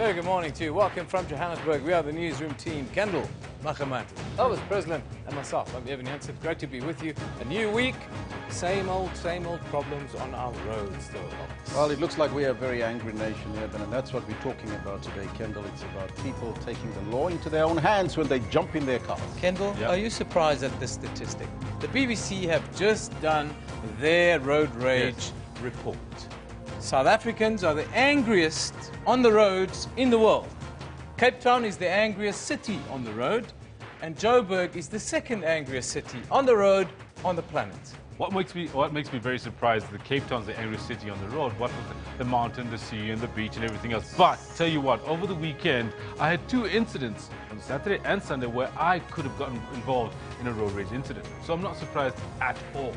Very good morning to you. Welcome from Johannesburg. We are the Newsroom team. Kendall, Machamati, Elvis President, and myself. I'm Evan Jansen. Great to be with you. A new week. Same old problems on our roads, though. Well, it looks like we are a very angry nation here, and that's what we're talking about today, Kendall. It's about people taking the law into their own hands when they jump in their cars. Kendall, Are you surprised at this statistic? The BBC have just done their road rage report. South Africans are the angriest on the roads in the world. Cape Town is the angriest city on the road, and Joburg is the second angriest city on the road on the planet. What makes me very surprised is that Cape Town's the angriest city on the road. What with the mountain, the sea, and the beach, and everything else. But tell you what, over the weekend, I had two incidents on Saturday and Sunday where I could have gotten involved in a road rage incident. So I'm not surprised at all.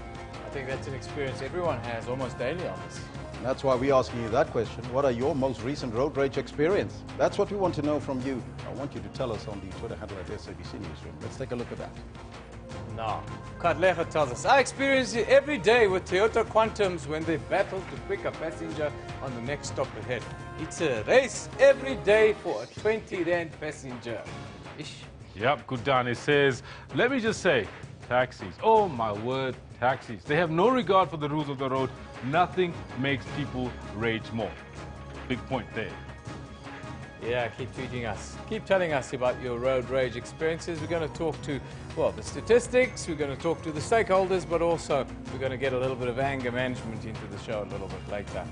I think that's an experience everyone has almost daily on this. And that's why we're asking you that question. What are your most recent road rage experience? That's what we want to know from you. I want you to tell us on the Twitter handle at SABC Newsroom. Let's take a look at that. Now, Kadlega tells us, I experience it every day with Toyota Quantums when they battle to pick a passenger on the next stop ahead. It's a race every day for a 20 Rand passenger. Ish. Yep, Kudani says, let me just say, taxis. Oh my word, taxis. They have no regard for the rules of the road. Nothing makes people rage more. Big point there. Yeah, keep tweeting us. Keep telling us about your road rage experiences. We're going to talk to, well, the statistics, we're going to talk to the stakeholders, but also we're going to get a little bit of anger management into the show a little bit later,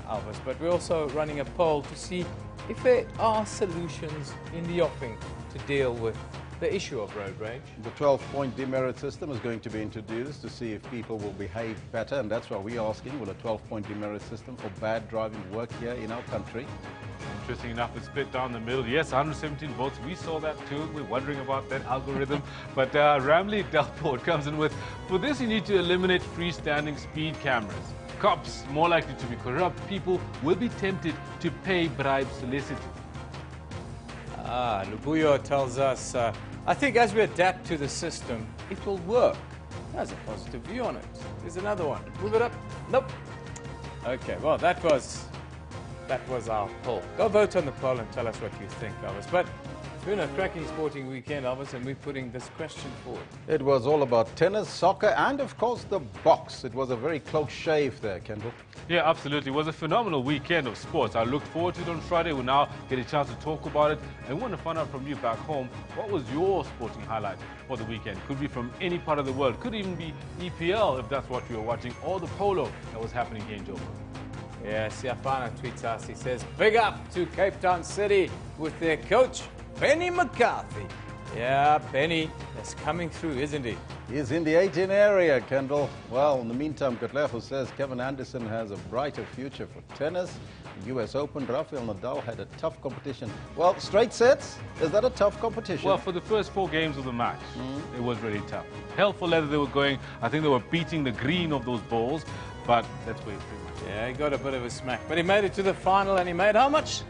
Elvis. But we're also running a poll to see if there are solutions in the offing to deal with the issue of road rage. The 12-point demerit system is going to be introduced to see if people will behave better, and that's what we're asking. Will a 12-point demerit system for bad driving work here in our country? Interesting enough, it's split down the middle. Yes, 117 votes. We saw that too. We're wondering about that algorithm. But Ramley Delport comes in with, for this you need to eliminate freestanding speed cameras. Cops more likely to be corrupt. People will be tempted to pay bribes solicited. Lubuyo tells us, I think as we adapt to the system, it will work. Has a positive view on it. There's another one. Move it up. Nope. Okay, well, that was our poll. Go vote on the poll and tell us what you think, Elvis. But it's been a cracking sporting weekend, Elvis, and we're putting this question forward. It was all about tennis, soccer, and of course the box. It was a very close shave there, Kendall. Yeah, absolutely. It was a phenomenal weekend of sports. I looked forward to it on Friday. We'll now get a chance to talk about it. And we want to find out from you back home, what was your sporting highlight for the weekend? Could be from any part of the world. Could even be EPL, if that's what you were watching, or the polo that was happening here in Joburg. Yeah, Siafana tweets us. He says, big up to Cape Town City with their coach, Benny McCarthy. Yeah, Benny is coming through, isn't he? He's in the 18 area, Kendall. Well, in the meantime, Katleho says Kevin Anderson has a brighter future for tennis. The US Open, Rafael Nadal had a tough competition. Well, straight sets, is that a tough competition? Well, for the first 4 games of the match, it was really tough. Hell for leather they were going. I think they were beating the green of those balls, but that's where it's pretty much. Yeah, he got a bit of a smack, but he made it to the final, and he made how much?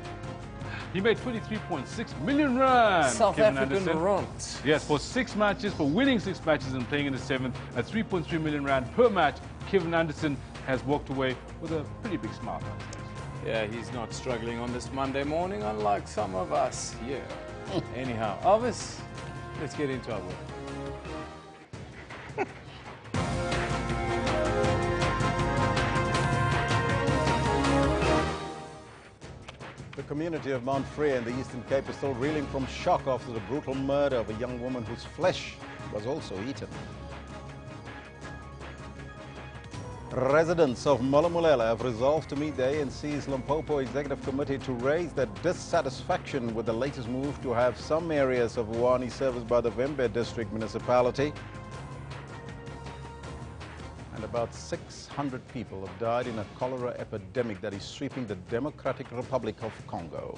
He made 23.6 million rand. South Kevin African Anderson. rand. Yes, for 6 matches, for winning 6 matches and playing in the 7th at 3.3 million rand per match, Kevin Anderson has walked away with a pretty big smile. Yeah, he's not struggling on this Monday morning, unlike some of us. Yeah. Anyhow, Elvis, let's get into our work. The community of Mount Freya in the Eastern Cape is still reeling from shock after the brutal murder of a young woman whose flesh was also eaten. Residents of Malamulele have resolved to meet the ANC's Limpopo Executive Committee to raise their dissatisfaction with the latest move to have some areas of Uwani serviced by the Vembe District Municipality. And about 600 people have died in a cholera epidemic that is sweeping the Democratic Republic of Congo.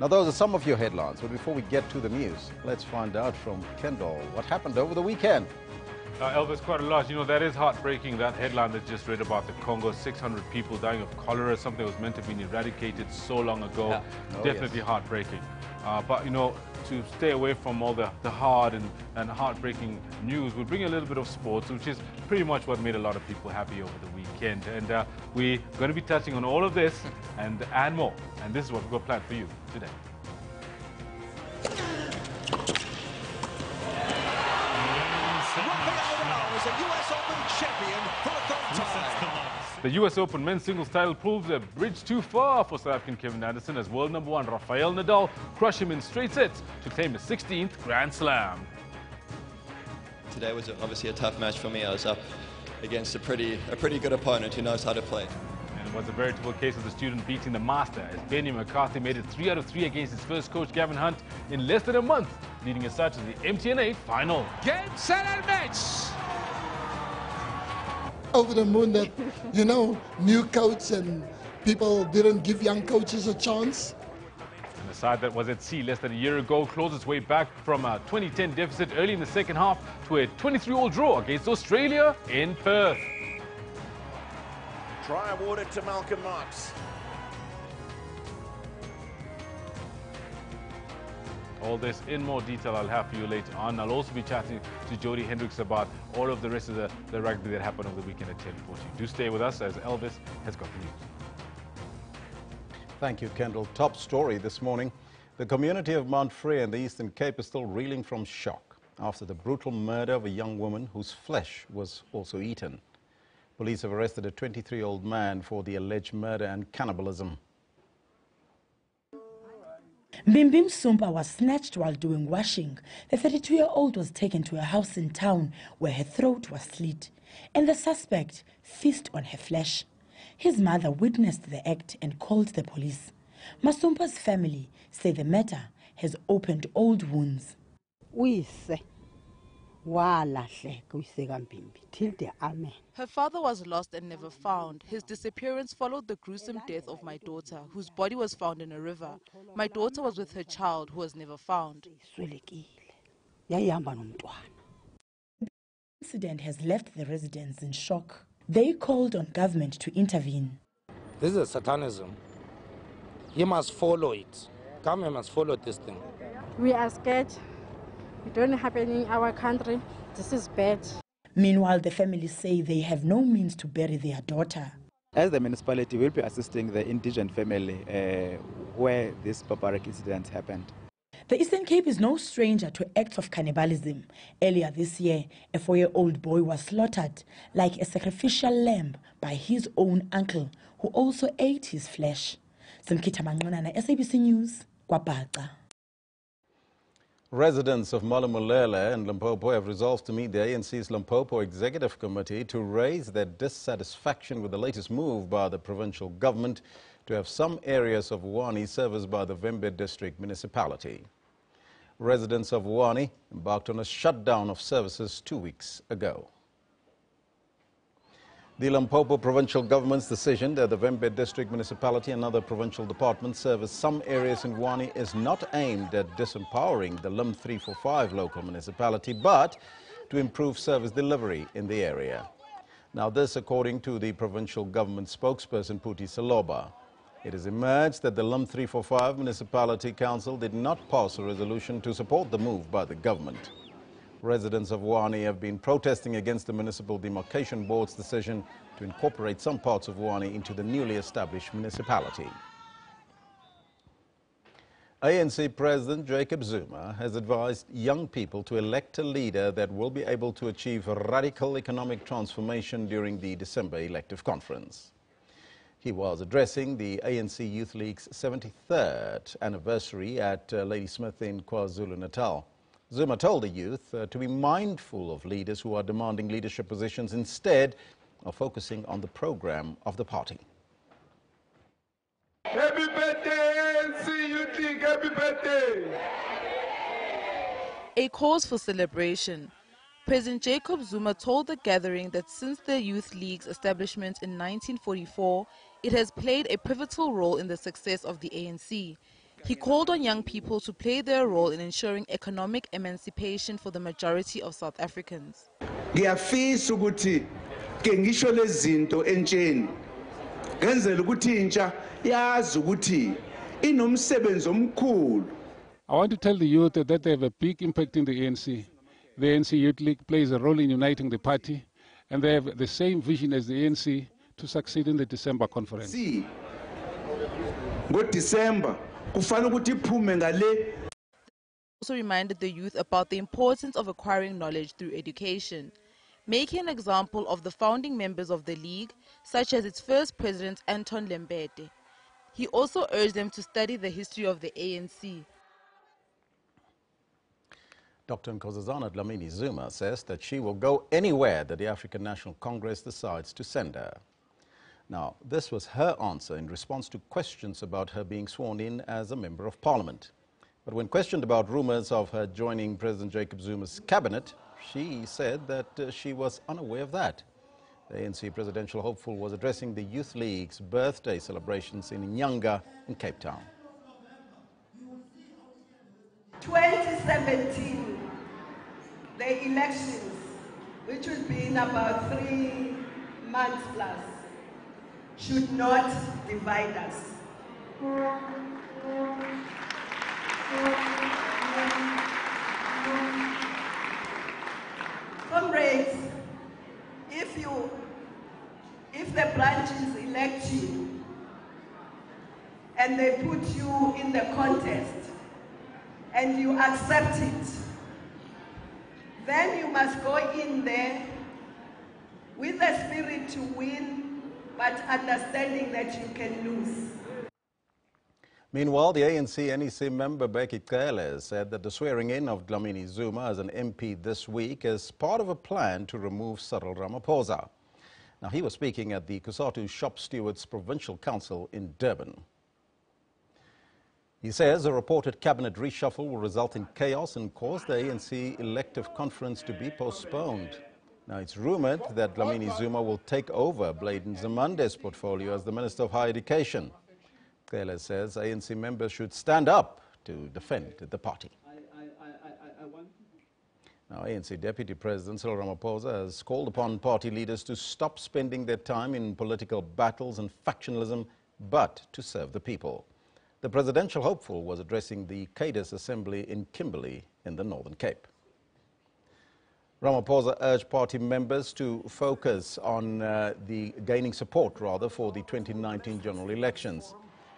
Now, those are some of your headlines, but before we get to the news, let's find out from Kendall what happened over the weekend. Elvis, quite a lot. You know, that is heartbreaking, that headline that just read about the Congo, 600 people dying of cholera, something that was meant to have been eradicated so long ago. Yeah. Definitely heartbreaking. But, you know, to stay away from all the hard and heartbreaking news, we'll bring you a little bit of sports, which is pretty much what made a lot of people happy over the weekend. And we're going to be touching on all of this and more. And this is what we've got planned for you today. Is a US Open champion for the third time. The US Open men's singles title proves a bridge too far for South African Kevin Anderson as world number 1 Rafael Nadal crushed him in straight sets to claim his 16th Grand Slam. Today was obviously a tough match for me. I was up against a pretty good opponent who knows how to play. And it was a veritable case of the student beating the master as Benny McCarthy made it 3 out of 3 against his first coach Gavin Hunt in less than a month, leading as such to the MTN8 final. Game, set, and match. Over the moon that, you know, new coach and people didn't give young coaches a chance. And the side that was at sea less than a year ago closed its way back from a 2010 deficit early in the second half to a 23-all draw against Australia in Perth. Try awarded to Malcolm Marx. All this in more detail I'll have for you later on. I'll also be chatting to Jody Hendricks about all of the rest of the rugby that happened over the weekend at 10:40. Do stay with us as Elvis has got the news. Thank you, Kendall. Top story this morning. The community of Mount Frere in the Eastern Cape is still reeling from shock after the brutal murder of a young woman whose flesh was also eaten. Police have arrested a 23-year-old man for the alleged murder and cannibalism. Mbimbim Sumpa was snatched while doing washing. The 32-year-old was taken to a house in town where her throat was slit, and the suspect feasted on her flesh. His mother witnessed the act and called the police. Masumpa's family say the matter has opened old wounds. Her father was lost and never found. His disappearance followed the gruesome death of my daughter, whose body was found in a river. My daughter was with her child, who was never found. The incident has left the residents in shock. They called on government to intervene. This is a satanism. You must follow it. Government must follow this thing. We are scared. It don't happen in our country. This is bad. Meanwhile, the families say they have no means to bury their daughter. As the municipality, will be assisting the indigent family where this barbaric incident happened. The Eastern Cape is no stranger to acts of cannibalism. Earlier this year, a 4-year-old boy was slaughtered like a sacrificial lamb by his own uncle, who also ate his flesh. Simkita Mangonana, SABC News, Kwabhaca. Residents of Malamulele and Limpopo have resolved to meet the ANC's Limpopo Executive Committee to raise their dissatisfaction with the latest move by the provincial government to have some areas of Wuani serviced by the Vembe District Municipality. Residents of Wuani embarked on a shutdown of services 2 weeks ago. The Limpopo provincial government's decision that the Vembe District Municipality and other provincial departments service some areas in Wuani is not aimed at disempowering the Lim 345 local municipality, but to improve service delivery in the area. Now this according to the provincial government spokesperson Puti Saloba. It has emerged that the Lim 345 Municipality Council did not pass a resolution to support the move by the government. Residents of Wuani have been protesting against the Municipal Demarcation Board's decision to incorporate some parts of Wuani into the newly established municipality. ANC President Jacob Zuma has advised young people to elect a leader that will be able to achieve radical economic transformation during the December elective conference. He was addressing the ANC Youth League's 73rd anniversary at Ladysmith in KwaZulu-Natal. Zuma told the youth to be mindful of leaders who are demanding leadership positions instead of focusing on the program of the party. Happy birthday, ANC Youth League, happy birthday! A cause for celebration. President Jacob Zuma told the gathering that since the Youth League's establishment in 1944, it has played a pivotal role in the success of the ANC. He called on young people to play their role in ensuring economic emancipation for the majority of South Africans. Ngiyafisa ukuthi ke ngisho lezinto entsheni ngenzela ukuthi intsha yazi ukuthi inomsebenzi omkhulu I want to tell the youth that they have a big impact in the ANC. The ANC Youth League plays a role in uniting the party, and they have the same vision as the ANC to succeed in the December conference. See, good December, Also reminded the youth about the importance of acquiring knowledge through education, making an example of the founding members of the league, such as its first president, Anton Lembede. He also urged them to study the history of the ANC. Dr. Nkosazana Dlamini Zuma says that she will go anywhere that the African National Congress decides to send her. Now, this was her answer in response to questions about her being sworn in as a member of parliament. But when questioned about rumors of her joining President Jacob Zuma's cabinet, she said that she was unaware of that. The ANC presidential hopeful was addressing the Youth League's birthday celebrations in Nyanga in Cape Town. 2017, the elections, which will be in about 3 months plus, should not divide us. Comrades, if the branches elect you and they put you in the contest and you accept it, then you must go in there with the spirit to win, but understanding that you can lose. Meanwhile, the ANC NEC member Bheki Cele said that the swearing-in of Dlamini Zuma as an MP this week is part of a plan to remove Cyril Ramaphosa. Now, he was speaking at the Kusatu Shop Stewards Provincial Council in Durban. He says a reported cabinet reshuffle will result in chaos and cause the ANC elective conference to be postponed. Now, it's rumored that Dlamini Zuma will take over Bladen Zimande's portfolio as the Minister of Higher Education. Cele says ANC members should stand up to defend the party. Now, ANC Deputy President Cyril Ramaphosa has called upon party leaders to stop spending their time in political battles and factionalism, but to serve the people. The presidential hopeful was addressing the Cadus Assembly in Kimberley in the Northern Cape. Ramaphosa urged party members to focus on gaining support for the 2019 general elections.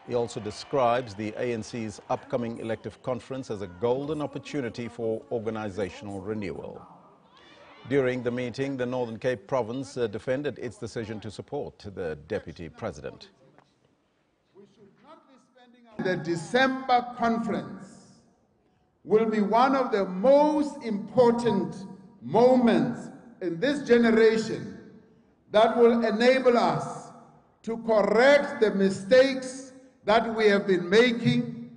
He also describes the ANC's upcoming elective conference as a golden opportunity for organizational renewal. During the meeting, the Northern Cape province defended its decision to support the deputy president. The December conference will be one of the most important moments in this generation that will enable us to correct the mistakes that we have been making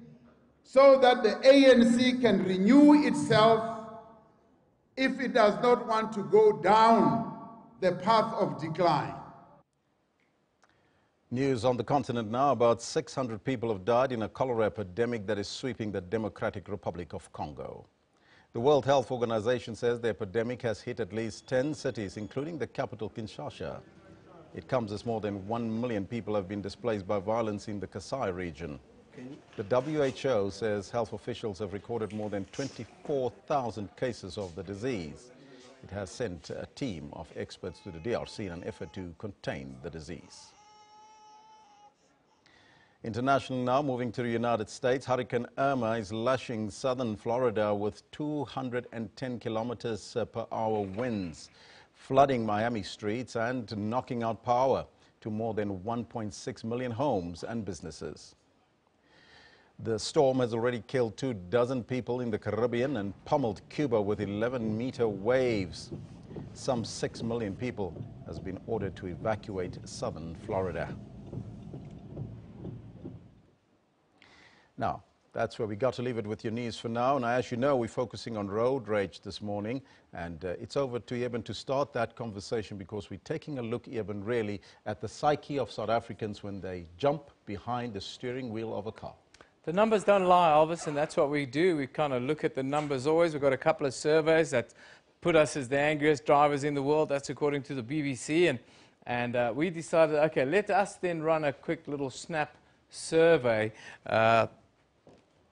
so that the ANC can renew itself if it does not want to go down the path of decline. News on the continent now. About 600 people have died in a cholera epidemic that is sweeping the Democratic Republic of Congo. The World Health Organization says the epidemic has hit at least 10 cities, including the capital, Kinshasa. It comes as more than 1 million people have been displaced by violence in the Kasai region. The WHO says health officials have recorded more than 24,000 cases of the disease. It has sent a team of experts to the DRC in an effort to contain the disease. International now, moving to the United States. Hurricane Irma is lashing southern Florida with 210 kilometers per hour winds, flooding Miami streets and knocking out power to more than 1.6 million homes and businesses. The storm has already killed 24 people in the Caribbean and pummeled Cuba with 11-meter waves. Some 6 million people has been ordered to evacuate southern Florida. Now, that's where we got to leave it with your news for now. Now, as you know, we're focusing on road rage this morning, and it's over to Eben to start that conversation, because we're taking a look, Eben, really at the psyche of South Africans when they jump behind the steering wheel of a car. The numbers don't lie, Elvis, and that's what we do. We kind of look at the numbers always. We've got a couple of surveys that put us as the angriest drivers in the world. That's according to the BBC, and we decided, okay, let us then run a quick little snap survey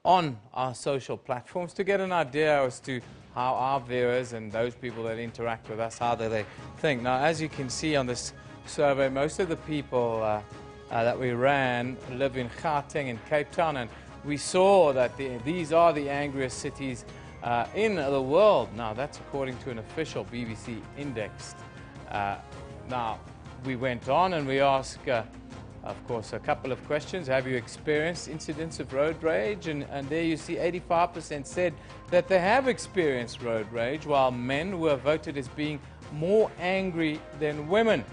on our social platforms to get an idea as to how our viewers and those people that interact with us, how do they think. Now, as you can see on this survey, most of the people that we ran live in Gauteng and Cape Town, and we saw that these are the angriest cities in the world. Now, that's according to an official BBC indexed. Now, we went on and we asked, of course, a couple of questions. Have you experienced incidents of road rage? And there you see 85% said that they have experienced road rage, while men were voted as being more angry than women.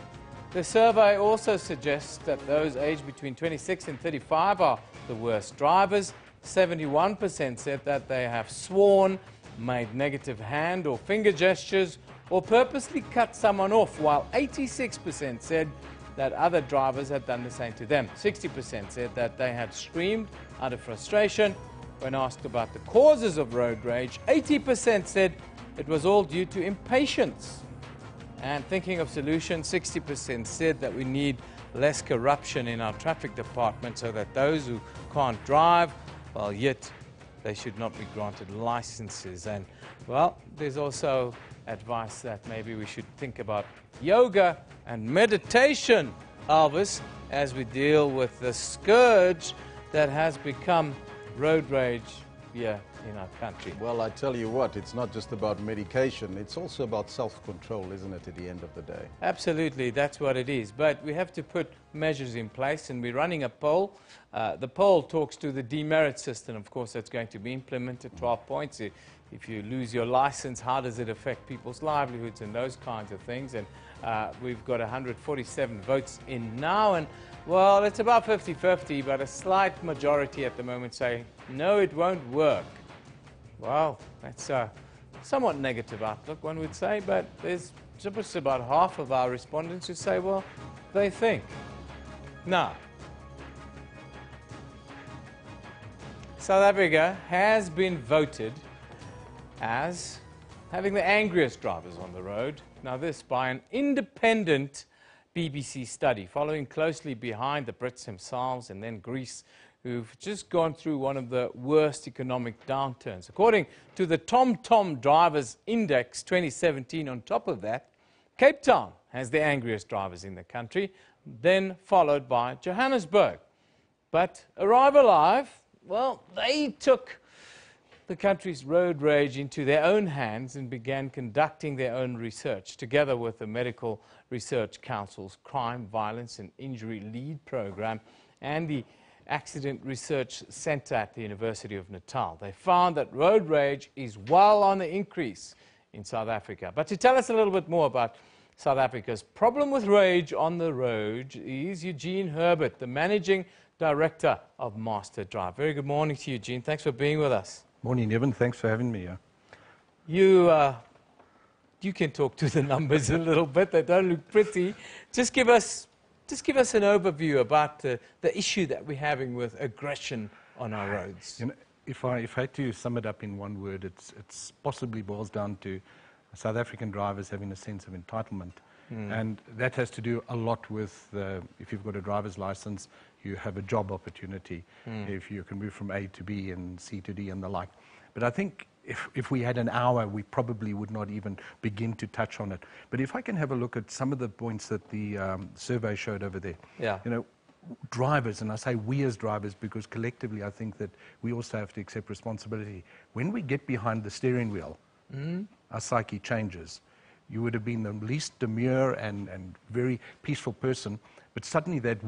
The survey also suggests that those aged between 26 and 35 are the worst drivers. 71% said that they have sworn, made negative hand or finger gestures, or purposely cut someone off, while 86% said that other drivers had done the same to them. 60% said that they had screamed out of frustration. When asked about the causes of road rage, 80% said it was all due to impatience. And thinking of solutions, 60% said that we need less corruption in our traffic department so that those who can't drive, well, yet they should not be granted licenses. And, well, there's also advice that maybe we should think about yoga and meditation, Elvis, as we deal with the scourge that has become road rage here in our country. Well, I tell you what, it's not just about medication, it's also about self-control, isn't it, at the end of the day? Absolutely, that's what it is. But we have to put measures in place, and we're running a poll. The poll talks to the demerit system, of course, that's going to be implemented, 12 points. If you lose your license, how does it affect people's livelihoods and those kinds of things? And we've got 147 votes in now, and well, it's about 50-50, but a slight majority at the moment say, no, it won't work. Well, that's a somewhat negative outlook, one would say, but there's just about half of our respondents who say, well, they think. Now, South Africa has been voted as having the angriest drivers on the road. Now, this by an independent BBC study, following closely behind the Brits themselves and then Greece, who've just gone through one of the worst economic downturns. According to the TomTom Drivers Index 2017, on top of that, Cape Town has the angriest drivers in the country, then followed by Johannesburg. But Arrive Alive, well, they took the country's road rage into their own hands and began conducting their own research, together with the Medical Research Council's Crime, Violence and Injury Lead Program and the Accident Research Centre at the University of Natal. They found that road rage is well on the increase in South Africa. But to tell us a little bit more about South Africa's problem with rage on the road is Eugene Herbert, the Managing Director of Master Drive. Very good morning to you, Eugene. Thanks for being with us. Morning, Evan. Thanks for having me here. You can talk to the numbers a little bit. They don't look pretty. Just give us an overview about the issue that we're having with aggression on our roads. You know, if I had to sum it up in one word, it's possibly boils down to South African drivers having a sense of entitlement. And that has to do a lot with, if you've got a driver's license, you have a job opportunity. If you can move from A to B and C to D and the like. But I think if we had an hour, we probably would not even begin to touch on it. But if I can have a look at some of the points that the survey showed over there. Yeah. You know, drivers, and I say we as drivers because collectively I think that we also have to accept responsibility. When we get behind the steering wheel, our psyche changes. You would have been the least demure and very peaceful person, but suddenly that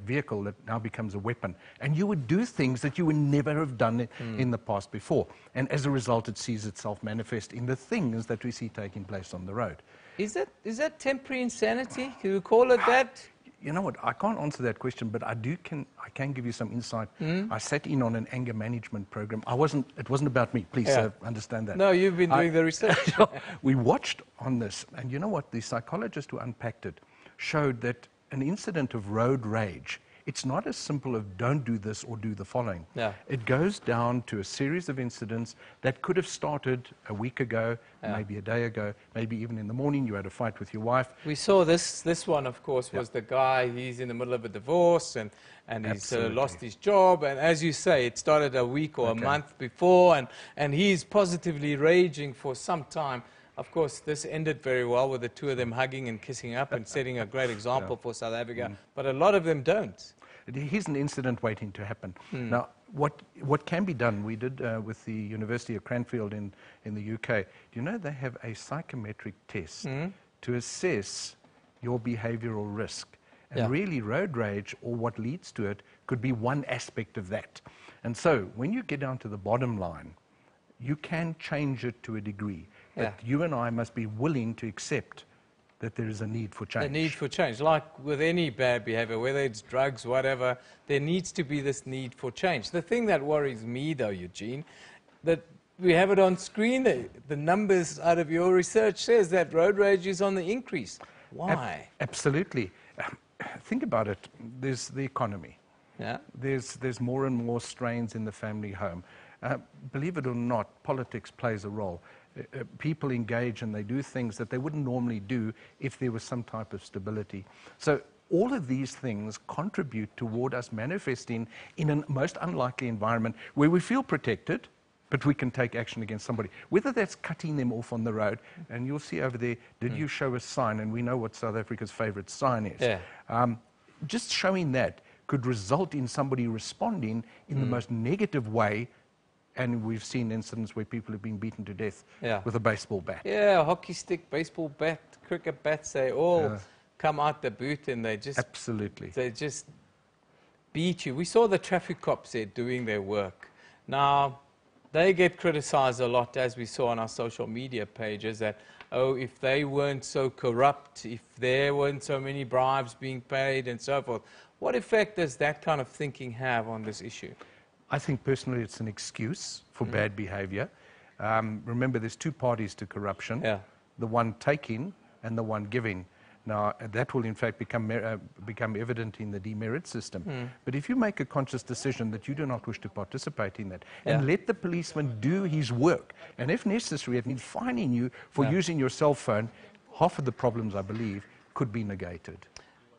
vehicle that now becomes a weapon. And you would do things that you would never have done in the past before. And as a result, it sees itself manifest in the things that we see taking place on the road. Is that temporary insanity? Can we call it that? You know what, I can't answer that question, but I can give you some insight. I sat in on an anger management program. It wasn't about me, please understand that. No, you've been doing the research. We watched on this, and you know what, the psychologist who unpacked it showed that an incident of road rage it's not as simple of don't do this or do the following. Yeah. It goes down to a series of incidents that could have started a week ago, Yeah. maybe a day ago, maybe even in the morning you had a fight with your wife. We saw this one, of course, was the guy, he's in the middle of a divorce and he's lost his job. And as you say, it started a week or a month before, and he's positively raging for some time. Of course, this ended very well with the two of them hugging and kissing up and setting a great example for South Africa. But a lot of them don't. Here's an incident waiting to happen. Now, what can be done, we did with the University of Cranfield in the UK. Do you know they have a psychometric test to assess your behavioral risk? And really, road rage, or what leads to it, could be one aspect of that. And so, when you get down to the bottom line, you can change it to a degree. But you and I must be willing to accept that there is a need for change. A need for change. Like with any bad behavior, whether it's drugs, whatever, there needs to be this need for change. The thing that worries me, though, Eugene, that we have it on screen, the numbers out of your research says that road rage is on the increase. Why? Absolutely. Think about it. There's the economy. Yeah. There's more and more strains in the family home. Believe it or not, politics plays a role. People engage and they do things that they wouldn't normally do if there was some type of stability. So all of these things contribute toward us manifesting in a most unlikely environment where we feel protected, but we can take action against somebody. Whether that's cutting them off on the road, and you'll see over there, did you show a sign? And we know what South Africa's favorite sign is. Yeah. Just showing that could result in somebody responding in the most negative way. And we've seen incidents where people have been beaten to death with a baseball bat. Yeah, a hockey stick, baseball bat, cricket bats, they all come out the boot and they just... Absolutely. They just beat you. We saw the traffic cops there doing their work. Now, they get criticized a lot, as we saw on our social media pages, that, oh, if they weren't so corrupt, if there weren't so many bribes being paid and so forth. What effect does that kind of thinking have on this issue? I think personally it's an excuse for bad behavior. Remember, there's two parties to corruption, the one taking and the one giving. Now, that will in fact become evident in the demerit system. But if you make a conscious decision that you do not wish to participate in that, and let the policeman do his work, and if necessary, it means fining you for using your cell phone, half of the problems, I believe, could be negated.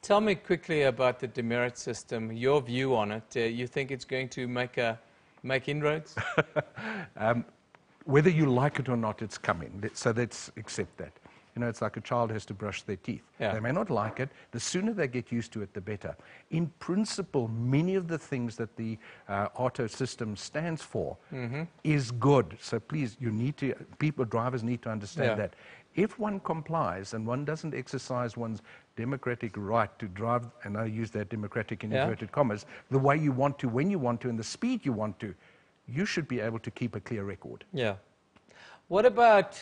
Tell me quickly about the demerit system, your view on it. You think it's going to make inroads? Whether you like it or not, it's coming. So let's accept that. You know, it's like a child has to brush their teeth. They may not like it. The sooner they get used to it, the better. In principle, many of the things that the auto system stands for is good. So please, drivers need to understand that. If one complies and one doesn't exercise one's democratic right to drive, and I use that democratic in inverted commas, the way you want to, when you want to, and the speed you want to, you should be able to keep a clear record. Yeah. What about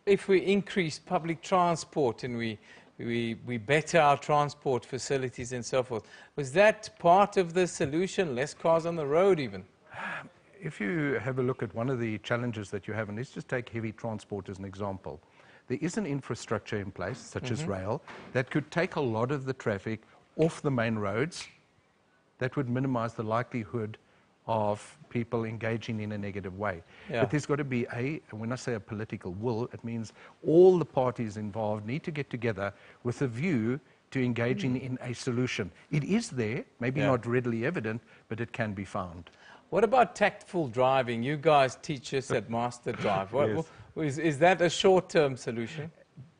if we increase public transport and we better our transport facilities and so forth? Was that part of the solution, less cars on the road even? If you have a look at one of the challenges that you have, and let's just take heavy transport as an example. There is an infrastructure in place, such as rail, that could take a lot of the traffic off the main roads. That would minimize the likelihood of people engaging in a negative way. But there's got to be when I say a political will, it means all the parties involved need to get together with a view to engaging in a solution. It is there, maybe not readily evident, but it can be found. What about tactful driving? You guys teach us at Master Drive. Is that a short-term solution?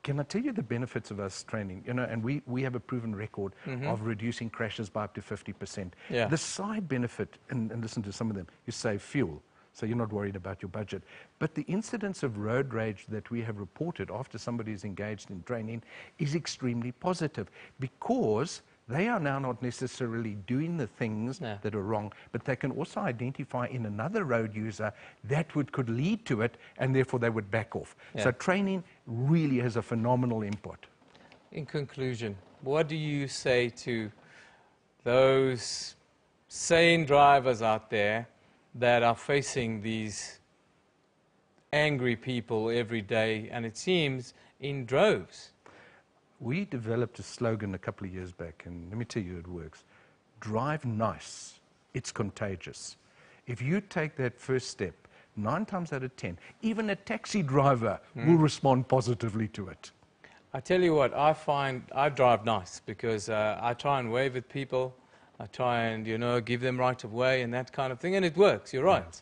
Can I tell you the benefits of us training? You know, and we have a proven record of reducing crashes by up to 50%. The side benefit, and listen to some of them, you save fuel, so you're not worried about your budget. But the incidence of road rage that we have reported after somebody is engaged in training is extremely positive, because they are now not necessarily doing the things that are wrong, but they can also identify in another road user that could lead to it, and therefore they would back off. So training really has a phenomenal input. In conclusion, what do you say to those sane drivers out there that are facing these angry people every day, and it seems in droves? We developed a slogan a couple of years back, and let me tell you, it works. drive nice. It's contagious. If you take that first step, 9 times out of 10, even a taxi driver will respond positively to it. I tell you what, I find I drive nice because I try and wave at people. I try and, you know, give them right of way and that kind of thing, and it works, you're right.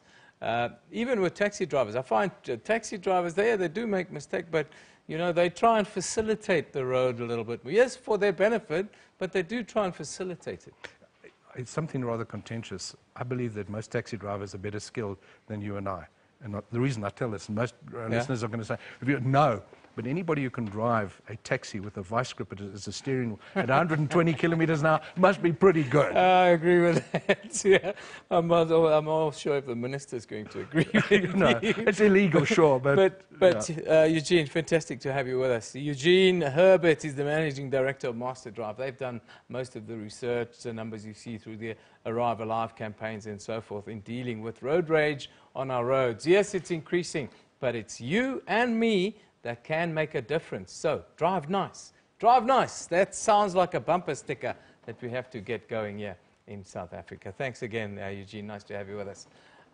Even with taxi drivers, I find taxi drivers, they do make mistakes, but, you know, they try and facilitate the road a little bit. Yes, for their benefit, but they do try and facilitate it. It's something rather contentious. I believe that most taxi drivers are better skilled than you and I. And the reason I tell this, most listeners are going to say, no. But anybody who can drive a taxi with a vice grip as a steering wheel at 120 kilometers an hour must be pretty good. I agree with that. Yeah. I'm not sure if the minister's going to agree with No, it's illegal, sure. But yeah. Eugene, fantastic to have you with us. Eugene Herbert is the managing director of Master Drive. They've done most of the research, the numbers you see through the Arrive Alive campaigns and so forth in dealing with road rage on our roads. Yes, it's increasing, but it's you and me that can make a difference. So, drive nice. Drive nice. That sounds like a bumper sticker that we have to get going here in South Africa. Thanks again, Eugene. Nice to have you with us.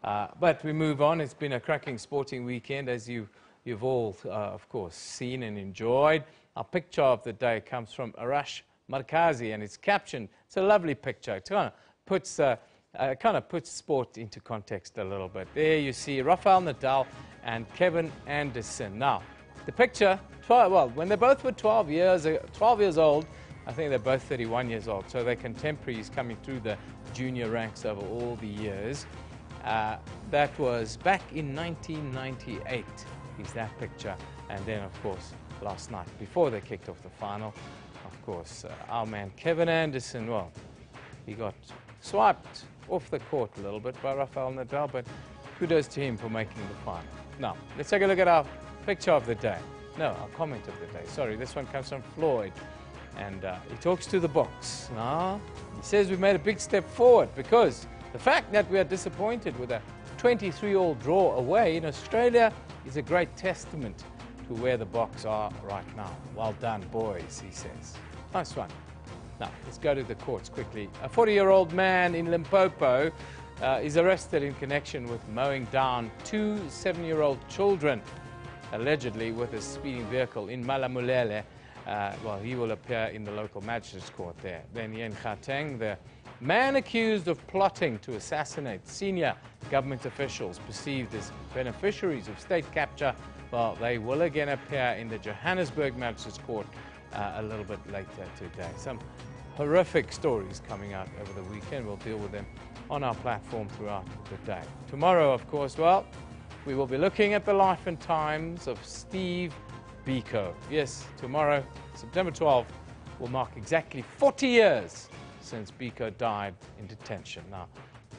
But we move on. It's been a cracking sporting weekend, as you've all, of course, seen and enjoyed. Our picture of the day comes from Arash Markazi, and it's captioned. It's a lovely picture. It kind of puts sport into context a little bit. There you see Rafael Nadal and Kevin Anderson. Now, the picture, when they both were 12 years old, I think they're both 31 years old, so they're contemporaries coming through the junior ranks over all the years. That was back in 1998, is that picture. And then, of course, last night, before they kicked off the final, of course, our man Kevin Anderson, well, he got swiped off the court a little bit by Rafael Nadal, but kudos to him for making the final. Now, let's take a look at our picture of the day. No, our comment of the day. Sorry, this one comes from Floyd. And he talks to the box. Now, he says we've made a big step forward because the fact that we are disappointed with a 23-all draw away in Australia is a great testament to where the box are right now. Well done, boys, he says. Nice one. Now, let's go to the courts quickly. A 40-year-old man in Limpopo is arrested in connection with mowing down 2 7-year-old children, allegedly with a speeding vehicle in Malamulele. Well, he will appear in the local magistrate's court there. Then Yen Gauteng, the man accused of plotting to assassinate senior government officials perceived as beneficiaries of state capture, well, they will again appear in the Johannesburg magistrate's court a little bit later today. Some horrific stories coming out over the weekend. We'll deal with them on our platform throughout the day. Tomorrow, of course, well, we will be looking at the life and times of Steve Biko. Yes, tomorrow, September 12th, will mark exactly 40 years since Biko died in detention. Now,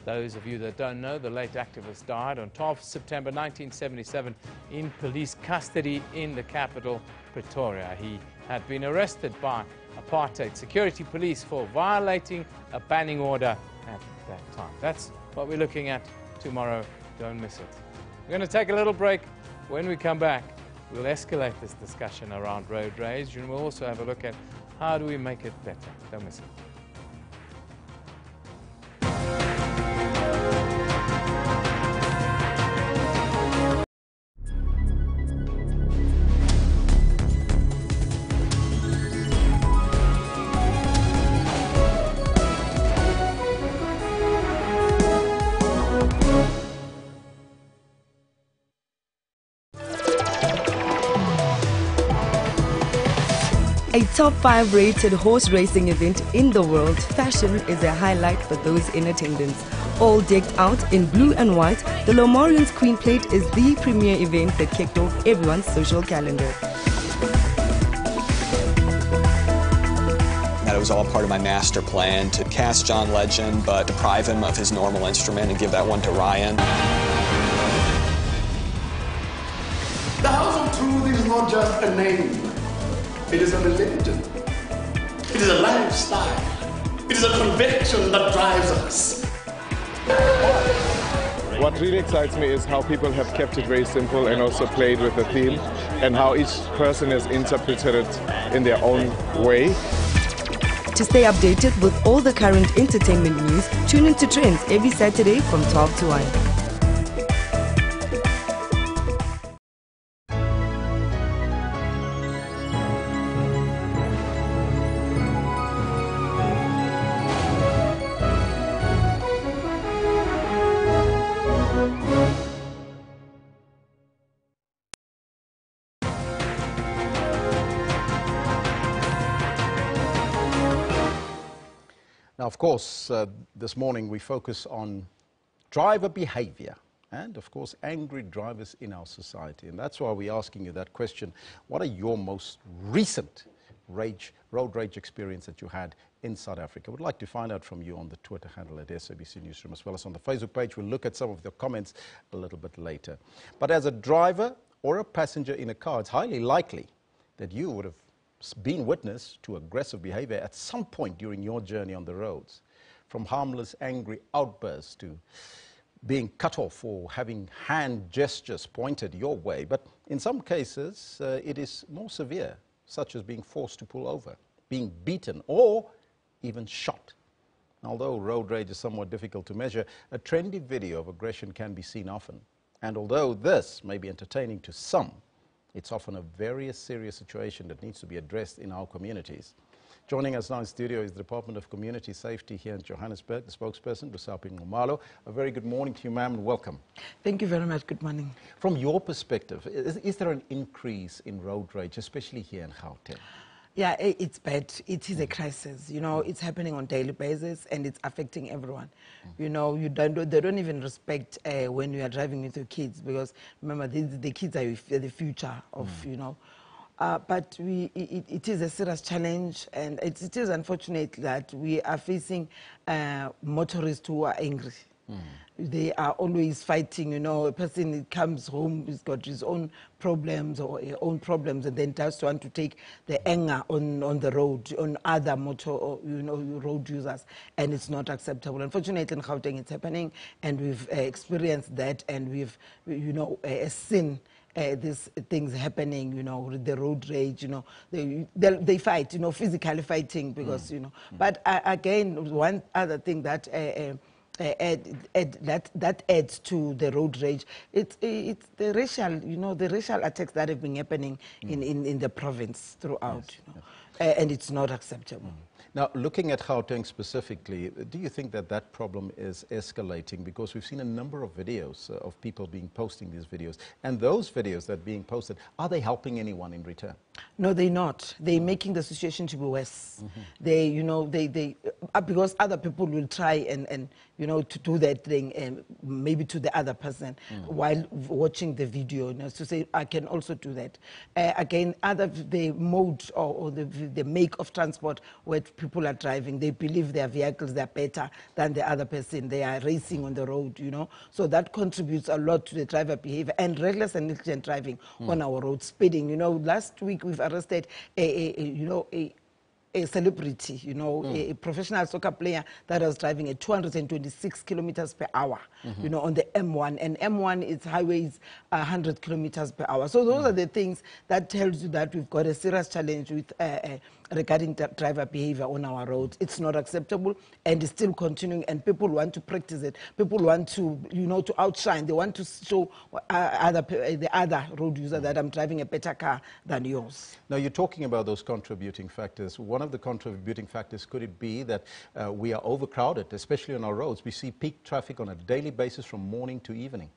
those of you that don't know, the late activist died on 12th September 1977 in police custody in the capital, Pretoria. He had been arrested by apartheid security police for violating a banning order at that time. That's what we're looking at tomorrow. Don't miss it. We're going to take a little break. When we come back, we'll escalate this discussion around road rage, and we'll also have a look at how do we make it better. Don't miss it. A top 5 rated horse racing event in the world, fashion is a highlight for those in attendance. All decked out in blue and white, the Lomorians Queen Plate is the premier event that kicked off everyone's social calendar. That it was all part of my master plan to cast John Legend but deprive him of his normal instrument and give that one to Ryan. The House of Truth is not just a name. It is a religion. It is a lifestyle. It is a conviction that drives us. What really excites me is how people have kept it very simple and also played with the theme, and how each person has interpreted it in their own way. To stay updated with all the current entertainment news, tune into Trends every Saturday from 12 to 1. Now, of course, this morning we focus on driver behavior and, of course, angry drivers in our society. And that's why we're asking you that question. What are your most recent road rage experience that you had in South Africa? We'd like to find out from you on the Twitter handle at SABC Newsroom, as well as on the Facebook page. We'll look at some of the comments a little bit later. But as a driver or a passenger in a car, it's highly likely that you would have been witness to aggressive behavior at some point during your journey on the roads, from harmless angry outbursts to being cut off or having hand gestures pointed your way. But in some cases, it is more severe, such as being forced to pull over, being beaten, or even shot. Although road rage is somewhat difficult to measure, a trendy video of aggression can be seen often. And although this may be entertaining to some, it's often a very serious situation that needs to be addressed in our communities. Joining us now in studio is the Department of Community Safety here in Johannesburg, the spokesperson, Lusapi Ngumalo. A very good morning to you, ma'am, and welcome. Thank you very much. Good morning. From your perspective, is there an increase in road rage, especially here in Gauteng? Yeah, it's bad. It is a crisis. You know, it's happening on a daily basis, and it's affecting everyone. You know, they don't even respect when you are driving with your kids, because remember, the kids are the future of, you know. But it is a serious challenge, and it is unfortunate that we are facing motorists who are angry. They are always fighting, you know. A person comes home, he's got his own problems or her own problems, and then just want to take the anger on the road, on other road users, and it's not acceptable. Unfortunately, in Gauteng, it's happening, and we've experienced that, and we've, seen these things happening, you know, with the road rage, you know, they fight, you know, physically fighting, because, you know. But again, one other thing that that adds to the road rage, it's the racial, you know, the racial attacks that have been happening in the province throughout, you know, and it's not acceptable. Now, looking at Gauteng specifically, do you think that that problem is escalating? Because we've seen a number of videos of people posting these videos, and those videos that are being posted, are they helping anyone in return? No, they're not. They're making the situation to be worse. They, you know, because other people will try and you know, to do that thing, maybe to the other person while watching the video, you know, to say, I can also do that. Again, the mode or the make of transport where people are driving, they believe their vehicles, they're better than the other person. They are racing on the road, you know. So that contributes a lot to the driver behavior, and reckless and negligent driving on our roads, speeding. You know, last week we've arrested a celebrity, you know, a professional soccer player that was driving at 226 kilometers per hour, you know, on the M1. And M1 is highways 100 kilometers per hour. So those are the things that tells you that we've got a serious challenge with regarding driver behavior on our roads. It's not acceptable, and it's still continuing, and people want to practice it. People want to, you know, to outshine. They want to show the other road user that I'm driving a better car than yours. Now, you're talking about those contributing factors. One of the contributing factors, could it be that we are overcrowded, especially on our roads? We see peak traffic on a daily basis from morning to evening.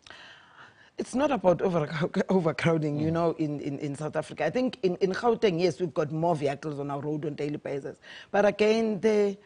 It's not about overcrowding, you know, in South Africa. I think in Gauteng, yes, we've got more vehicles on our road on a daily basis. But again, the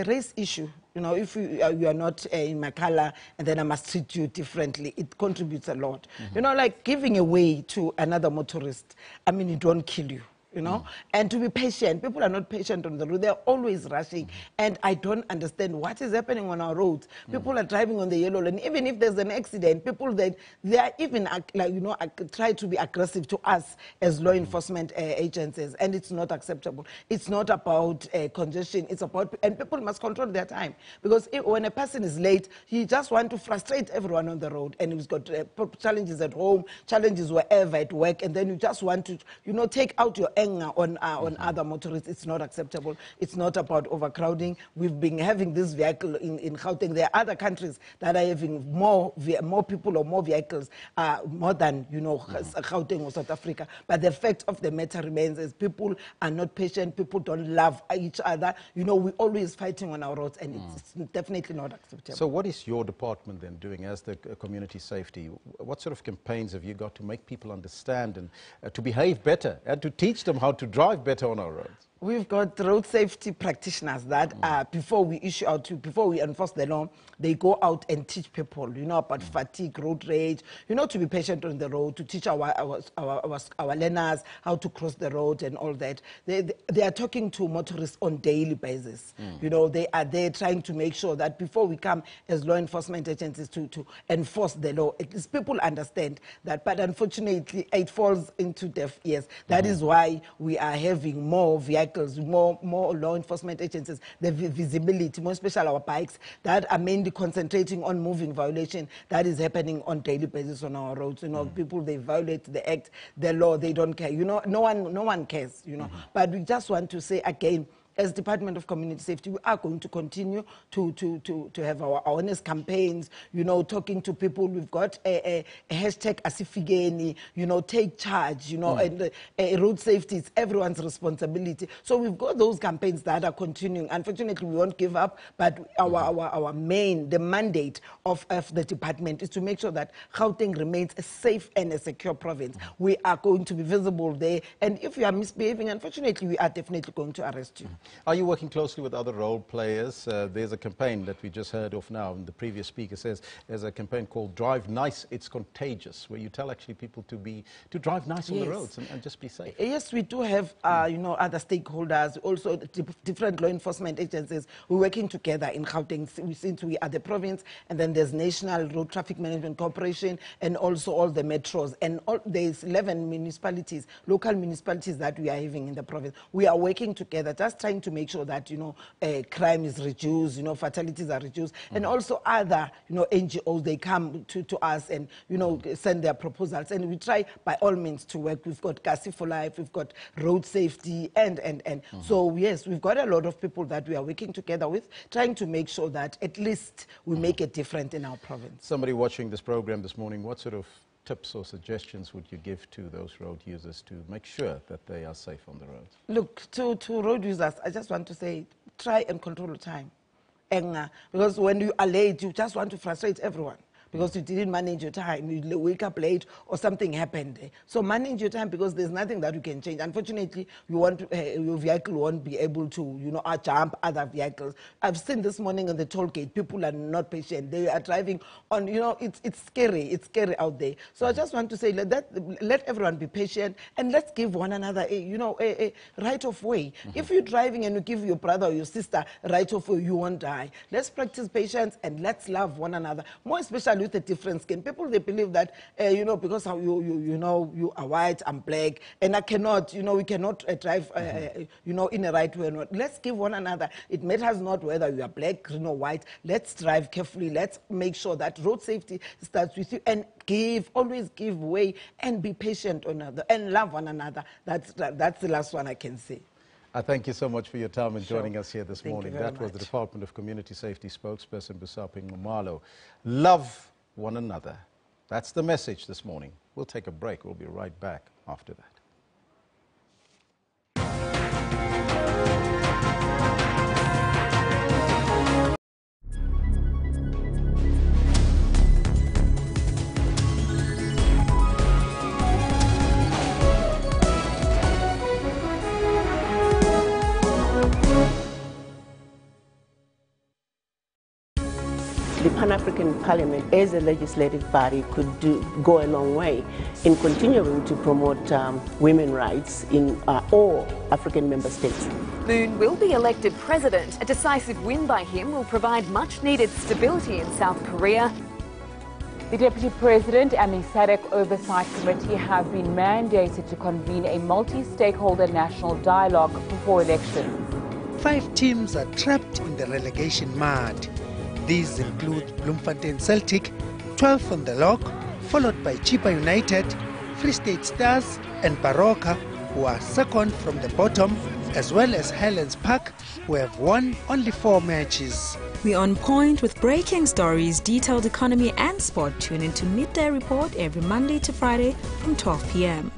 race issue, you know, if you are not in my color and then I must treat you differently, it contributes a lot. You know, like giving away to another motorist, I mean, it won't kill you. You know, and to be patient. People are not patient on the road. They're always rushing. And I don't understand what is happening on our roads. People are driving on the yellow lane. Even if there's an accident, people, they are even, like, you know, try to be aggressive to us as law enforcement agencies. And it's not acceptable. It's not about congestion. It's about, and people must control their time. Because when a person is late, he just wants to frustrate everyone on the road. And he's got challenges at home, challenges wherever at work. And then you just want to, you know, take out your anger on other motorists. It's not acceptable. It's not about overcrowding. We've been having this vehicle in Gauteng. There are other countries that are having more people or more vehicles, more than, you know, Gauteng or South Africa. But the fact of the matter remains is people are not patient. People don't love each other. You know, we're always fighting on our roads, and it's definitely not acceptable. So what is your department then doing as the community safety? What sort of campaigns have you got to make people understand and to behave better and to teach them how to drive better on our roads? We've got road safety practitioners that before we enforce the law, they go out and teach people, you know, about fatigue, road rage, you know, to be patient on the road, to teach our learners how to cross the road and all that. They are talking to motorists on daily basis. You know, they are there trying to make sure that before we come as law enforcement agencies to enforce the law, at least people understand that. But unfortunately, it falls into deaf ears. That is why we are having more vehicles, more law enforcement agencies, the visibility, more especially our bikes, that are mainly concentrating on moving violation that is happening on daily basis on our roads. You know, people, they violate the act, the law, they don't care. You know, no one cares, you know. But we just want to say again, as Department of Community Safety, we are going to continue to have our awareness campaigns, you know, talking to people. We've got a hashtag Asifigeni, you know, take charge, you know, and road safety is everyone's responsibility. So we've got those campaigns that are continuing. Unfortunately, we won't give up, but our the mandate of the department is to make sure that Gauteng remains a safe and a secure province. We are going to be visible there, and if you are misbehaving, unfortunately, we are definitely going to arrest you. Are you working closely with other role players? There's a campaign that we just heard of now, and the previous speaker says there's a campaign called Drive Nice, It's Contagious, where you tell actually people to drive nice on the roads and just be safe. Yes, we do have you know, other stakeholders, also different law enforcement agencies. We're working together in Gauteng since we are the province, and then there's National Road Traffic Management Corporation, and also all the metros, and there's 11 municipalities, local municipalities that we are having in the province. We are working together, just trying to make sure that, you know, crime is reduced, you know, fatalities are reduced, and also other, you know, NGOs, they come to us and, you know, send their proposals, and we try by all means to work. We've got Kasi for Life, we've got road safety, and so yes, we've got a lot of people that we are working together with, trying to make sure that at least we make a difference in our province. Somebody watching this program this morning, what sort of tips or suggestions would you give to those road users to make sure that they are safe on the roads? Look, to road users, I just want to say, try and control the time. Because when you are late, you just want to frustrate everyone, because you didn't manage your time, you wake up late or something happened. So manage your time, because there's nothing that you can change. Unfortunately, your vehicle won't be able to, you know, jump other vehicles. I've seen this morning on the toll gate, people are not patient. They are driving on, you know, it's scary out there. So I just want to say, let everyone be patient, and let's give one another a right of way. If you're driving and you give your brother or your sister right of way, you won't die. Let's practice patience, and let's love one another, more especially with a different skin. People, they believe that, you know, because you know, you are white, I'm black, and I cannot, you know, we cannot drive, you know, in a right way or not. Let's give one another. It matters not whether you are black, green, or white. Let's drive carefully. Let's make sure that road safety starts with you, and always give way, and be patient on another, and love one another. That's the last one I can say. I thank you so much for your time and joining us here this morning. That was the Department of Community Safety spokesperson, Busaping Momalo. Love one another. That's the message this morning. We'll take a break. We'll be right back after that. The Pan-African Parliament, as a legislative body, could go a long way in continuing to promote women's rights in all African member states. Moon will be elected president. A decisive win by him will provide much-needed stability in South Korea. The Deputy President and the SADC Oversight Committee have been mandated to convene a multi-stakeholder national dialogue before elections. 5 teams are trapped in the relegation mud. These include Bloemfontein Celtic, 12th on the log, followed by Chipa United, Free State Stars and Baroka, who are second from the bottom, as well as Highlands Park, who have won only 4 matches. We're on point with breaking stories, detailed economy and sport. Tune into Midday Report every Monday to Friday from 12 p.m.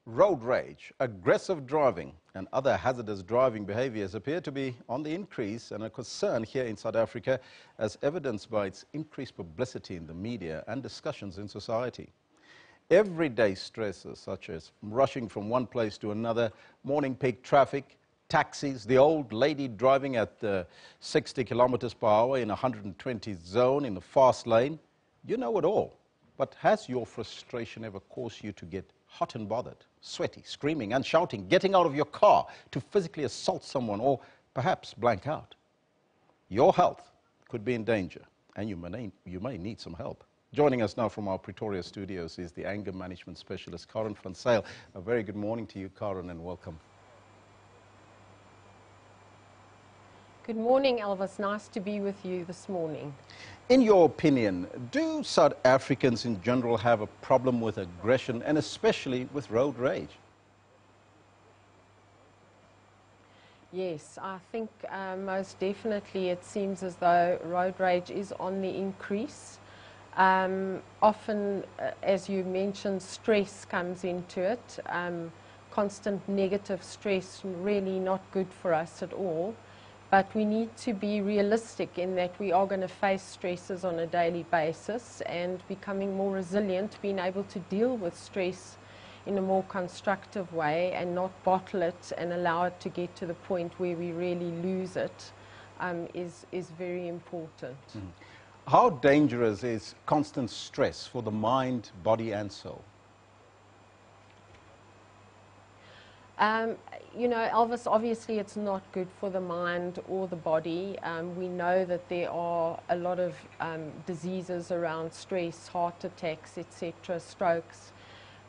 Road rage, aggressive driving and other hazardous driving behaviors appear to be on the increase and a concern here in South Africa, as evidenced by its increased publicity in the media and discussions in society. Everyday stresses such as rushing from one place to another, morning peak traffic, taxis, the old lady driving at 60 kilometers per hour in a 120 zone in the fast lane, you know it all. But has your frustration ever caused you to get hot and bothered, sweaty, screaming and shouting, getting out of your car to physically assault someone or perhaps blank out? Your health could be in danger and you may need some help. Joining us now from our Pretoria studios is the anger management specialist, Karen van Zyl. A very good morning to you, Karen, and welcome. Good morning, Elvis. Nice to be with you this morning. In your opinion, do South Africans in general have a problem with aggression and especially with road rage? Yes, I think most definitely it seems as though road rage is on the increase. Often, as you mentioned, stress comes into it. Constant negative stress, really not good for us at all. But we need to be realistic in that we are going to face stresses on a daily basis, and becoming more resilient, being able to deal with stress in a more constructive way and not bottle it and allow it to get to the point where we really lose it is very important. How dangerous is constant stress for the mind, body and soul? You know, Elvis, obviously it's not good for the mind or the body. We know that there are a lot of diseases around stress, heart attacks, etc., strokes.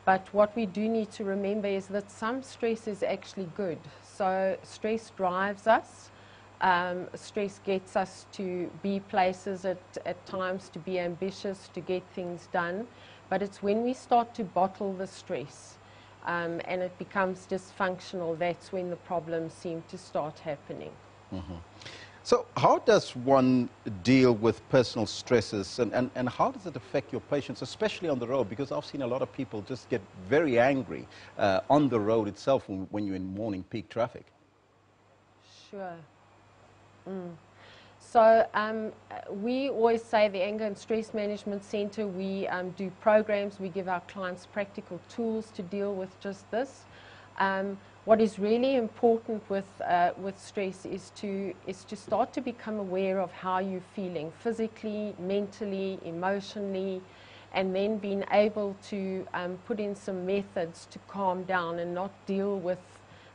But what we do need to remember is that some stress is actually good. So stress drives us. Stress gets us to be places at times, to be ambitious, to get things done. But it's when we start to bottle the stress and it becomes dysfunctional, that's when the problems seem to start happening. So how does one deal with personal stresses and how does it affect your patients, especially on the road? Because I've seen a lot of people just get very angry on the road itself when you're in morning peak traffic. Sure. So we always say the Anger and Stress Management Centre, we do programs, we give our clients practical tools to deal with just this. What is really important with stress is to start to become aware of how you're feeling physically, mentally, emotionally, and then being able to put in some methods to calm down and not deal with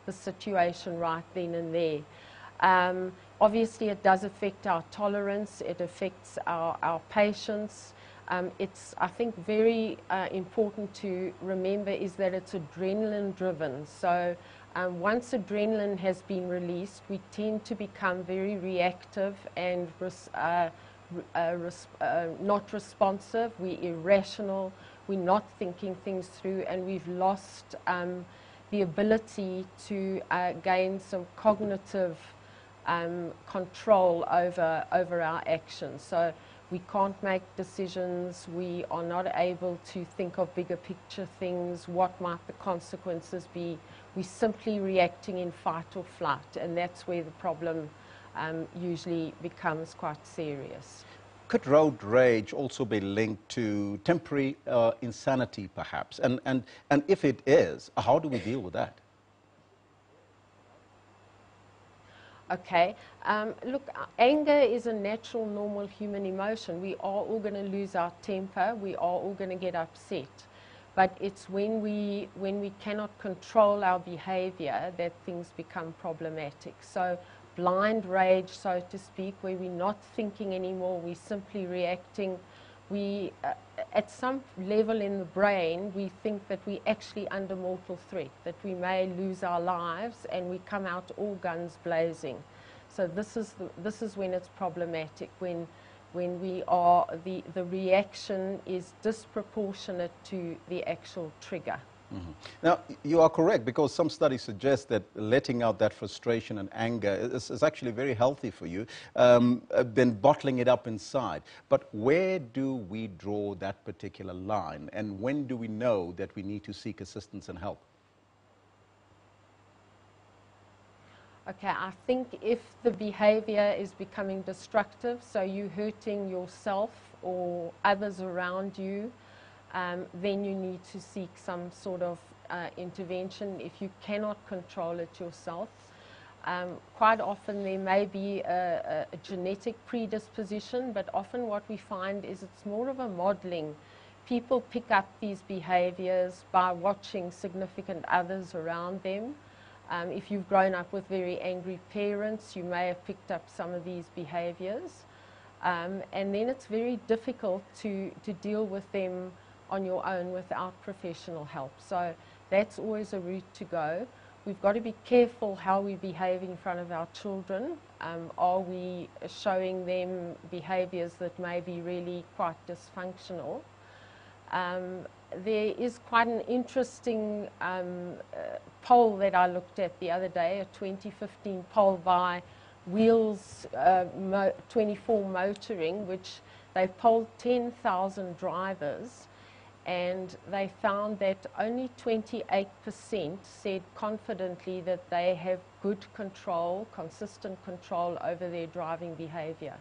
the situation right then and there. Obviously, it does affect our tolerance, it affects our patience. It's, I think, very important to remember is that it's adrenaline driven. So once adrenaline has been released, we tend to become very reactive and not responsive. We're irrational, we're not thinking things through, and we've lost the ability to gain some cognitive control over our actions. So we can't make decisions, we are not able to think of bigger picture things, what might the consequences be. We're simply reacting in fight or flight, and that's where the problem usually becomes quite serious. Could road rage also be linked to temporary insanity, perhaps? And if it is, how do we deal with that? Okay, look, anger is a natural, normal human emotion. We are all going to lose our temper, we are all going to get upset. But it's when we cannot control our behavior that things become problematic. So blind rage, so to speak, where we're not thinking anymore, we're simply reacting. We, at some level in the brain, we think that we're actually under mortal threat, that we may lose our lives, and we come out all guns blazing. So this is when it's problematic, when we are, the reaction is disproportionate to the actual trigger. Mm-hmm. Now, you are correct, because some studies suggest that letting out that frustration and anger is actually very healthy for you than bottling it up inside. But where do we draw that particular line, and when do we know that we need to seek assistance and help? Okay, I think if the behavior is becoming destructive, so you're hurting yourself or others around you, then you need to seek some sort of intervention if you cannot control it yourself. Quite often there may be a genetic predisposition, but often what we find is it's more of a modeling. People pick up these behaviors by watching significant others around them. If you've grown up with very angry parents, you may have picked up some of these behaviors. And then it's very difficult to deal with them on your own without professional help. So that's always a route to go. We've got to be careful how we behave in front of our children. Are we showing them behaviors that may be really quite dysfunctional? There is quite an interesting poll that I looked at the other day, a 2015 poll by Wheels 24 Motoring, which they polled 10,000 drivers, and they found that only 28% said confidently that they have good control, consistent control over their driving behavior,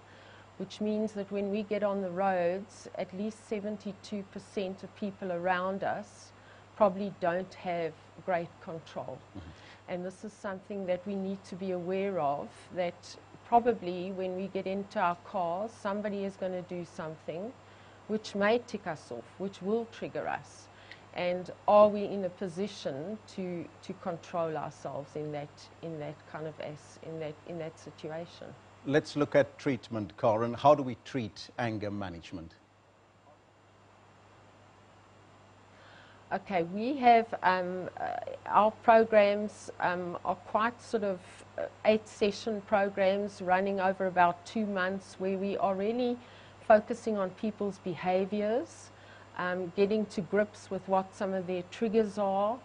which means that when we get on the roads, at least 72% of people around us probably don't have great control. Mm-hmm. And this is something that we need to be aware of, that probably when we get into our cars, somebody is going to do something which may tick us off, which will trigger us. And are we in a position to control ourselves in that kind of in that situation? Let's look at treatment, Karen. How do we treat anger management? Okay, we have our programs are quite sort of 8-session programs running over about 2 months, where we are really focusing on people's behaviors, getting to grips with what some of their triggers are,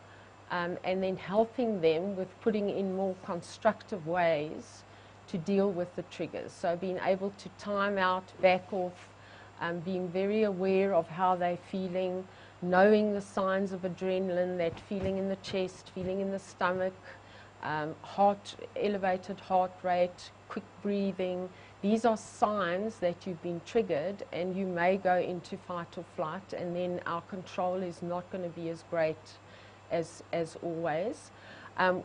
and then helping them with putting in more constructive ways to deal with the triggers. So being able to time out, back off, being very aware of how they're feeling, knowing the signs of adrenaline, that feeling in the chest, feeling in the stomach, elevated heart rate, quick breathing. These are signs that you've been triggered and you may go into fight or flight, and then our control is not going to be as great as always.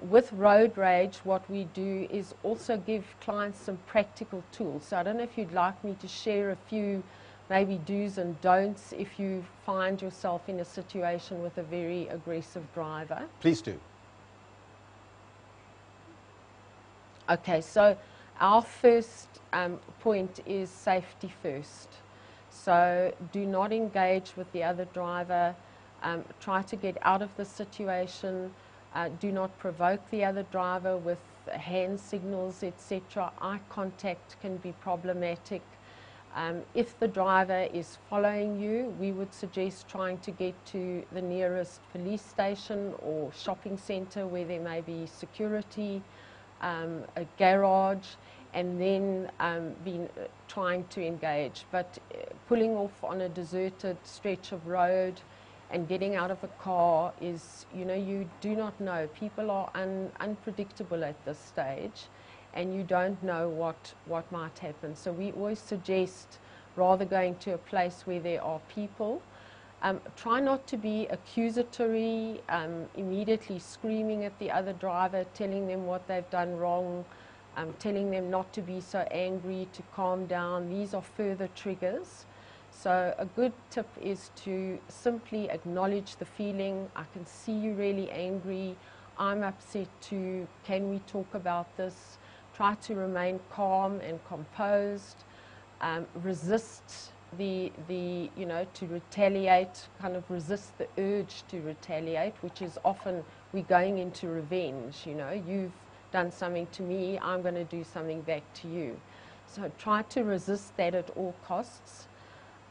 With road rage, what we do is also give clients some practical tools. So I don't know if you'd like me to share a few maybe do's and don'ts if you find yourself in a situation with a very aggressive driver. Please do. Okay, so our first point is safety first. So do not engage with the other driver. Try to get out of the situation. Do not provoke the other driver with hand signals, etc. Eye contact can be problematic. If the driver is following you, we would suggest trying to get to the nearest police station or shopping centre where there may be security, a garage, and then trying to engage. But pulling off on a deserted stretch of road and getting out of a car is, you do not know. People are unpredictable at this stage, and you don't know what might happen. So we always suggest rather going to a place where there are people. Try not to be accusatory, immediately screaming at the other driver, telling them what they've done wrong, telling them not to be so angry, to calm down. These are further triggers. So a good tip is to simply acknowledge the feeling. I can see you really angry. I'm upset too. Can we talk about this? Try to remain calm and composed. Resist to retaliate, kind of resist the urge to retaliate, which is often we're going into revenge. You've done something to me, I'm going to do something back to you. So try to resist that at all costs.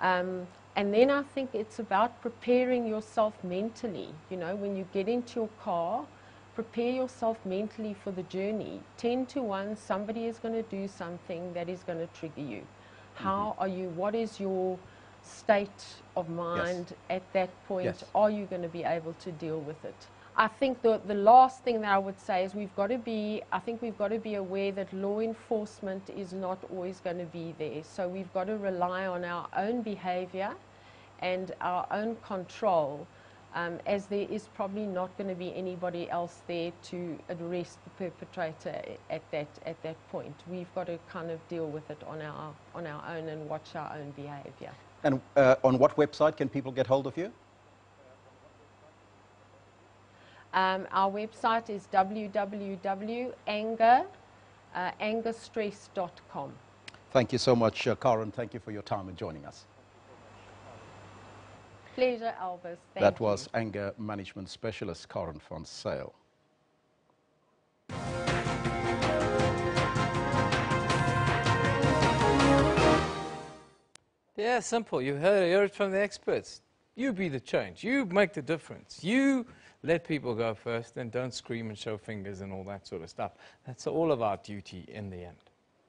And then I think it's about preparing yourself mentally. You know, when you get into your car, prepare yourself mentally for the journey. 10 to 1, somebody is going to do something that is going to trigger you. How are you, what is your state of mind at that point? Yes. Are you going to be able to deal with it? I think the last thing that I would say is we've got to be aware that law enforcement is not always going to be there. So we've got to rely on our own behavior and our own control, as there is probably not going to be anybody else there to arrest the perpetrator at that point. We've got to kind of deal with it on our own and watch our own behavior. And on what website can people get hold of you? Our website is www.angerstress.com. Thank you so much, Karen. Thank you for your time and joining us. Pleasure, Elvis. Thank That you. was anger management specialist Karen van Zyl. Yeah, simple. You heard it from the experts. You be the change. You make the difference. You let people go first and don't scream and show fingers and all that sort of stuff. That's all of our duty in the end.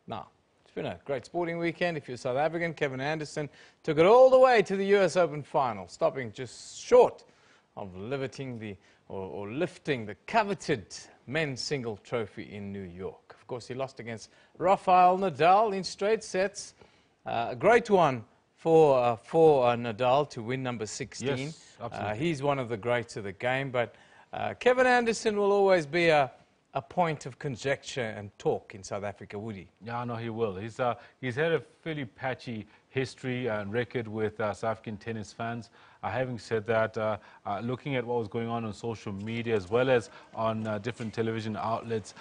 Now, it's been a great sporting weekend. If you're South African, Kevin Anderson took it all the way to the US Open final, stopping just short of lifting the coveted men's single trophy in New York. Of course, he lost against Rafael Nadal in straight sets. A great one for Nadal to win number 16. Yes, absolutely. He's one of the greats of the game, but Kevin Anderson will always be a point of conjecture and talk in South Africa, would he? Yeah, no, he will. He's had a fairly patchy history and record with South African tennis fans. Having said that, looking at what was going on social media as well as on different television outlets,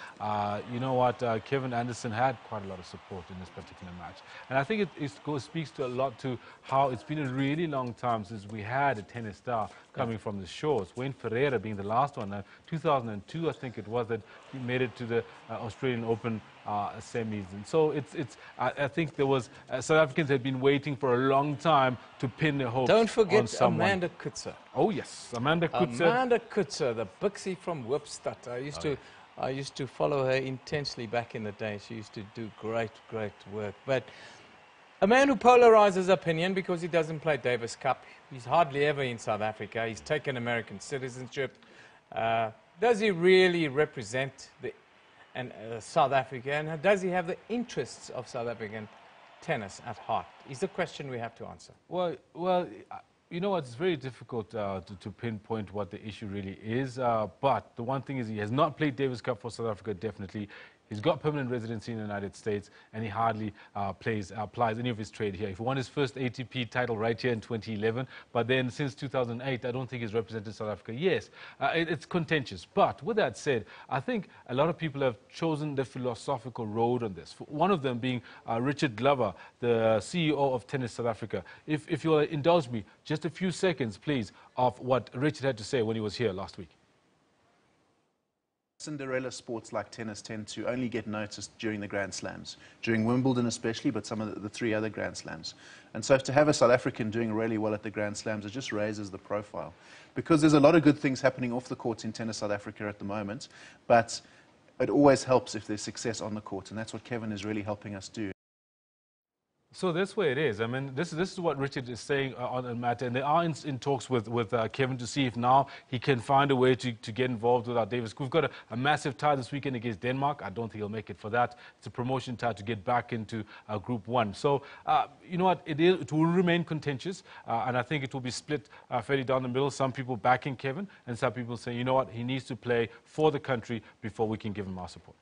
you know what, Kevin Anderson had quite a lot of support in this particular match. And I think it speaks to a lot to how it's been a really long time since we had a tennis star coming from the shores. Wayne Ferreira being the last one. 2002, I think it was, that he made it to the Australian Open semis. And so I think there was, South Africans had been waiting for a long time to pin their hopes on someone. Don't forget Amanda Kutzer. Oh yes, Amanda Kutzer. Amanda Kutzer, the Bixie from Wipstad. I used to follow her intensely back in the day. She used to do great work. But a man who polarizes opinion because he doesn't play Davis Cup. He's hardly ever in South Africa. He's taken American citizenship. Does he really represent South Africa, and does he have the interests of South African tennis at heart? Is the question we have to answer. Well, you know what, it's very difficult to pinpoint what the issue really is, but the one thing is he has not played Davis Cup for South Africa, definitely. He's got permanent residency in the United States, and he hardly applies any of his trade here. He won his first ATP title right here in 2011, but then since 2008, I don't think he's represented South Africa. Yes, it's contentious. But with that said, I think a lot of people have chosen the philosophical road on this. One of them being Richard Glover, the CEO of Tennis South Africa. If you'll indulge me, just a few seconds, please, of what Richard had to say when he was here last week. Cinderella sports like tennis tend to only get noticed during the Grand Slams, during Wimbledon especially, but some of the 3 other Grand Slams. And so to have a South African doing really well at the Grand Slams, it just raises the profile. Because there's a lot of good things happening off the court in Tennis South Africa at the moment, but it always helps if there's success on the court, and that's what Kevin is really helping us do. So that's where it is. I mean, this is what Richard is saying on the matter, and they are in talks with Kevin to see if now he can find a way to get involved with our Davis. We've got a massive tie this weekend against Denmark. I don't think he'll make it for that. It's a promotion tie to get back into Group 1. So, you know what, it will remain contentious, and I think it will be split fairly down the middle. Some people backing Kevin, and some people saying, you know what, he needs to play for the country before we can give him our support.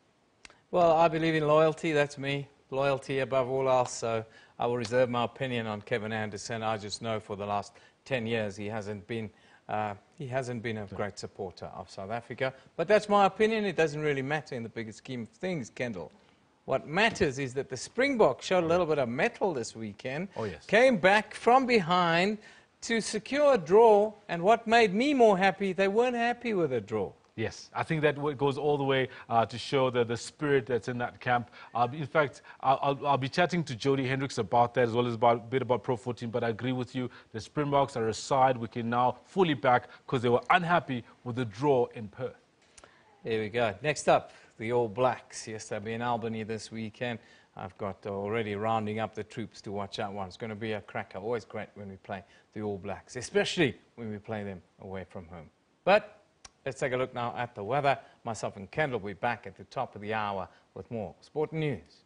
Well, I believe in loyalty. That's me. Loyalty above all else, so I will reserve my opinion on Kevin Anderson. I just know for the last 10 years he hasn't been a great supporter of South Africa. But that's my opinion. It doesn't really matter in the bigger scheme of things, Kendall. What matters is that the Springboks showed a little bit of mettle this weekend. Oh, yes. Came back from behind to secure a draw, and what made me more happy, they weren't happy with a draw. Yes, I think that goes all the way to show the spirit that's in that camp. In fact, I'll be chatting to Jody Hendricks about that, as well as a bit about Pro 14, but I agree with you. The Springboks are a side we can now fully back because they were unhappy with the draw in Perth. There we go. Next up, the All Blacks. Yes, they'll be in Albany this weekend. I've got already rounding up the troops to watch out one. It's going to be a cracker. Always great when we play the All Blacks, especially when we play them away from home. But let's take a look now at the weather. Myself and Kendall will be back at the top of the hour with more sport news.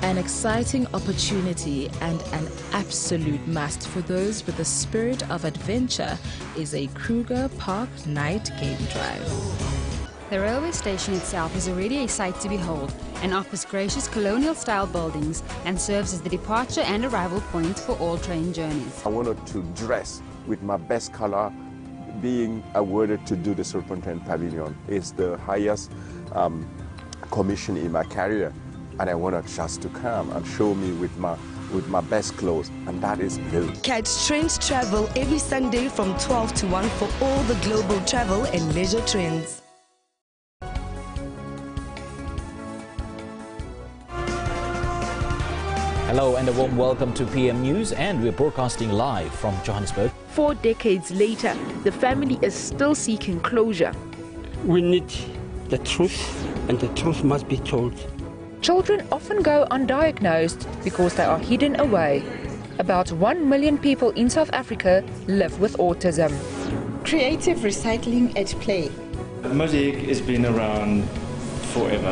An exciting opportunity and an absolute must for those with the spirit of adventure is a Kruger Park night game drive. The railway station itself is already a sight to behold and offers gracious colonial-style buildings and serves as the departure and arrival point for all train journeys. I wanted to dress with my best color. Being awarded to do the Serpentine Pavilion is the highest commission in my career. And I wanted just to come and show me with my best clothes, and that is blue. Catch Trends Travel every Sunday from 12 to 1 for all the global travel and leisure trends. Hello and a warm welcome to PM News, and we're broadcasting live from Johannesburg. 4 decades later, the family is still seeking closure. We need the truth, and the truth must be told. Children often go undiagnosed because they are hidden away. About 1 million people in South Africa live with autism. Creative recycling at play. Mosaic has been around forever.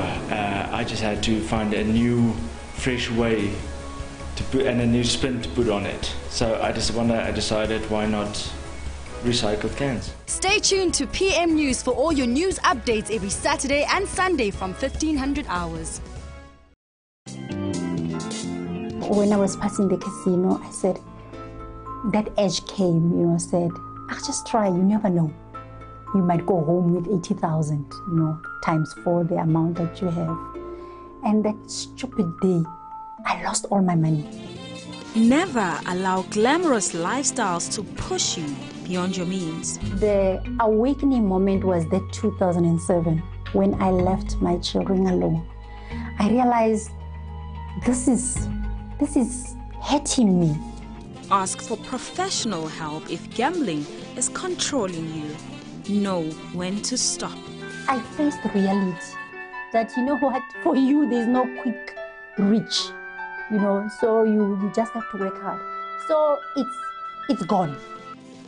I just had to find a new, fresh way to put and a new spin to put on it. So I decided, why not recycled cans? Stay tuned to PM News for all your news updates every Saturday and Sunday from 1500 hours. When I was passing the casino, I said, that edge came, said, I'll just try, you never know. You might go home with 80,000, times 4 the amount that you have. And that stupid day, I lost all my money. Never allow glamorous lifestyles to push you beyond your means. The awakening moment was that 2007, when I left my children alone. I realized this is hurting me. Ask for professional help if gambling is controlling you. Know when to stop. I faced reality that, what, for you there's no quick reach, so you just have to work hard. So it's gone.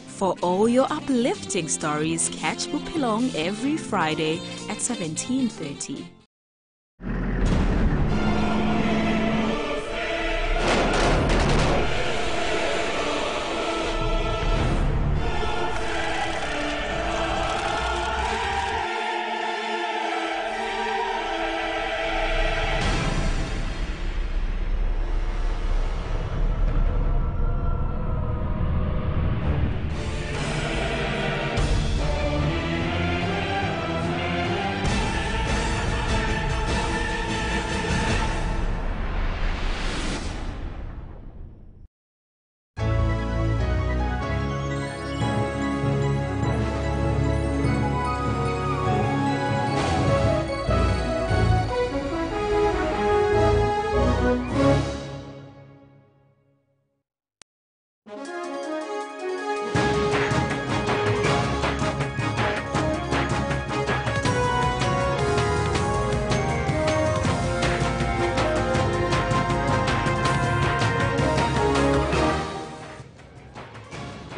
For all your uplifting stories, catch Bupilong every Friday at 17:30.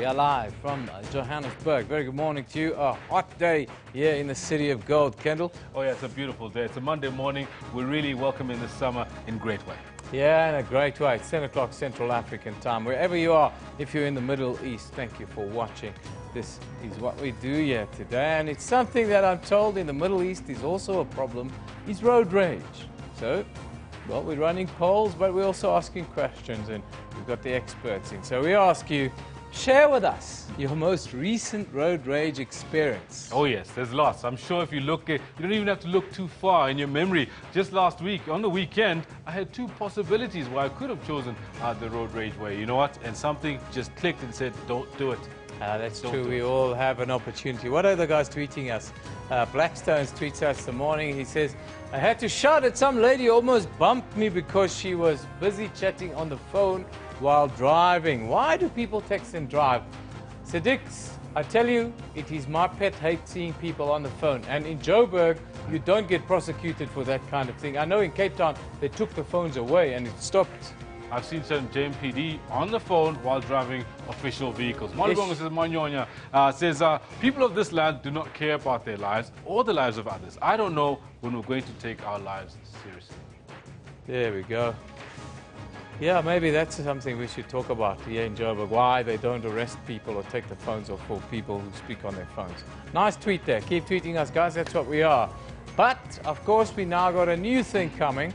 are live from Johannesburg. Very good morning to you. A hot day here in the city of gold. Kendall? Oh yeah, it's a beautiful day. It's a Monday morning. We're really welcoming the summer in a great way. Yeah, in a great way. It's 10 o'clock Central African time. Wherever you are, if you're in the Middle East, thank you for watching. This is what we do here today, and it's something that I'm told in the Middle East is also a problem, is road rage. So, well, we're running polls, but we're also asking questions, and we've got the experts in. So we ask you, share with us your most recent road rage experience. Oh yes, there's lots. I'm sure if you look, you don't even have to look too far in your memory. Just last week, on the weekend, I had two possibilities where I could have chosen the road rage way. You know what? And something just clicked and said, don't do it. That's true. We all have an opportunity. What are the guys tweeting us? Blackstones tweets us this morning. He says, I had to shout at some lady who almost bumped me because she was busy chatting on the phone while driving. Why do people text and drive? Siddiqs, I tell you, it is my pet hate seeing people on the phone. And in Joburg, you don't get prosecuted for that kind of thing. I know in Cape Town, they took the phones away and it stopped. I've seen some JMPD on the phone while driving official vehicles. Maligongo says, Manyonya says, people of this land do not care about their lives or the lives of others. I don't know when we're going to take our lives seriously. There we go. Yeah, maybe that's something we should talk about here in Joburg, why they don't arrest people or take the phones off for people who speak on their phones. Nice tweet there. Keep tweeting us, guys. That's what we are. But, of course, we now got a new thing coming.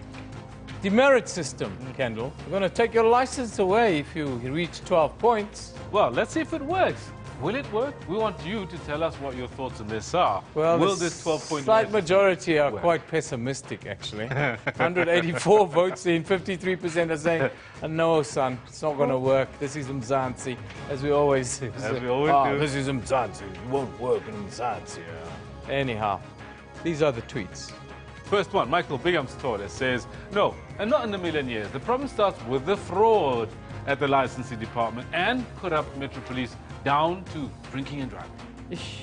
Demerit system, Kendall. We're going to take your license away if you reach 12 points. Well, let's see if it works. Will it work? We want you to tell us what your thoughts on this are. Well, will this 12-point slight majority are quite pessimistic, actually. 184 votes in, 53% are saying, no, son, it's not going to work. This is Mzansi, as we always say. As we always do. This is Mzansi. It won't work in Mzansi. Yeah. Anyhow, these are the tweets. First one, Michael Bigham's Torres says, no, and not in a million years. The problem starts with the fraud at the licensing department and corrupt Metro Police down to drinking and driving. Ish.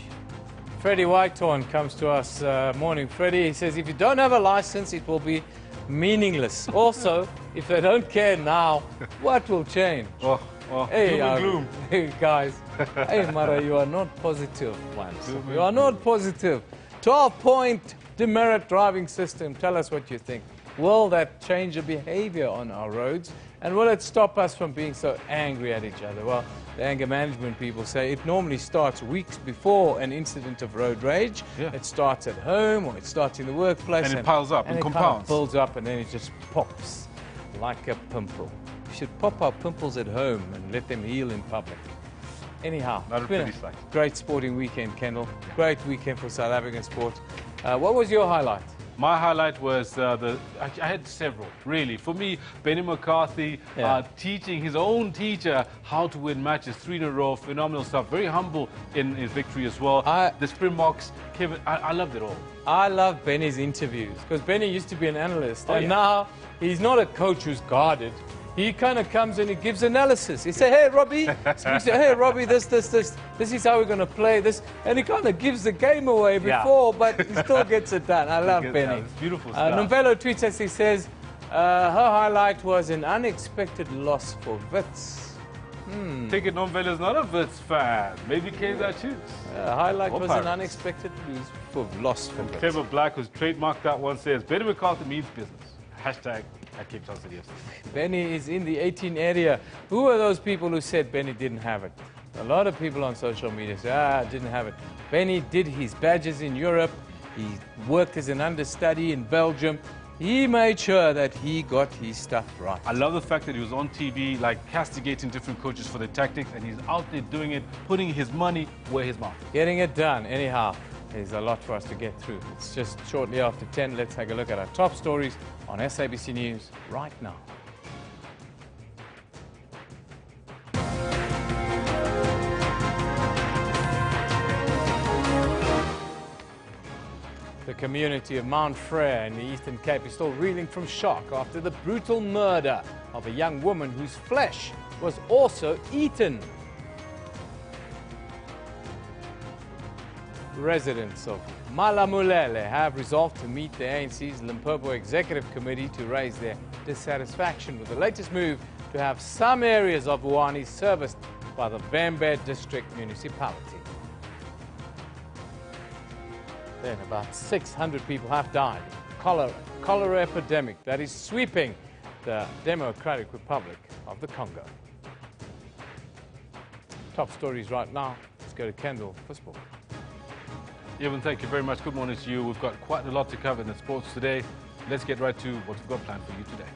Freddie Whitehorn comes to us. Morning, Freddie. He says, if you don't have a license, it will be meaningless. Also, if they don't care now, what will change? Hey, doom and gloom. Hey, guys. Hey, Mara, you are not positive, man. You are not positive. 12-point demerit driving system. Tell us what you think. Will that change the behavior on our roads? And will it stop us from being so angry at each other? Well, the anger management people say it normally starts weeks before an incident of road rage. Yeah. It starts at home or it starts in the workplace. And it piles up and compounds. Kind of builds up and then it just pops like a pimple. We should pop our pimples at home and let them heal in public. Anyhow, not a pretty sight. Great sporting weekend, Kendall. Great weekend for South African sport. What was your highlight? My highlight was I had several, really. For me, Benny McCarthy teaching his own teacher how to win matches 3 in a row. Phenomenal stuff. Very humble in his victory as well. The Springboks, Kevin, I loved it all. I love Benny's interviews because Benny used to be an analyst and now he's not a coach who's guarded. He kind of comes and he gives analysis. He says, hey, Robbie, this is how we're going to play this. And he kind of gives the game away before, but he still gets it done. I love Benny. It's beautiful stuff. Nomvelo tweets us, he says, her highlight was an unexpected loss for Wits. Take it, Nomvelo's not a Wits fan. Maybe Kaizer Chiefs. Highlight was an unexpected loss for Wits. Clever Black, who's trademarked that one, says, Benny McCarthy means business. Hashtag at Cape Town City FC. Benny is in the 18 area. Who are those people who said Benny didn't have it? A lot of people on social media say, didn't have it. Benny did his badges in Europe. He worked as an understudy in Belgium. He made sure that he got his stuff right. I love the fact that he was on TV, like castigating different coaches for their tactics, and he's out there doing it, putting his money where his mouth is. Getting it done, anyhow. There's a lot for us to get through. It's just shortly after 10. Let's take a look at our top stories on SABC News right now. The community of Mount Frere in the Eastern Cape is still reeling from shock after the brutal murder of a young woman whose flesh was also eaten. Residents of Malamulele have resolved to meet the ANC's Limpopo Executive Committee to raise their dissatisfaction with the latest move to have some areas of Wuani serviced by the Vembe District Municipality. Then about 600 people have died. Cholera epidemic that is sweeping the Democratic Republic of the Congo. Top stories right now. Let's go to Kendall for sport. Evan, thank you very much. Good morning to you. We've got quite a lot to cover in the sports today. Let's get right to what we've got planned for you today.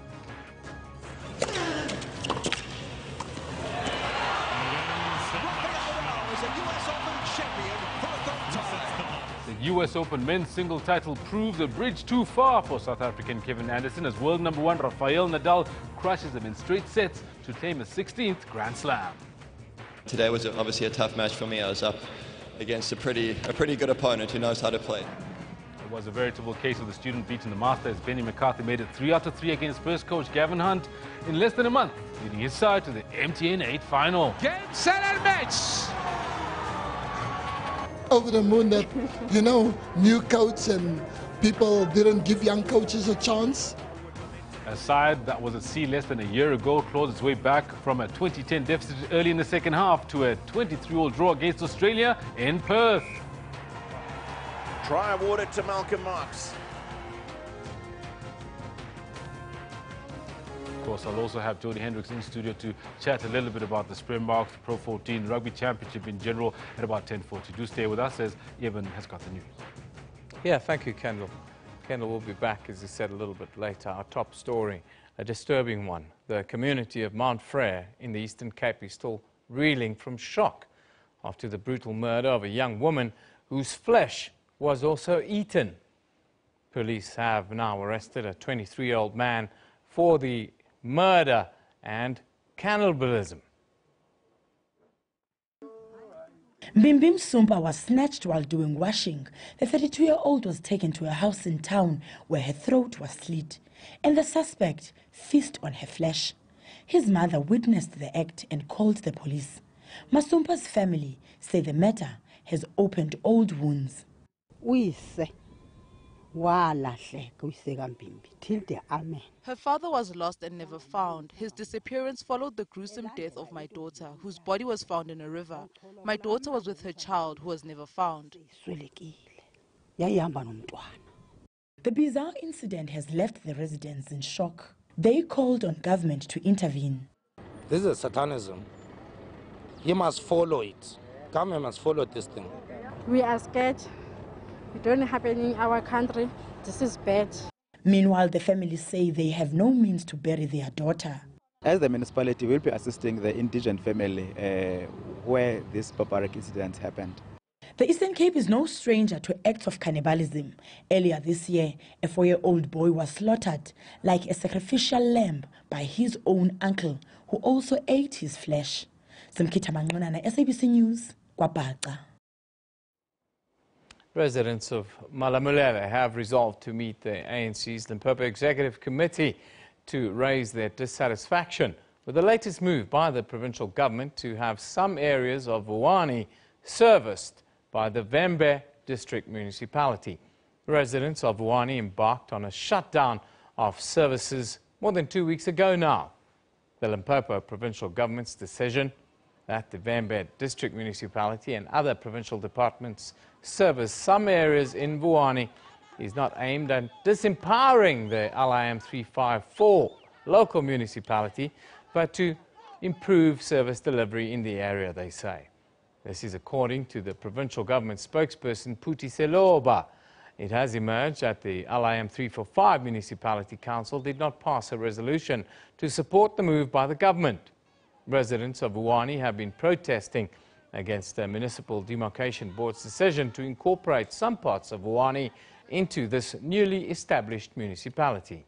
The US Open men's single title proves a bridge too far for South African Kevin Anderson as world number 1 Rafael Nadal crushes him in straight sets to claim a 16th Grand Slam. Today was obviously a tough match for me. I was up against a pretty good opponent who knows how to play. It was a veritable case of the student beating the master as Benny McCarthy made it 3 out of 3 against first coach Gavin Hunt in less than a month, leading his side to the MTN 8 final. Game, set and match! Over the moon that, you know, new coach and people didn't give young coaches a chance. A side that was at sea less than a year ago clawed its way back from a 2010 deficit early in the second half to a 23-all draw against Australia in Perth. Try awarded to Malcolm Marx. Of course, I'll also have Jody Hendricks in studio to chat a little bit about the Springboks, the Pro 14 Rugby Championship in general at about 10:40. Do stay with us as Evan has got the news. Yeah, thank you, Kendall. Kendall will be back, as he said, a little bit later. Our top story, a disturbing one. The community of Mount Frere in the Eastern Cape is still reeling from shock after the brutal murder of a young woman whose flesh was also eaten. Police have now arrested a 23-year-old man for the murder and cannibalism. Mbimbim Sumba was snatched while doing washing. The 32-year-old was taken to a house in town where her throat was slit, and the suspect feasted on her flesh. His mother witnessed the act and called the police. Masumpa's family say the matter has opened old wounds. Her father was lost and never found. His disappearance followed the gruesome death of my daughter, whose body was found in a river. My daughter was with her child, who was never found. The bizarre incident has left the residents in shock. They called on government to intervene. This is satanism. You must follow it. Government must follow this thing. We are scared. It don't happen in our country. This is bad. Meanwhile, the families say they have no means to bury their daughter. As the municipality, we'll be assisting the indigent family where this barbaric incident happened. The Eastern Cape is no stranger to acts of cannibalism. Earlier this year, a 4-year-old boy was slaughtered like a sacrificial lamb by his own uncle, who also ate his flesh. Simkita Mangonana, SABC News, Kwabaqa. Residents of Malamulele have resolved to meet the ANC's Limpopo Executive Committee to raise their dissatisfaction with the latest move by the provincial government to have some areas of Vuwani serviced by the Vembe District Municipality. Residents of Vuwani embarked on a shutdown of services more than 2 weeks ago now. The Limpopo provincial government's decision that the Vembe District Municipality and other provincial departments service some areas in Vuwani is not aimed at disempowering the LIM 354 local municipality, but to improve service delivery in the area, they say. This is according to the provincial government spokesperson Puti Seloba. It has emerged that the LIM 345 Municipality Council did not pass a resolution to support the move by the government. Residents of Vuwani have been protesting against the Municipal Demarcation Board's decision to incorporate some parts of Vuwani into this newly established municipality.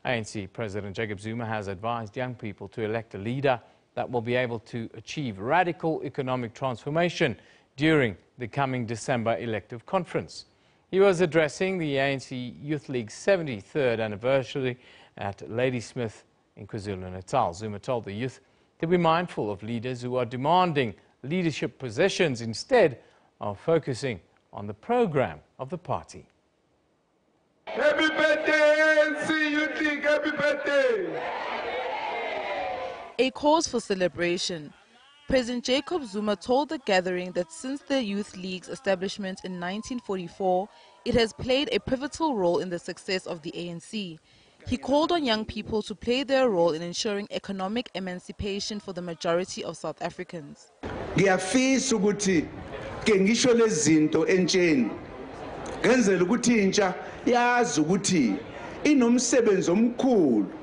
ANC President Jacob Zuma has advised young people to elect a leader that will be able to achieve radical economic transformation during the coming December elective conference. He was addressing the ANC Youth League's 73rd anniversary at Ladysmith in KwaZulu-Natal. Zuma told the youth to be mindful of leaders who are demanding leadership positions instead of focusing on the program of the party. Happy birthday, ANC Youth League, happy birthday! A cause for celebration. President Jacob Zuma told the gathering that since the Youth League's establishment in 1944, it has played a pivotal role in the success of the ANC. He called on young people to play their role in ensuring economic emancipation for the majority of South Africans. Ngiyafisa ukuthi ke ngisho lezinto entsheni ngenzela ukuthi intsha yazi ukuthi inomsebenzi omkhulu.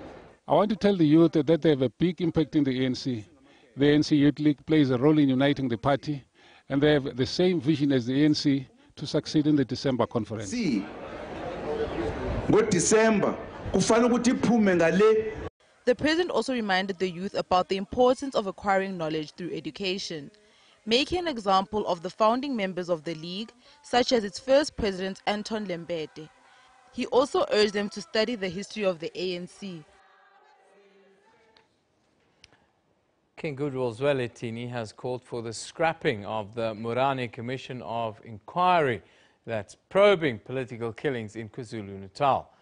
I want to tell the youth that they have a big impact in the ANC. The ANC Youth League plays a role in uniting the party, and they have the same vision as the ANC to succeed in the December conference. The president also reminded the youth about the importance of acquiring knowledge through education, making an example of the founding members of the league, such as its first president, Anton Lembede. He also urged them to study the history of the ANC. King Goodwill Zwelithini has called for the scrapping of the Murani Commission of Inquiry that's probing political killings in KwaZulu-Natal,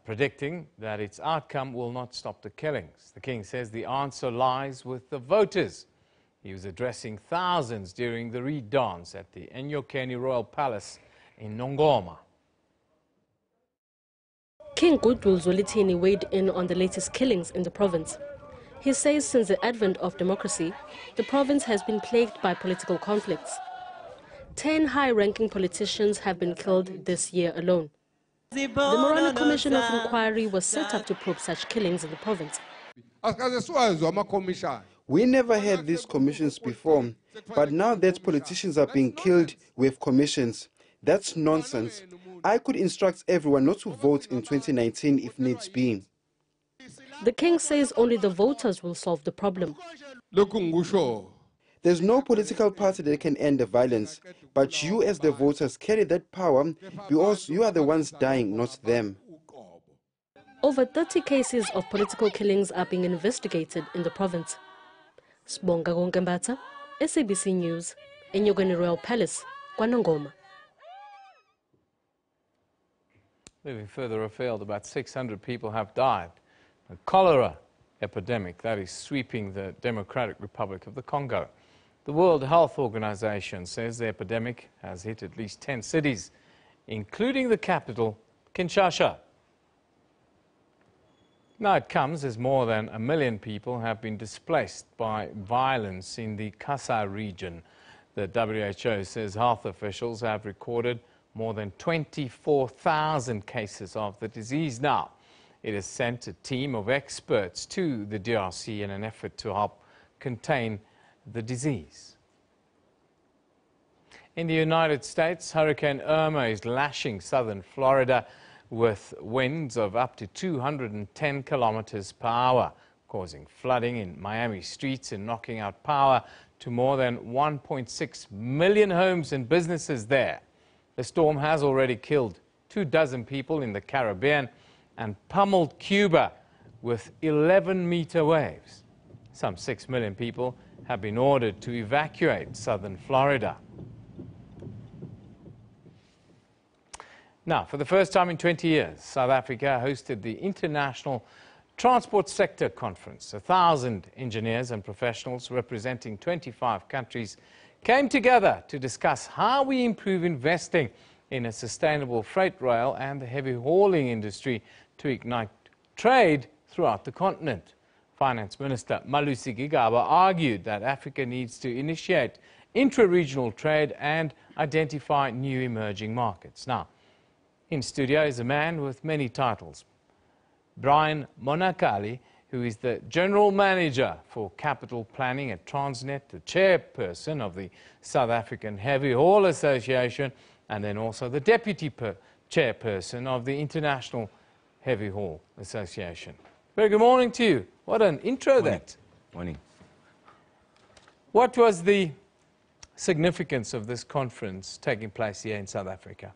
predicting that its outcome will not stop the killings. The king says the answer lies with the voters. He was addressing thousands during the Reed dance at the Enyokeni Royal Palace in Nongoma. King Goodwill Zwelithini weighed in on the latest killings in the province. He says since the advent of democracy, the province has been plagued by political conflicts. 10 high-ranking politicians have been killed this year alone. The Morana Commission of Inquiry was set up to probe such killings in the province. We never had these commissions before, but now that politicians are being killed, we have commissions. That's nonsense. I could instruct everyone not to vote in 2019 if needs be. The king says only the voters will solve the problem. There's no political party that can end the violence, but you as the voters carry that power because you are the ones dying, not them. Over 30 cases of political killings are being investigated in the province. Sibonga Gonkembata, SABC News, Enyokeni Royal Palace, KwaNongoma. Moving further afield, about 600 people have died. A cholera epidemic that is sweeping the Democratic Republic of the Congo. The World Health Organization says the epidemic has hit at least 10 cities, including the capital, Kinshasa. Now it comes as more than 1 million people have been displaced by violence in the Kasai region. The WHO says health officials have recorded more than 24,000 cases of the disease now. It has sent a team of experts to the DRC in an effort to help contain the disease. In the United States, Hurricane Irma is lashing southern Florida with winds of up to 210 kilometers per hour, causing flooding in Miami streets and knocking out power to more than 1.6 million homes and businesses there. The storm has already killed 24 people in the Caribbean and pummeled Cuba with 11-meter waves. Some 6 million people have been ordered to evacuate southern Florida. Now, for the first time in 20 years, South Africa hosted the International Transport Sector Conference. 1,000 engineers and professionals representing 25 countries came together to discuss how we improve investing in a sustainable freight rail and the heavy hauling industry to ignite trade throughout the continent. Finance Minister Malusi Gigaba argued that Africa needs to initiate intra-regional trade and identify new emerging markets. Now, in studio is a man with many titles. Brian Monakali, who is the General Manager for Capital Planning at Transnet, the Chairperson of the South African Heavy Haul Association, and then also the Deputy Chairperson of the International Heavy Haul Association. Very good morning to you. What an intro that. Morning. What was the significance of this conference taking place here in South Africa?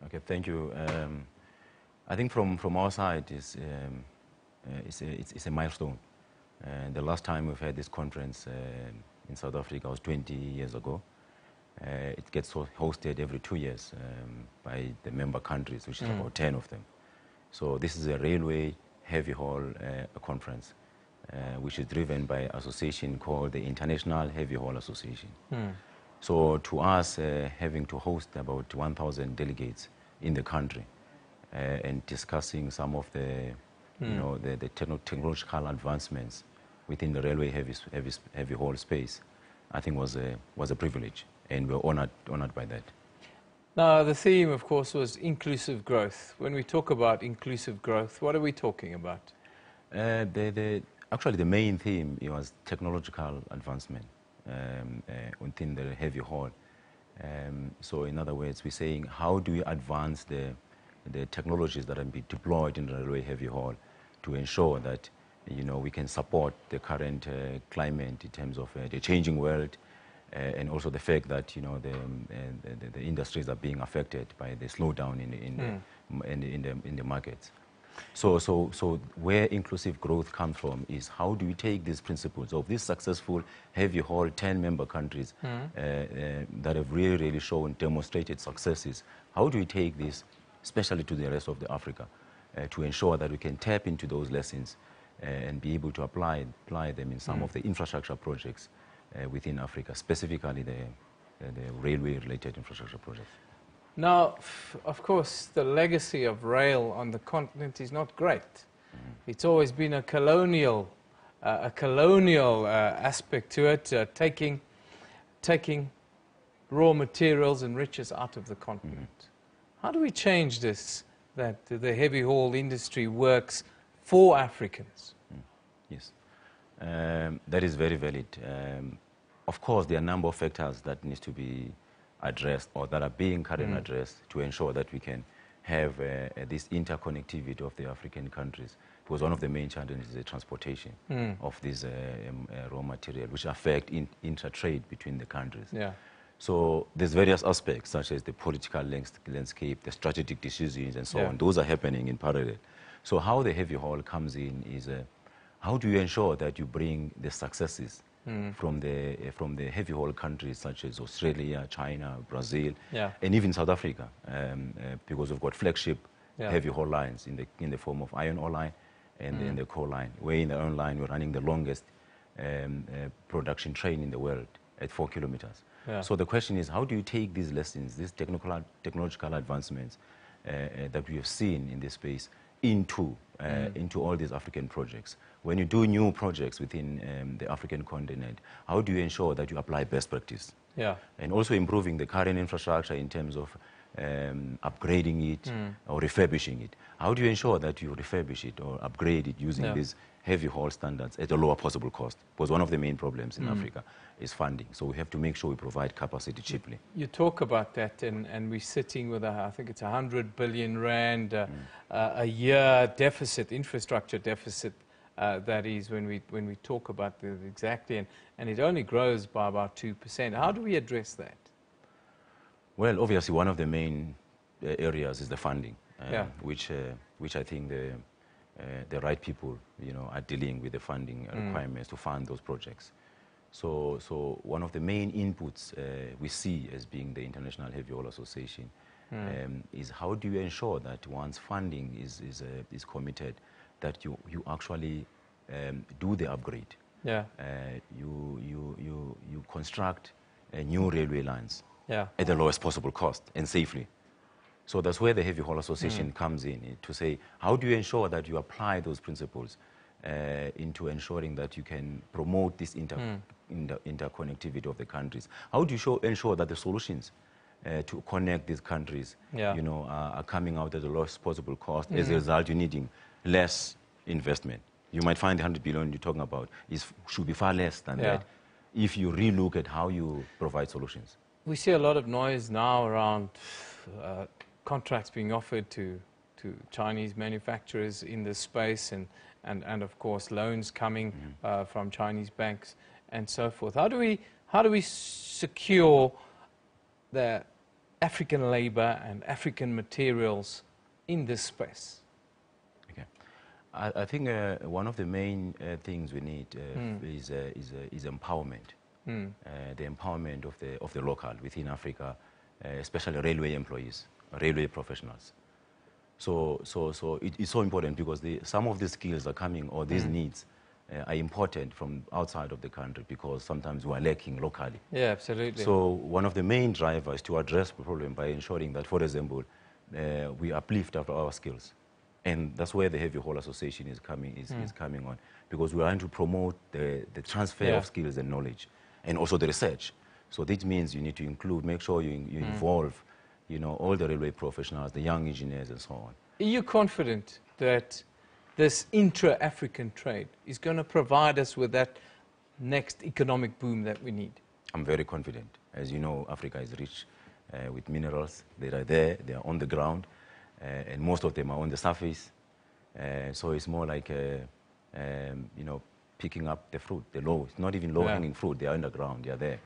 Okay, thank you. I think from our side, it's a milestone. The last time we've had this conference in South Africa was 20 years ago. It gets hosted every 2 years by the member countries, which is about 10 of them. So this is a railway heavy haul conference. which is driven by an association called the International Heavy Haul Association. Hmm. So to us, having to host about 1,000 delegates in the country and discussing some of the, the technological advancements within the railway heavy haul space, I think was a privilege, and we're honored by that. Now, the theme, of course, was inclusive growth. When we talk about inclusive growth, what are we talking about? Actually, the main theme was technological advancement within the heavy haul. So, in other words, we're saying, how do we advance the technologies that are being deployed in the railway heavy haul to ensure that we can support the current climate in terms of the changing world, and also the fact that the industries are being affected by the slowdown in the markets. So where inclusive growth comes from is how do we take these principles of these successful heavy haul 10-member countries that have really shown demonstrated successes? How do we take this, especially to the rest of the Africa, to ensure that we can tap into those lessons and be able to apply them in some of the infrastructure projects within Africa, specifically the railway-related infrastructure projects? Now, of course, the legacy of rail on the continent is not great. It's always been a colonial aspect to it, taking raw materials and riches out of the continent. How do we change this, that the heavy haul industry works for Africans? Yes, that is very valid. Of course, there are a number of factors that need to be addressed or that are being currently addressed to ensure that we can have this interconnectivity of the African countries. Because one of the main challenges is the transportation of this raw material, which affect inter-trade between the countries. Yeah. So there's various aspects, such as the political landscape, the strategic decisions, and so on. Those are happening in parallel. So how the heavy haul comes in is, how do you ensure that you bring the successes from the heavy haul countries such as Australia, China, Brazil, and even South Africa, because we've got flagship heavy haul lines in the form of iron ore line and the coal line. Where in the iron line, we're running the longest production train in the world at 4 kilometers. So the question is, how do you take these lessons, these technological advancements that we have seen in this space into all these African projects? When you do new projects within the African continent, how do you ensure that you apply best practice? And also improving the current infrastructure in terms of upgrading it or refurbishing it. How do you ensure that you refurbish it or upgrade it using these heavy haul standards at the lowest possible cost? Because one of the main problems in Africa is funding. So we have to make sure we provide capacity cheaply. You talk about that, and we're sitting with, I think it's 100 billion rand a year deficit, infrastructure deficit, that is, when we talk about this exactly, and it only grows by about 2%. How do we address that? Well, obviously, one of the main areas is the funding, which I think the right people, are dealing with the funding requirements to fund those projects. So one of the main inputs we see as being the International Heavy Haul Association is how do you ensure that once funding is committed, that you actually do the upgrade. You construct new railway lines at the lowest possible cost and safely. So that's where the Heavy Haul Association comes in, to say, how do you ensure that you apply those principles into ensuring that you can promote this interconnectivity of the countries? How do you ensure that the solutions to connect these countries are coming out at the lowest possible cost? As a result, you're needing less investment. You might find the 100 billion you're talking about should be far less than that if you relook at how you provide solutions. We see a lot of noise now around contracts being offered to Chinese manufacturers in this space, and of course loans coming from Chinese banks and so forth. How do we secure the African labor and African materials in this space? Okay, I think one of the main things we need is empowerment. The empowerment of the local within Africa, especially railway employees, railway professionals. So it's so important because some of these skills are coming, or these needs are important from outside of the country because sometimes we are lacking locally. Yeah, absolutely. So one of the main drivers to address the problem by ensuring that, for example, we uplift our skills. And that's where the Heavy Haul Association is coming on, because we want to promote the transfer of skills and knowledge, and also the research. So this means you need to include, make sure you involve, you know, all the railway professionals, the young engineers, and so on. Are you confident that this intra-African trade is going to provide us with that next economic boom that we need? I'm very confident. As you know, Africa is rich with minerals. They are there, they are on the ground, and most of them are on the surface. So it's more like, you know, picking up the fruit, it's not even low-hanging fruit, they are underground, they are there.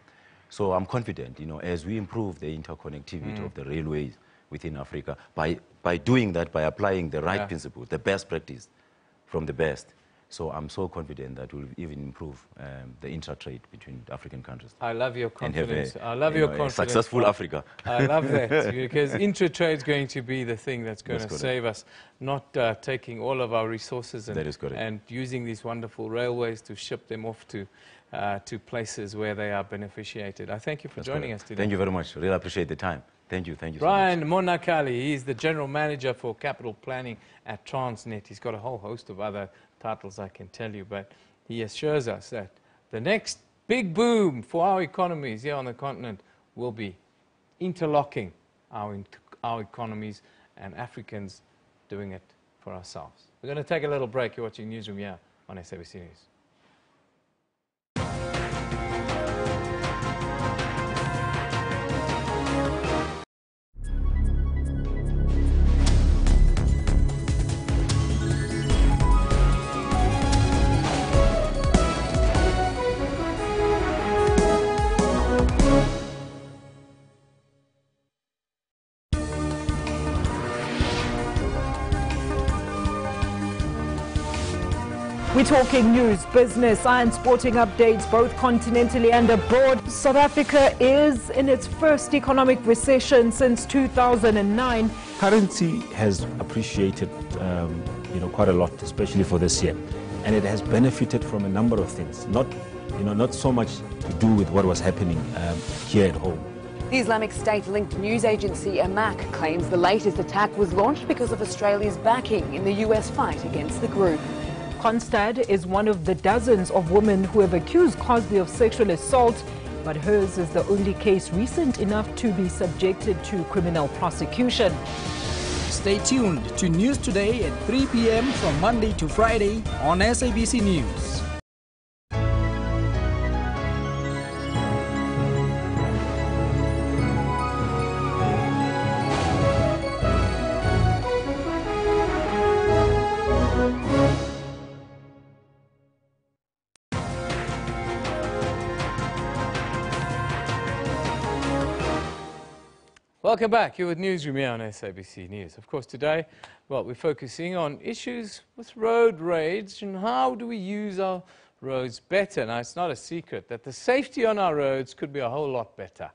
So I'm confident, you know, as we improve the interconnectivity of the railways within Africa, by doing that, by applying the right principles, the best practice from the best. So I'm so confident that we'll even improve the intra-trade between African countries. I love your confidence. And have I love your confidence. Successful Africa. I love that, because intra-trade is going to be the thing that's going to save us, not taking all of our resources and using these wonderful railways to ship them off to places where they are beneficiated. I thank you for joining us today. Thank you very much. Really appreciate the time. Thank you so Brian much. Monakali, he's the General Manager for Capital Planning at Transnet. He's got a whole host of other titles, I can tell you, but he assures us that the next big boom for our economies here on the continent will be interlocking our economies and Africans doing it for ourselves. We're going to take a little break. You're watching Newsroom here on SABC News. We're talking news, business and sporting updates both continentally and abroad. South Africa is in its first economic recession since 2009. Currency has appreciated quite a lot, especially for this year. And it has benefited from a number of things, not so much to do with what was happening here at home. The Islamic State-linked news agency Amaq claims the latest attack was launched because of Australia's backing in the US fight against the group. Constad is one of the dozens of women who have accused Cosby of sexual assault, but hers is the only case recent enough to be subjected to criminal prosecution. Stay tuned to News Today at 3 p.m. from Monday to Friday on SABC News. Welcome back. You're with Newsroom here on SABC News. Of course, today, well, we're focusing on issues with road rage and how do we use our roads better. Now, it's not a secret that the safety on our roads could be a whole lot better.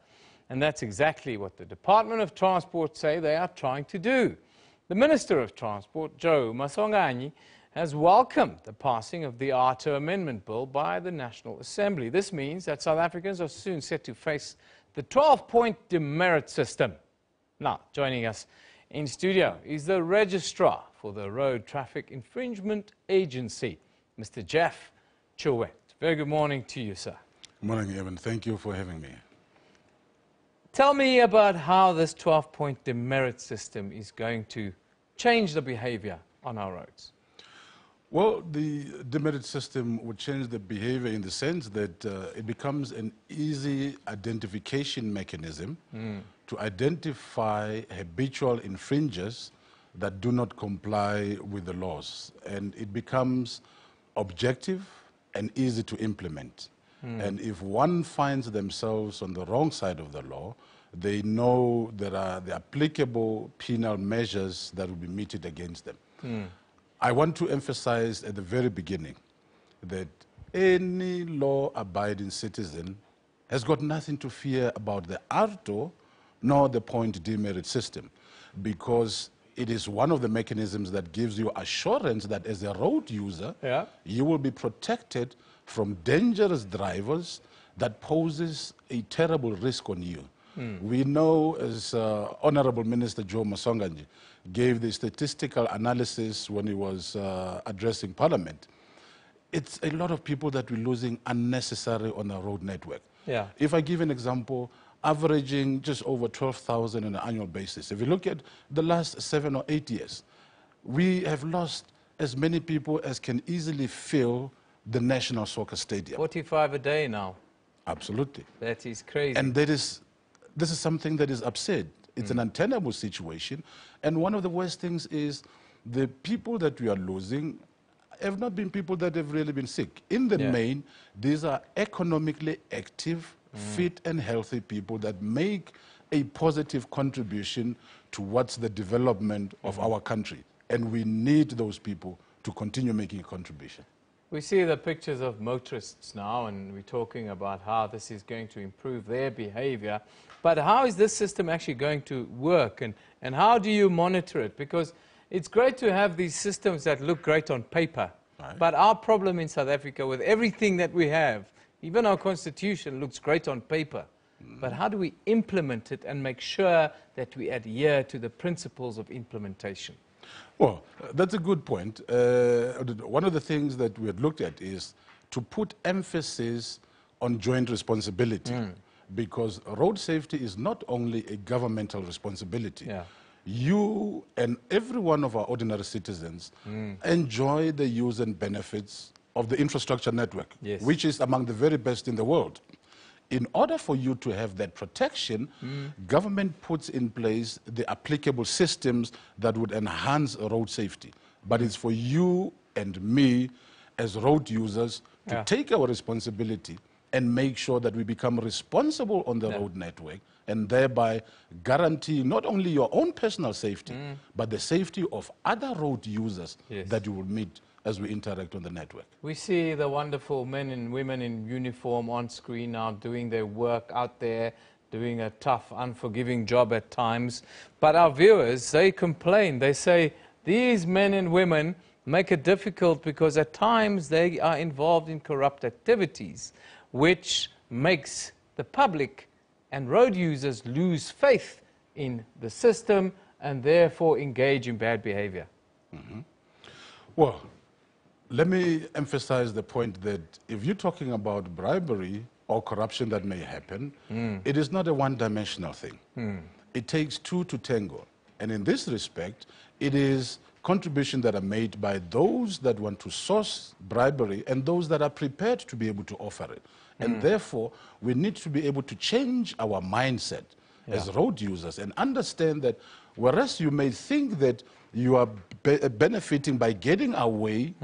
And that's exactly what the Department of Transport say they are trying to do. The Minister of Transport, Joe Maswanganyi, has welcomed the passing of the ARTO Amendment Bill by the National Assembly. This means that South Africans are soon set to face the 12-point demerit system. Now, joining us in studio is the Registrar for the Road Traffic Infringement Agency, Mr. Jeff Chilwell. Very good morning to you, sir. Good morning, Evan. Thank you for having me. Tell me about how this 12-point demerit system is going to change the behavior on our roads. Well, the demerit system would change the behavior in the sense that it becomes an easy identification mechanism to identify habitual infringers that do not comply with the laws. And it becomes objective and easy to implement. And if one finds themselves on the wrong side of the law, they know there are the applicable penal measures that will be meted against them. I want to emphasize at the very beginning that any law-abiding citizen has got nothing to fear about the ARTO nor the point demerit system, because it is one of the mechanisms that gives you assurance that as a road user, you will be protected from dangerous drivers that poses a terrible risk on you. We know, as Honorable Minister Joe Masonganji gave the statistical analysis when he was addressing Parliament, it's a lot of people that we're losing unnecessarily on our road network. If I give an example, averaging just over 12,000 on an annual basis. If you look at the last 7 or 8 years, we have lost as many people as can easily fill the National Soccer Stadium. 45 a day now. Absolutely. That is crazy. And this is something that is absurd. It's an untenable situation. And one of the worst things is the people that we are losing have not been people that have really been sick. In the main, these are economically active, fit and healthy people that make a positive contribution towards the development of our country. And we need those people to continue making a contribution. We see the pictures of motorists now, and we're talking about how this is going to improve their behavior. But how is this system actually going to work, and how do you monitor it? Because it's great to have these systems that look great on paper, but our problem in South Africa with everything that we have, even our constitution looks great on paper. But how do we implement it and make sure that we adhere to the principles of implementation? Well, that's a good point. One of the things that we had looked at is to put emphasis on joint responsibility, because road safety is not only a governmental responsibility. You and every one of our ordinary citizens enjoy the use and benefits of the infrastructure network, which is among the very best in the world. In order for you to have that protection, government puts in place the applicable systems that would enhance road safety. But it's for you and me as road users to take our responsibility and make sure that we become responsible on the road network, and thereby guarantee not only your own personal safety, but the safety of other road users that you will meet as we interact on the network. We see the wonderful men and women in uniform on screen now doing their work out there, doing a tough, unforgiving job at times. But our viewers, they complain. They say these men and women make it difficult because at times they are involved in corrupt activities, which makes the public and road users lose faith in the system and therefore engage in bad behavior. Well, let me emphasize the point that if you're talking about bribery or corruption that may happen, it is not a one-dimensional thing. It takes two to tango. And in this respect, it is contributions that are made by those that want to source bribery and those that are prepared to be able to offer it. And therefore, we need to be able to change our mindset as road users and understand that whereas you may think that you are benefiting by getting away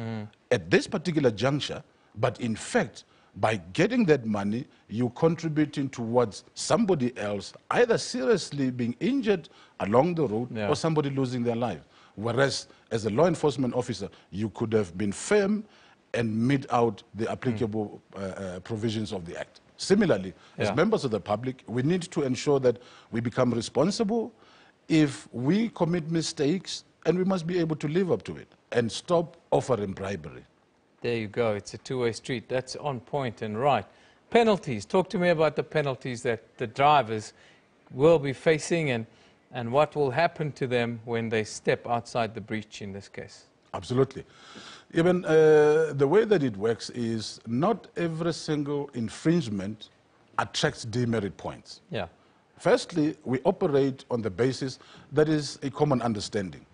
at this particular juncture, but in fact, by getting that money, you're contributing towards somebody else either seriously being injured along the road or somebody losing their life. Whereas as a law enforcement officer, you could have been firm and mete out the applicable provisions of the Act. Similarly, as members of the public, we need to ensure that we become responsible if we commit mistakes, and we must be able to live up to it and stop offering bribery. There you go. It's a two-way street. That's on point and right. Penalties. Talk to me about the penalties that the drivers will be facing and what will happen to them when they step outside the breach in this case. Absolutely. Even the way that it works is not every single infringement attracts demerit points. Firstly, we operate on the basis that is a common understanding.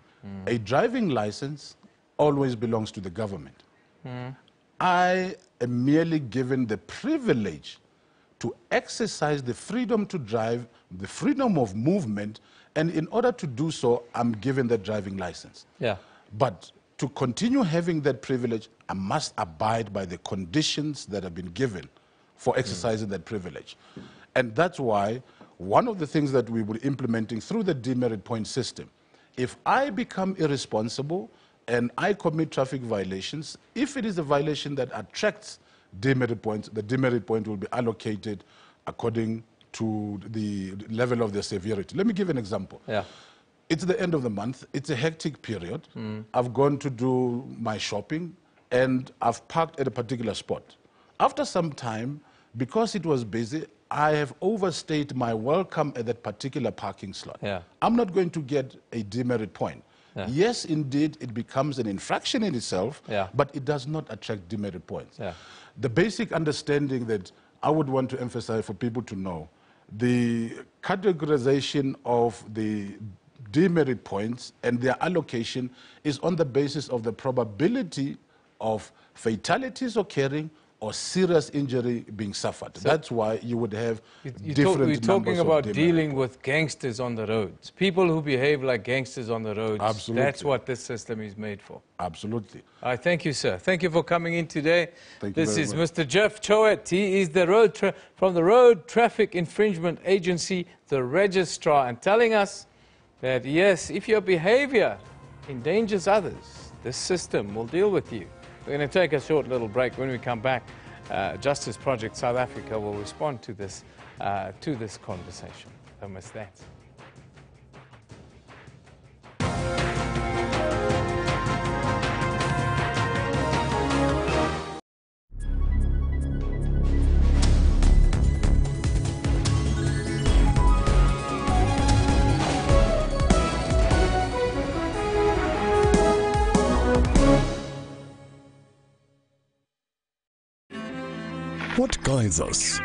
A driving license always belongs to the government. I am merely given the privilege to exercise the freedom to drive, the freedom of movement, and in order to do so, I'm given the driving license. But to continue having that privilege, I must abide by the conditions that have been given for exercising that privilege. And that's why one of the things that we were implementing through the demerit point system, if I become irresponsible and I commit traffic violations, if it is a violation that attracts demerit points, the demerit point will be allocated according to the level of the severity. Let me give an example. It's the end of the month. It's a hectic period. I've gone to do my shopping, and I've parked at a particular spot. After some time, because it was busy, I have overstayed my welcome at that particular parking slot. Yeah. I'm not going to get a demerit point. Yeah. Yes, indeed, it becomes an infraction in itself, Yeah. but it does not attract demerit points. Yeah. The basic understanding that I would want to emphasize for people to know, the categorization of the demerit points and their allocation is on the basis of the probability of fatalities occurring or serious injury being suffered. So that's why you would have We're different talking numbers about of demerit dealing with gangsters on the roads. People who behave like gangsters on the roads. Absolutely. That's what this system is made for. Absolutely. I thank you, sir. Thank you for coming in today. Thank you This very is much. Mr. Jeff Choet. He is the from the Road Traffic Infringement Agency, the registrar, and telling us that, yes, if your behavior endangers others, this system will deal with you. We're going to take a short little break. When we come back, Justice Project South Africa will respond to this conversation. Don't miss that. What guides us?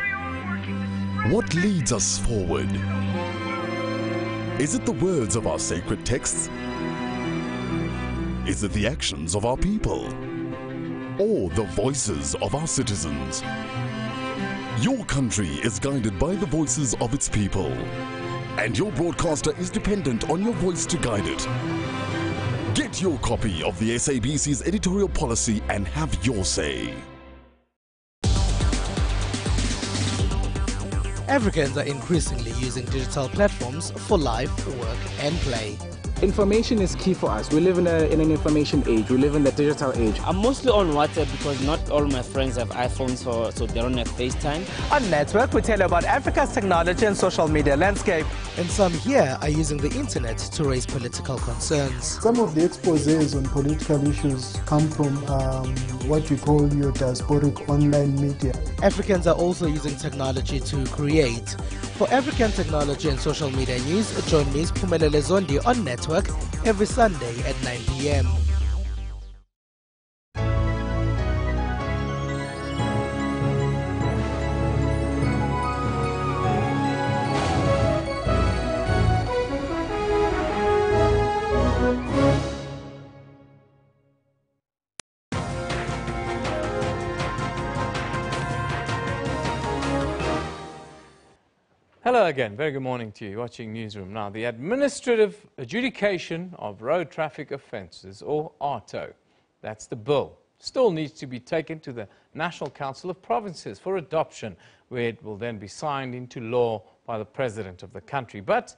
What leads us forward? Is it the words of our sacred texts? Is it the actions of our people? Or the voices of our citizens? Your country is guided by the voices of its people, and your broadcaster is dependent on your voice to guide it. Get your copy of the SABC's editorial policy and have your say. Africans are increasingly using digital platforms for life, work and play. Information is key for us. We live in an information age. We live in the digital age. I'm mostly on WhatsApp because not all my friends have iPhones, so they don't have FaceTime. On Network, we tell you about Africa's technology and social media landscape. And some here are using the internet to raise political concerns. Some of the exposés on political issues come from what we call your diasporic online media. Africans are also using technology to create. For African technology and social media news, join me, Phumelele Zondi, on Network every Sunday at 9 p.m. Hello again. Very good morning to you. You're watching Newsroom. Now, the Administrative Adjudication of Road Traffic Offences, or ARTO, that's the bill, still needs to be taken to the National Council of Provinces for adoption, where it will then be signed into law by the President of the country. But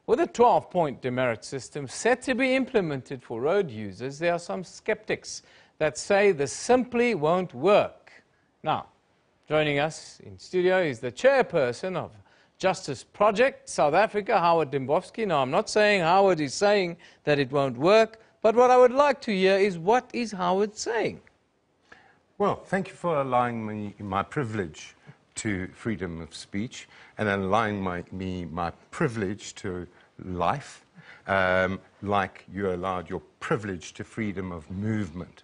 with a 12-point demerit system set to be implemented for road users, there are some skeptics that say this simply won't work. Now, joining us in studio is the chairperson of Justice Project South Africa, Howard Dembowski. Now, I'm not saying Howard is saying that it won't work, but what I would like to hear is, what is Howard saying? Well, thank you for allowing me my privilege to freedom of speech and allowing my privilege to life, like you allowed your privilege to freedom of movement.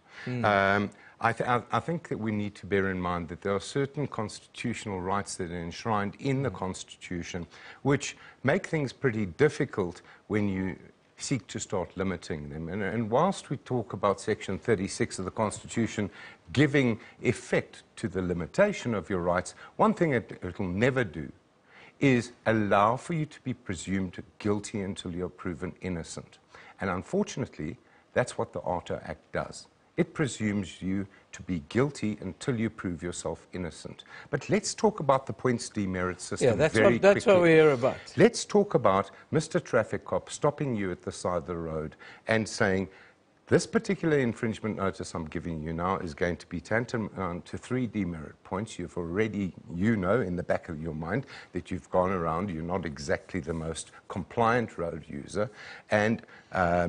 I think that we need to bear in mind that there are certain constitutional rights that are enshrined in the Constitution which make things pretty difficult when you seek to start limiting them. And whilst we talk about Section 36 of the Constitution giving effect to the limitation of your rights, one thing it will never do is allow for you to be presumed guilty until you're proven innocent. And unfortunately, that's what the ARTO Act does. It presumes you to be guilty until you prove yourself innocent. But let's talk about the points demerit system that's what we're here about. Let's talk about Mr. Traffic Cop stopping you at the side of the road and saying, This particular infringement notice I'm giving you now is going to be tantamount to 3 demerit points. You've already, you know, in the back of your mind that you've gone around, you're not exactly the most compliant road user, and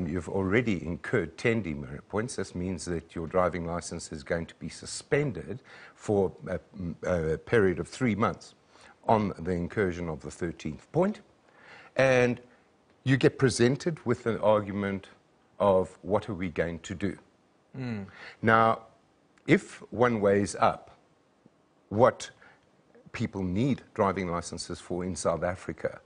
you've already incurred 10 demerit points. This means that your driving license is going to be suspended for a period of 3 months on the incursion of the 13th point. And you get presented with an argument of what are we going to do. Now, if one weighs up what people need driving licenses for in South Africa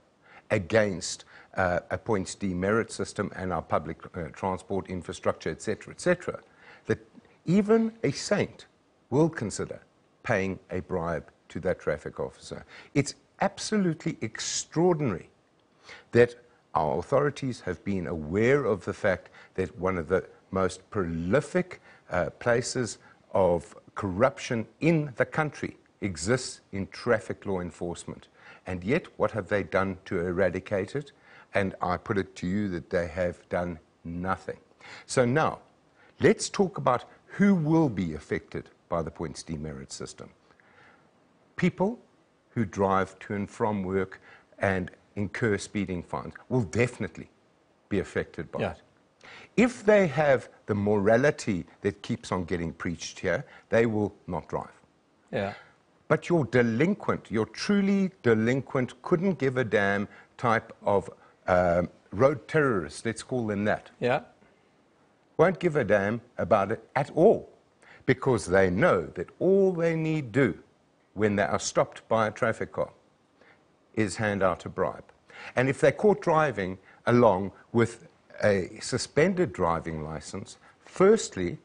against a points demerit system and our public transport infrastructure, etc., that even a saint will consider paying a bribe to that traffic officer. It's absolutely extraordinary that our authorities have been aware of the fact that one of the most prolific places of corruption in the country exists in traffic law enforcement. And yet, what have they done to eradicate it? And I put it to you that they have done nothing. So now, let's talk about who will be affected by the points demerit system. People who drive to and from work and incur speeding fines will definitely be affected by it. If they have the morality that keeps on getting preached here, they will not drive. But your delinquent, your truly delinquent, couldn't give a damn type of road terrorists, let's call them that, won't give a damn about it at all, because they know that all they need do when they are stopped by a traffic cop is hand out a bribe. And if they're caught driving along with a suspended driving license, firstly,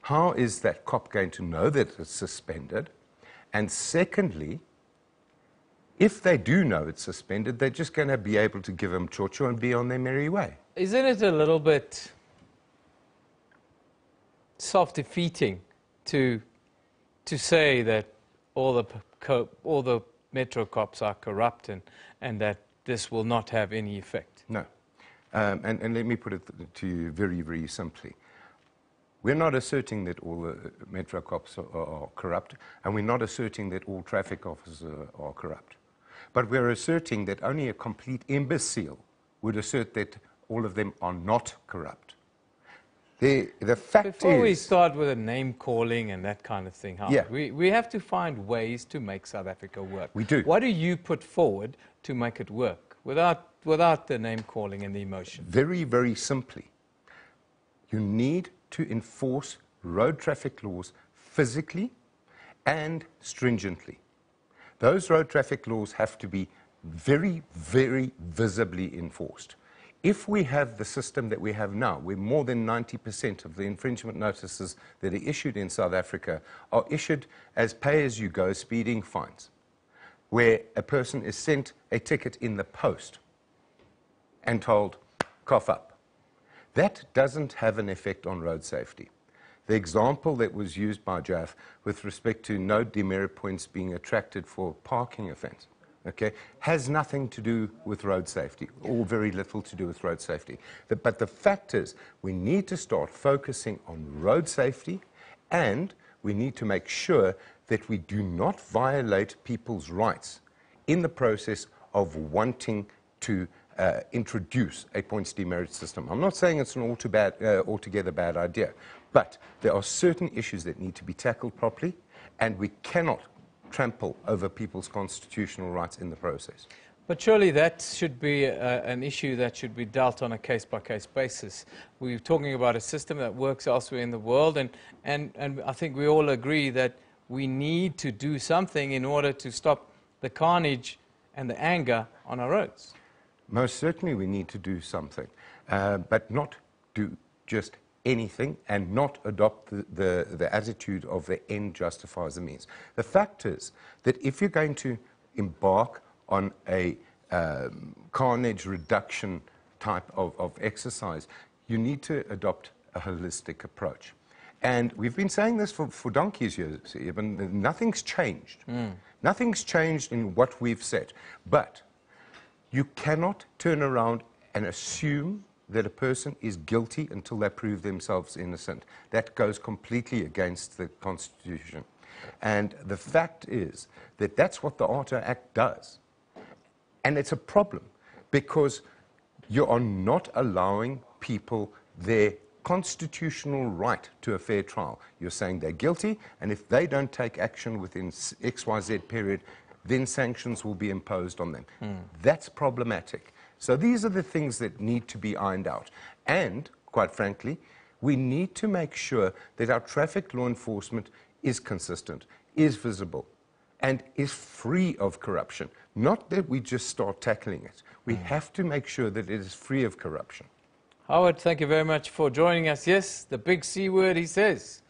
how is that cop going to know that it's suspended? And secondly, if they do know it's suspended, they're just going to be able to give them chocho and be on their merry way. Isn't it a little bit self-defeating to say that all the metro cops are corrupt and that this will not have any effect? No. And let me put it to you very, very simply. We're not asserting that all the metro cops are corrupt, and we're not asserting that all traffic officers are corrupt. But we're asserting that only a complete imbecile would assert that all of them are not corrupt. The fact is... Before we start with a name calling and that kind of thing, we have to find ways to make South Africa work. We do. What do you put forward to make it work without the name calling and the emotion? Very, very simply, you need to enforce road traffic laws physically and stringently. Those road traffic laws have to be very, very visibly enforced. If we have the system that we have now, where more than 90% of the infringement notices that are issued in South Africa are issued as pay-as-you-go speeding fines, where a person is sent a ticket in the post and told, cough up. That doesn't have an effect on road safety. The example that was used by Jaff with respect to no demerit points being attracted for parking offence, has nothing to do with road safety, or very little to do with road safety. But the fact is, we need to start focusing on road safety, and we need to make sure that we do not violate people's rights in the process of wanting to introduce a points demerit system. I'm not saying it's an altogether bad idea, but there are certain issues that need to be tackled properly, and we cannot trample over people's constitutional rights in the process. But surely that should be an issue that should be dealt on a case-by-case basis. We're talking about a system that works elsewhere in the world, and I think we all agree that we need to do something in order to stop the carnage and the anger on our roads. Most certainly we need to do something, but not do just anything and not adopt the attitude of the end justifies the means. The fact is that if you're going to embark on a carnage reduction type of exercise, you need to adopt a holistic approach. And we've been saying this for donkey's years, even nothing's changed. Nothing's changed in what we've said. But you cannot turn around and assume that a person is guilty until they prove themselves innocent. That goes completely against the Constitution. And the fact is that that's what the ARTA Act does. And it's a problem because you are not allowing people their constitutional right to a fair trial. You're saying they're guilty, and if they don't take action within XYZ period, then sanctions will be imposed on them. That's problematic. So these are the things that need to be ironed out. And, quite frankly, we need to make sure that our traffic law enforcement is consistent, is visible, and is free of corruption. Not that we just start tackling it. We have to make sure that it is free of corruption. Howard, thank you very much for joining us. Yes, the big C word, he says.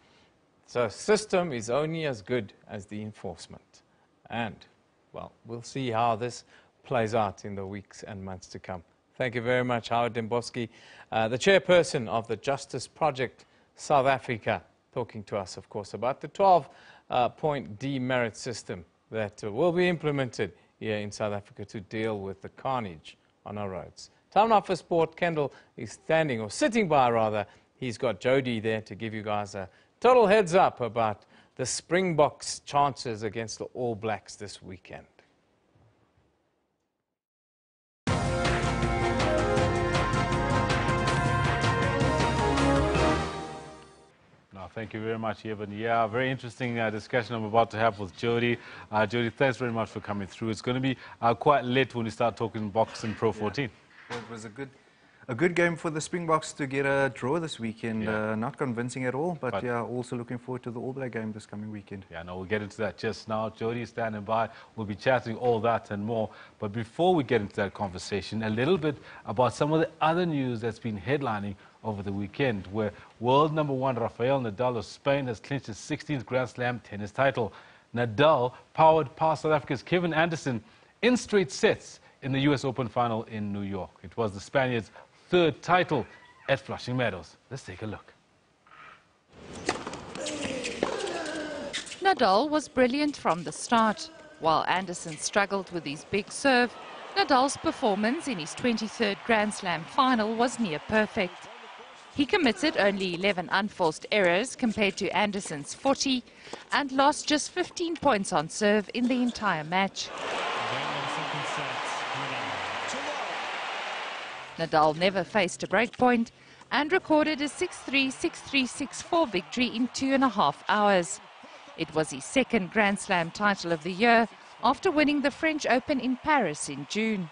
So system is only as good as the enforcement. And, well, we'll see how this plays out in the weeks and months to come. Thank you very much, Howard Demboski, the chairperson of the Justice Project South Africa, talking to us, of course, about the 12-point demerit system that will be implemented here in South Africa to deal with the carnage on our roads. Time now for sport. Kendall is standing, or sitting by rather. He's got Jody there to give you guys a total heads up about the Springboks' chances against the All Blacks this weekend. Thank you very much, Evan. Yeah, very interesting discussion I'm about to have with Jody. Jody, thanks very much for coming through. It's going to be quite late when we start talking box and Pro 14. Well, it was a good game for the Springboks to get a draw this weekend. Not convincing at all, but yeah, also looking forward to the All Black game this coming weekend. Yeah, no, we'll get into that just now. Jody is standing by. We'll be chatting all that and more. But before we get into that conversation, a little bit about some of the other news that's been headlining over the weekend, where world number 1 Rafael Nadal of Spain has clinched his 16th Grand Slam tennis title. Nadal powered past South Africa's Kevin Anderson in straight sets in the US Open final in New York. It was the Spaniard's 3rd title at Flushing Meadows. Let's take a look. Nadal was brilliant from the start. While Anderson struggled with his big serve, Nadal's performance in his 23rd Grand Slam final was near perfect. He committed only 11 unforced errors compared to Anderson's 40 and lost just 15 points on serve in the entire match. Nadal never faced a breakpoint and recorded a 6-3, 6-3, 6-4 victory in 2.5 hours. It was his 2nd Grand Slam title of the year after winning the French Open in Paris in June.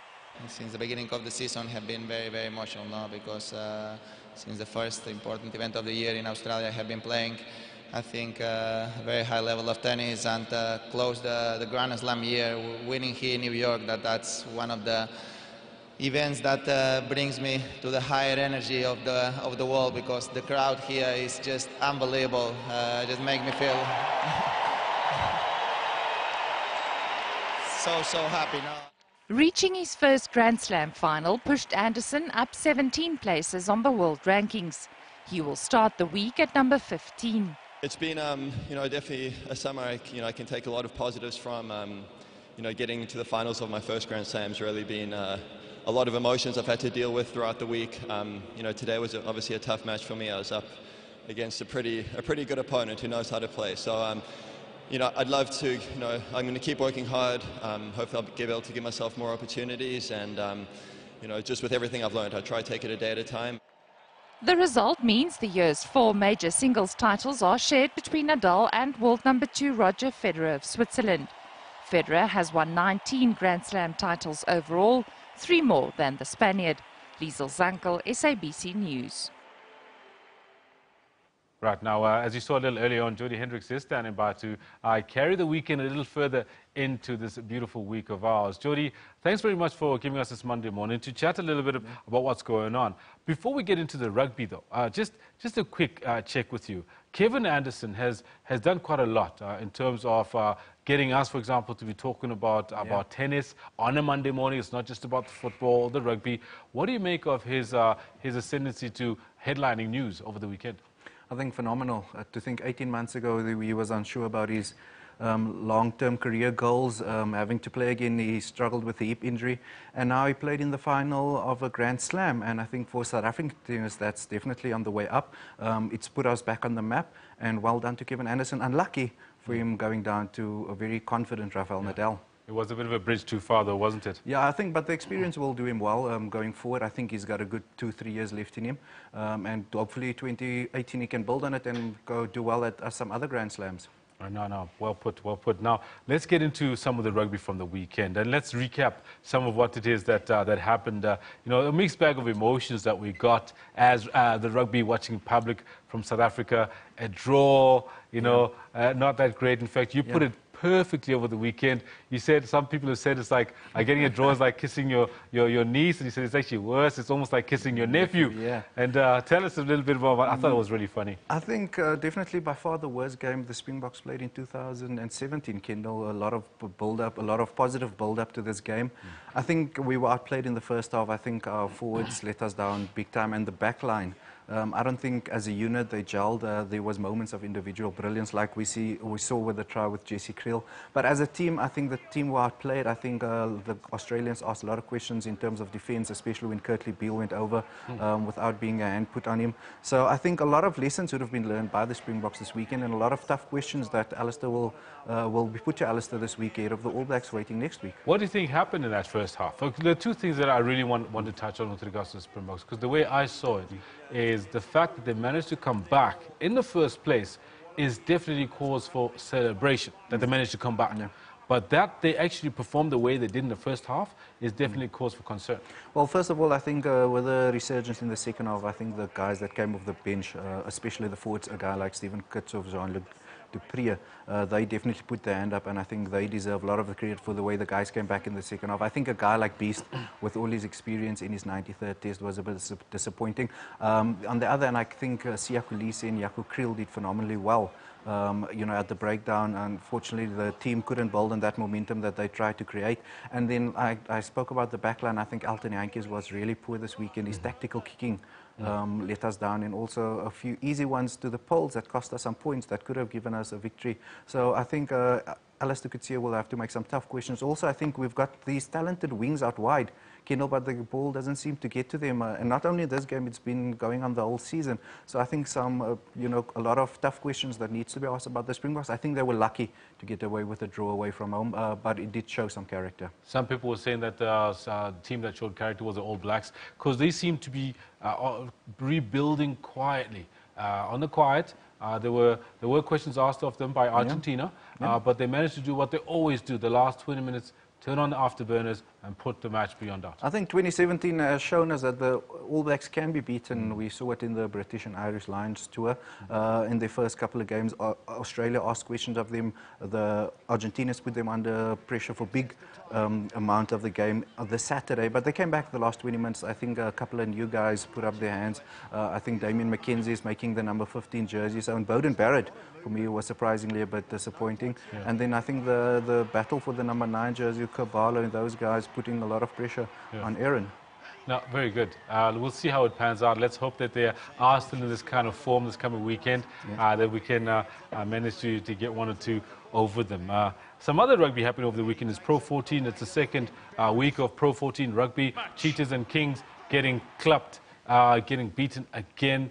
Since the beginning of the season have been very, very emotional now because since the first important event of the year in Australia I have been playing, I think, a very high level of tennis and close the Grand Slam year, winning here in New York, that's one of the events that brings me to the higher energy of the world because the crowd here is just unbelievable, just make me feel so happy now. Reaching his first Grand Slam final pushed Anderson up 17 places on the world rankings. He will start the week at number 15. It's been, definitely a summer I can take a lot of positives from. Getting into the finals of my first Grand Slam's really been a lot of emotions I've had to deal with throughout the week. Today was obviously a tough match for me. I was up against a pretty good opponent who knows how to play. So, I'd love to, I'm going to keep working hard. Hopefully I'll be able to give myself more opportunities and, just with everything I've learned, I try to take it a day at a time. The result means the year's 4 major singles titles are shared between Nadal and world number 2 Roger Federer of Switzerland. Federer has won 19 Grand Slam titles overall, 3 more than the Spaniard. Liesel Zankel, SABC News. Right, now, as you saw a little earlier on, Jody Hendricks is standing by to carry the weekend a little further into this beautiful week of ours. Jody, thanks very much for giving us this Monday morning to chat a little bit about what's going on. Before we get into the rugby, though, just a quick check with you. Kevin Anderson has done quite a lot in terms of getting us, for example, to be talking about tennis on a Monday morning. It's not just about the football, the rugby. What do you make of his ascendancy to headlining news over the weekend? I think phenomenal. To think 18 months ago he was unsure about his long-term career goals, having to play again. He struggled with the hip injury, and now he played in the final of a Grand Slam. And I think for South African teams, that's definitely on the way up. It's put us back on the map, and well done to Kevin Anderson. Unlucky for him going down to a very confident Rafael Nadal. It was a bit of a bridge too far, though, wasn't it? Yeah, I think, but the experience will do him well going forward. I think he's got a good 2-3 years left in him, and hopefully 2018 he can build on it and go do well at some other Grand Slams. No, well put, well put. Now, let's get into some of the rugby from the weekend, and let's recap some of what it is that that happened. You know, a mixed bag of emotions that we got as the rugby watching public from South Africa. A draw, you know, not that great. In fact, you put it perfectly over the weekend. You said, some people have said it's like getting a draw is like kissing your niece, and you said it's actually worse. It's almost like kissing your nephew. Yeah. And tell us a little bit more about. I thought it was really funny. I think definitely by far the worst game the Springboks played in 2017. Kendall, a lot of build-up, a lot of positive build-up to this game. I think we were outplayed in the first half. I think our forwards let us down big time, and the back line. I don't think as a unit they gelled. There was moments of individual brilliance like we saw with the try with Jesse Kriel. But as a team, I think the team were outplayed. I think the Australians asked a lot of questions in terms of defence, especially when Kurtley Beale went over without being a hand put on him. So I think a lot of lessons would have been learned by the Springboks this weekend, and a lot of tough questions that Alistair will be put to Alistair this week ahead of the All Blacks waiting next week. What do you think happened in that first half? There are two things that I really want to touch on with regards to the Springboks, because the way I saw it is the fact that they managed to come back in the first place is definitely cause for celebration, that they managed to come back. Yeah. But that they actually performed the way they did in the first half is definitely cause for concern. Well, first of all, I think with the resurgence in the second half, I think the guys that came off the bench, especially the forwards, a guy like Stephen Kitsoff, Jean-Luc Dupree, they definitely put their hand up, and I think they deserve a lot of the credit for the way the guys came back in the second half. I think a guy like Beast, with all his experience in his 93rd test, was a bit disappointing. On the other hand, I think Siya Kolisi and Jaco Kriel did phenomenally well. You know, at the breakdown, unfortunately, the team couldn't build on that momentum that they tried to create. And then I spoke about the backline. I think Elton Jantjies was really poor this weekend. His tactical kicking let us down, and also a few easy ones to the poles that cost us some points that could have given us a victory. So I think Alistair Coetzee will have to make some tough questions. Also, I think we've got these talented wings out wide, Kendall, but the ball doesn't seem to get to them. And not only this game, it's been going on the whole season. So I think some, you know, a lot of tough questions that needs to be asked about the Springboks. I think they were lucky to get away with a draw away from home, but it did show some character. Some people were saying that the team that showed character was the All Blacks, because they seem to be rebuilding quietly. On the quiet, there were questions asked of them by Argentina, but they managed to do what they always do, the last 20 minutes, turn on the afterburners and put the match beyond doubt. I think 2017 has shown us that the All Blacks can be beaten. We saw it in the British and Irish Lions tour. In their first couple of games, Australia asked questions of them. The Argentinians put them under pressure for big amount of the game this Saturday. But they came back the last 20 minutes. I think a couple of new guys put up their hands. I think Damien McKenzie is making the number 15 jersey. So, and Bowden Barrett, for me, was surprisingly a bit disappointing. Yeah. And then I think the battle for the number 9 jersey, Kabalo and those guys putting a lot of pressure on Aaron. No, very good. We'll see how it pans out. Let's hope that they are still in this kind of form this coming weekend, that we can manage to get one or two over them. Some other rugby happening over the weekend is Pro 14. It's the second week of Pro 14 rugby. Cheetahs and Kings getting clapped, getting beaten again.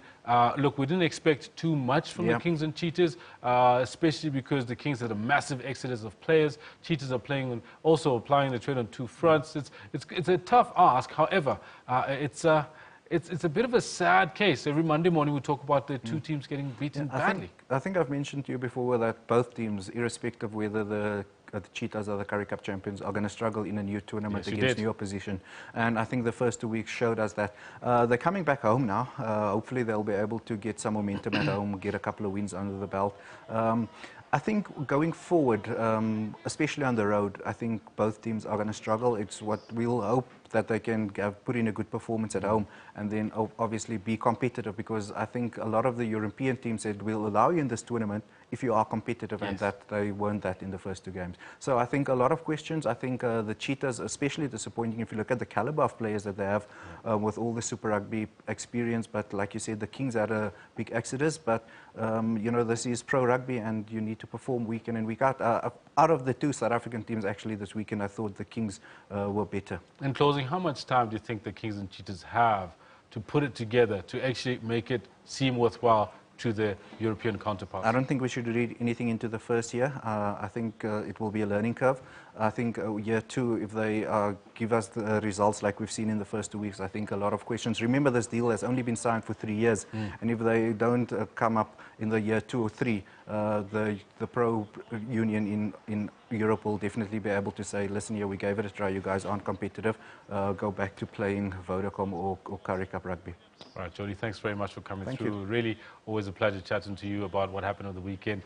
Look, we didn't expect too much from the Kings and Cheetahs, especially because the Kings had a massive exodus of players. Cheetahs are playing and also applying the trade on two fronts. It's a tough ask. However, it's a bit of a sad case. Every Monday morning we talk about the two teams getting beaten badly. I think I've mentioned to you before that both teams, irrespective of whether the Cheetahs or the Currie Cup champions, are going to struggle in a new tournament against new opposition. And I think the first 2 weeks showed us that they're coming back home now. Hopefully they'll be able to get some momentum at home, get a couple of wins under the belt. I think going forward, especially on the road, I think both teams are going to struggle. It's what we'll hope that they can put in a good performance at home and then obviously be competitive, because I think a lot of the European teams said, we'll allow you in this tournament if you are competitive, Yes. and that they weren't that in the first 2 games. So I think a lot of questions. I think the Cheetahs, especially disappointing if you look at the caliber of players that they have with all the Super Rugby experience. But like you said, the Kings had a big exodus. But, you know, this is pro rugby and you need to perform week in and week out. Out of the 2 South African teams actually this weekend, I thought the Kings were better. In closing, how much time do you think the Kings and Cheetahs have to put it together to actually make it seem worthwhile to the European counterparts? I don't think we should read anything into the first year. I think it will be a learning curve. I think year 2, if they give us the results like we've seen in the first 2 weeks, I think a lot of questions. Remember, this deal has only been signed for 3 years. And if they don't come up in the year 2 or 3, the pro union in Europe will definitely be able to say, listen here, we gave it a try, you guys aren't competitive, go back to playing Vodacom or Currie Cup rugby. All right, Jody, thanks very much for coming Thank through. you. Really, always a pleasure chatting to you about what happened on the weekend.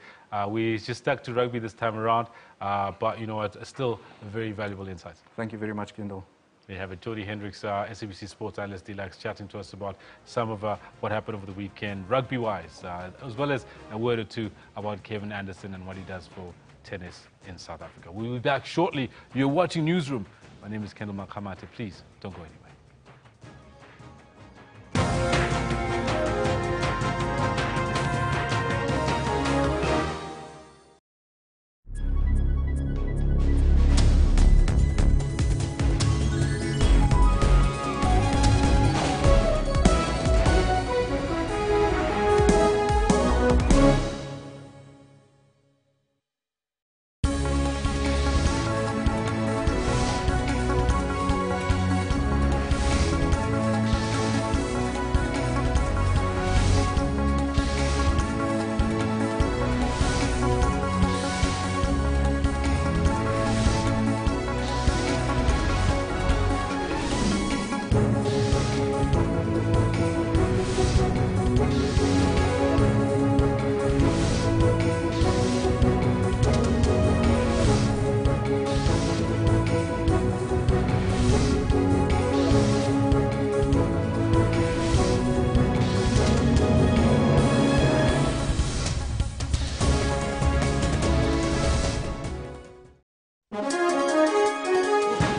We just stuck to rugby this time around, but you know what, still very valuable insights. Thank you very much, Kendall. We have Jody Hendricks, SABC Sports Analyst Deluxe, chatting to us about some of what happened over the weekend, rugby-wise, as well as a word or two about Kevin Anderson and what he does for tennis in South Africa. We'll be back shortly. You're watching Newsroom. My name is Kendall Makamate. Please, don't go anywhere.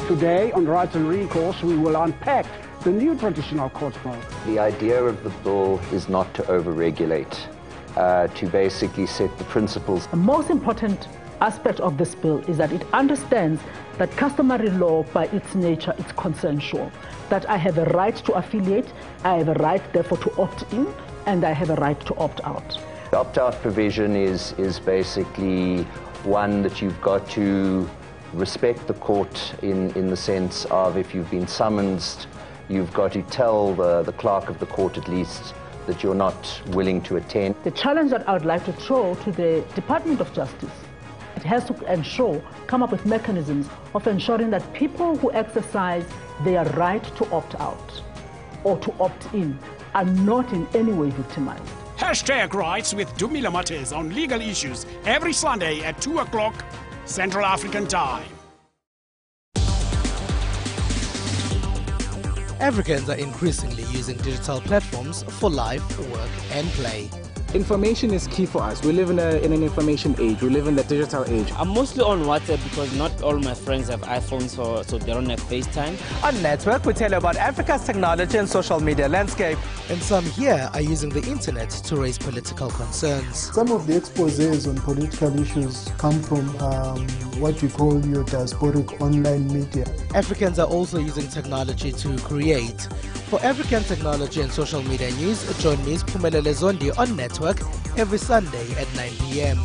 Today on Rights and Recourse, we will unpack the new traditional court bill. The idea of the bill is not to overregulate, to basically set the principles. The most important aspect of this bill is that it understands that customary law by its nature is consensual, that I have a right to affiliate, I have a right therefore to opt in, and I have a right to opt out. The opt-out provision is basically one that you've got to respect the court in the sense of if you've been summoned, you've got to tell the clerk of the court at least that you're not willing to attend. The challenge that I would like to throw to the Department of Justice, it has to come up with mechanisms of ensuring that people who exercise their right to opt out or to opt in are not in any way victimized. Hashtag Rights with Dumila Mates on legal issues every Sunday at 2 o'clock Central African Time. Africans are increasingly using digital platforms for life, work and play. Information is key for us. We live in an information age. We live in the digital age. I'm mostly on WhatsApp because not all my friends have iPhones, so they don't have FaceTime. On Network, we tell you about Africa's technology and social media landscape. And some here are using the internet to raise political concerns. Some of the exposés on political issues come from what we call your diasporic online media. Africans are also using technology to create. For African technology and social media news, join Ms. Phumelele Zondi on Network every Sunday at 9 p.m.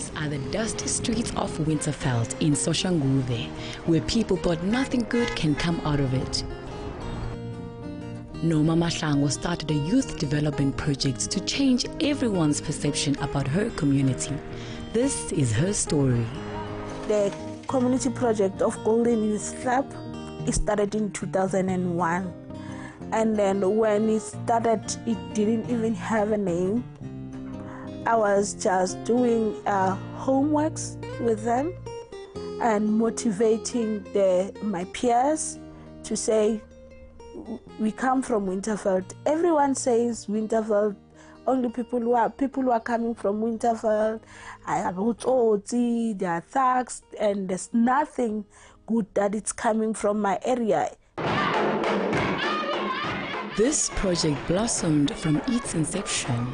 These are the dusty streets of Winterveld in Soshanguve, where people thought nothing good can come out of it. Noma Mahlango started a youth development project to change everyone's perception about her community. This is her story. The community project of Golden Youth Club, it started in 2001. And then when it started, it didn't even have a name. I was just doing homeworks with them and motivating my peers to say, we come from Winterveld. Everyone says Winterveld. Only people who are coming from Winterveld they are thugs, and there's nothing good that it's coming from my area. This project blossomed from its inception.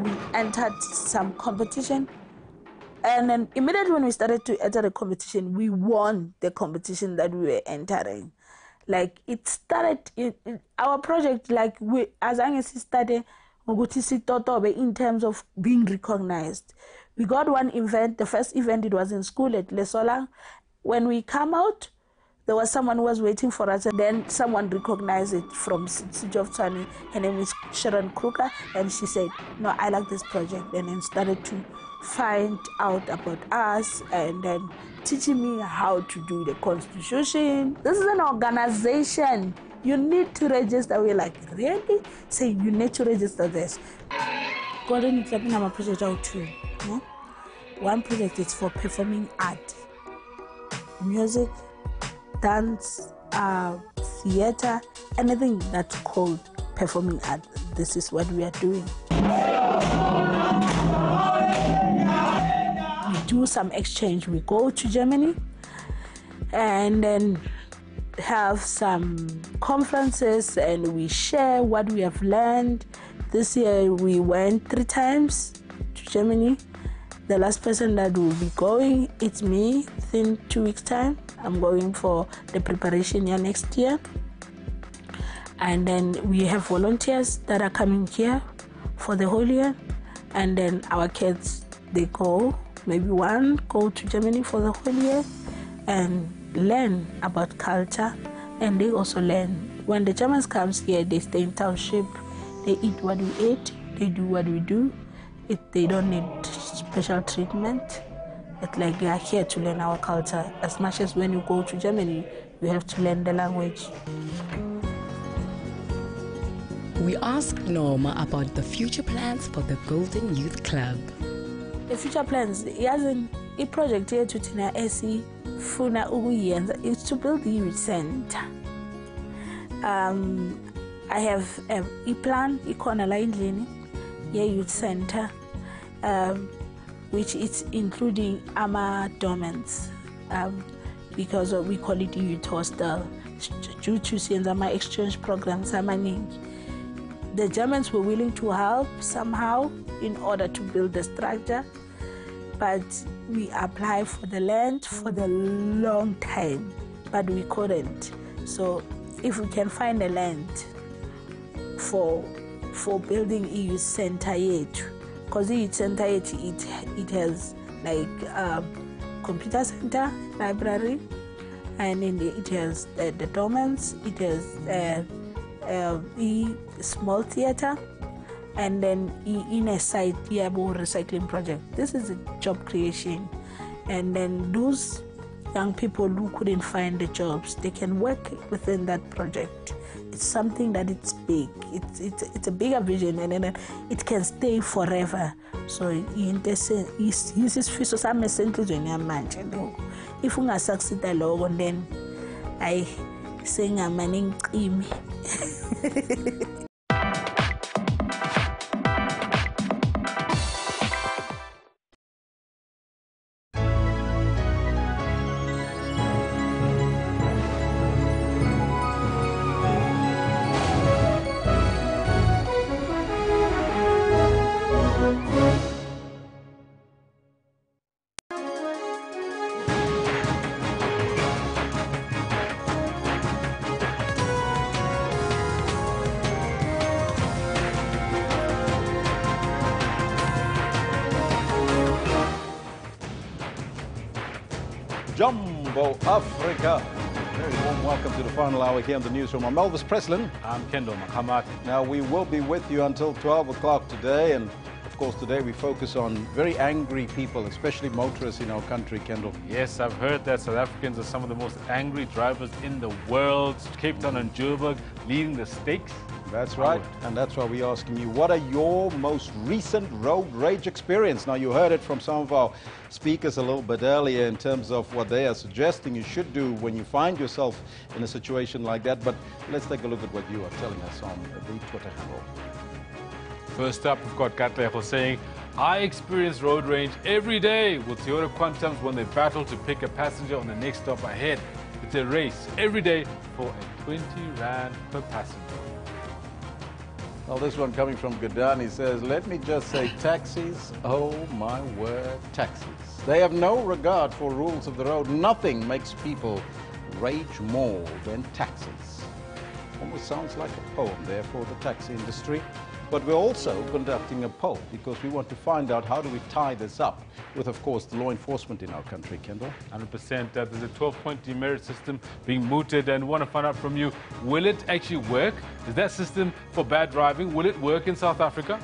We entered some competition, and then immediately when we started to enter the competition, we won the competition that we were entering. Like it started, our project, like as long as it started, in terms of being recognized. We got one event, the first event, it was in school at Lesola. When we come out, there was someone who was waiting for us, and then someone recognized it from City of Tshwane. Her name is Sharon Kruger, and she said, no, I like this project, and then started to find out about us, and then teaching me how to do the constitution. This is an organization. You need to register. We're like, really? Say, you need to register this. Golden Youth Club in our project out too. No? One project is for performing art, music, dance, theater, anything that's called performing art. This is what we are doing. We do some exchange. We go to Germany and then have some conferences, and we share what we have learned. This year we went 3 times to Germany. The last person that will be going, it's me. Within 2 weeks' time, I'm going for the preparation year next year. And then we have volunteers that are coming here for the whole year. And then our kids, they go, maybe one go to Germany for the whole year and learn about culture. And they also learn. When the Germans comes here, they stay in township. They eat what we eat. They do what we do. They don't need special treatment. It's like they are here to learn our culture. As much as when you go to Germany, you have to learn the language. We asked Norma about the future plans for the Golden Youth Club. The future plans, a project here to Tina Esi Funa Uguyenza is to build the youth center. I have a plan, youth center, which is including AMA dormants, because we call it youth hostel. Due to Sienzama exchange programs, the Germans were willing to help somehow in order to build the structure, but we applied for the land for the long time, but we couldn't. So if we can find a land for building a youth center yet, because the youth center yet, it has like computer center, library, and it has the dormants, it has a small theater, and then in a site, recycling project. This is a job creation, and then those young people who couldn't find the jobs, they can work within that project. It's something that it's big. It's a bigger vision, and then it can stay forever. So in this sense, is fiso same sentlizweni yamanje. If unga succeed logo, then I sing a maning imi. Jumbo Africa. Very warm welcome to the final hour here in the newsroom. I'm Elvis Preslin. I'm Kendall Makamat. Now, we will be with you until 12 o'clock today, and of course today we focus on very angry people, especially motorists in our country, Kendall. Yes, I've heard that South Africans are some of the most angry drivers in the world. Cape Town and Joburg leading the stakes. That's right, and that's why we're asking you, what are your most recent road rage experience? Now, you heard it from some of our speakers a little bit earlier in terms of what they are suggesting you should do when you find yourself in a situation like that, but let's take a look at what you are telling us on the Twitter handle. First up, we've got Katlego saying, I experience road rage every day with Toyota Quantums when they battle to pick a passenger on the next stop ahead. It's a race every day for a 20 Rand per passenger. Well, this one coming from Gadani says, let me just say taxis, oh my word, taxis. They have no regard for rules of the road. Nothing makes people rage more than taxis. Almost sounds like a poem there for the taxi industry. But we're also conducting a poll because we want to find out how do we tie this up with, of course, the law enforcement in our country, Kendall. 100%. There's a 12-point demerit system being mooted, and want to find out from you, will it actually work? Is that system for bad driving, will it work in South Africa?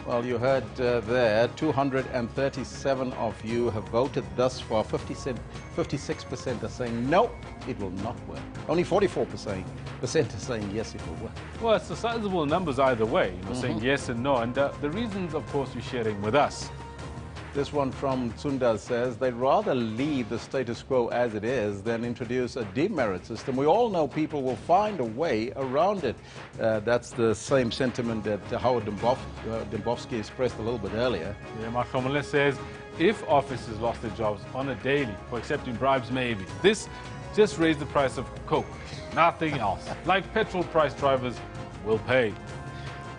Well, you heard there, 237 of you have voted thus far. 56% are saying no, it will not work. Only 44% are saying yes, it will work. Well, it's a sizable numbers either way, saying yes and no. And the reasons, of course, you're sharing with us. This one from Tsunda says they'd rather leave the status quo as it is than introduce a demerit system. We all know people will find a way around it. That's the same sentiment that Howard Dembowski expressed a little bit earlier. Yeah, Mark Homeless says, if officers lost their jobs on a daily for accepting bribes, maybe. This just raised the price of Coke, nothing else. Like petrol price, drivers will pay.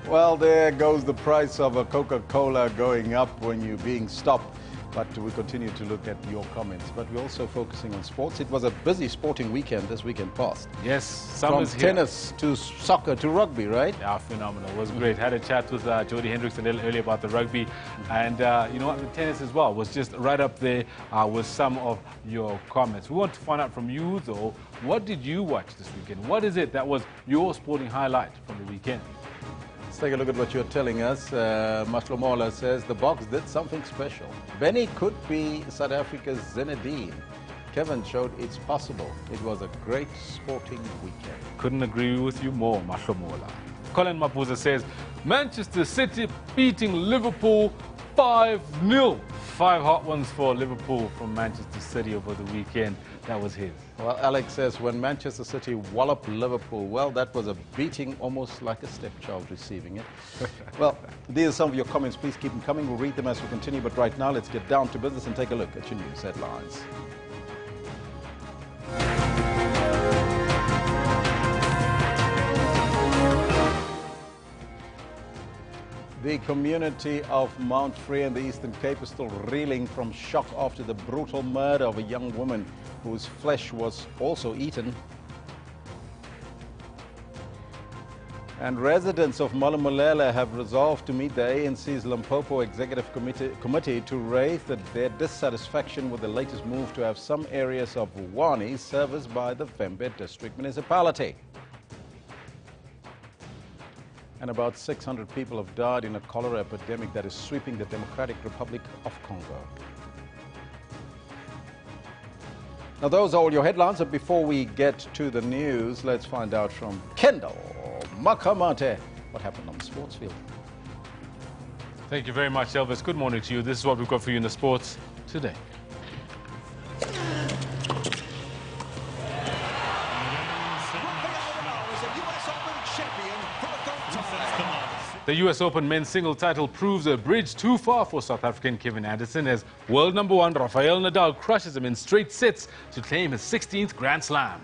Well, there goes the price of a Coca-Cola going up when you're being stopped. But we continue to look at your comments. But we're also focusing on sports. It was a busy sporting weekend this weekend past. Yes, summer's here. From tennis to soccer to rugby, right? Yeah, phenomenal. It was great. Had a chat with Jody Hendricks a little earlier about the rugby. And you know what, the tennis as well was just right up there with some of your comments. We want to find out from you, though, what did you watch this weekend? What is it that was your sporting highlight from the weekend? Let's take a look at what you're telling us. Maslomola says the box did something special. Benny could be South Africa's Zinedine. Kevin showed it's possible. It was a great sporting weekend. Couldn't agree with you more, Maslomola. Colin Mapuza says Manchester City beating Liverpool 5-0. 5 hot ones for Liverpool from Manchester City over the weekend. That was his. Well, Alex says when Manchester City walloped Liverpool, well, that was a beating almost like a stepchild receiving it. Well, these are some of your comments. Please keep them coming. We'll read them as we continue. But right now, let's get down to business and take a look at your news headlines. The community of Mount Frere in the Eastern Cape is still reeling from shock after the brutal murder of a young woman whose flesh was also eaten. And residents of Malamulele have resolved to meet the ANC's Limpopo Executive Committee to raise their dissatisfaction with the latest move to have some areas of Wani serviced by the Vembe District Municipality. And about 600 people have died in a cholera epidemic that is sweeping the Democratic Republic of Congo. Now, those are all your headlines, but before we get to the news, let's find out from Kendall Makamate what happened on the sports field. Thank you very much, Elvis. Good morning to you. This is what we've got for you in the sports today. The US Open men's single title proves a bridge too far for South African Kevin Anderson as world number 1 Rafael Nadal crushes him in straight sets to claim his 16th Grand Slam.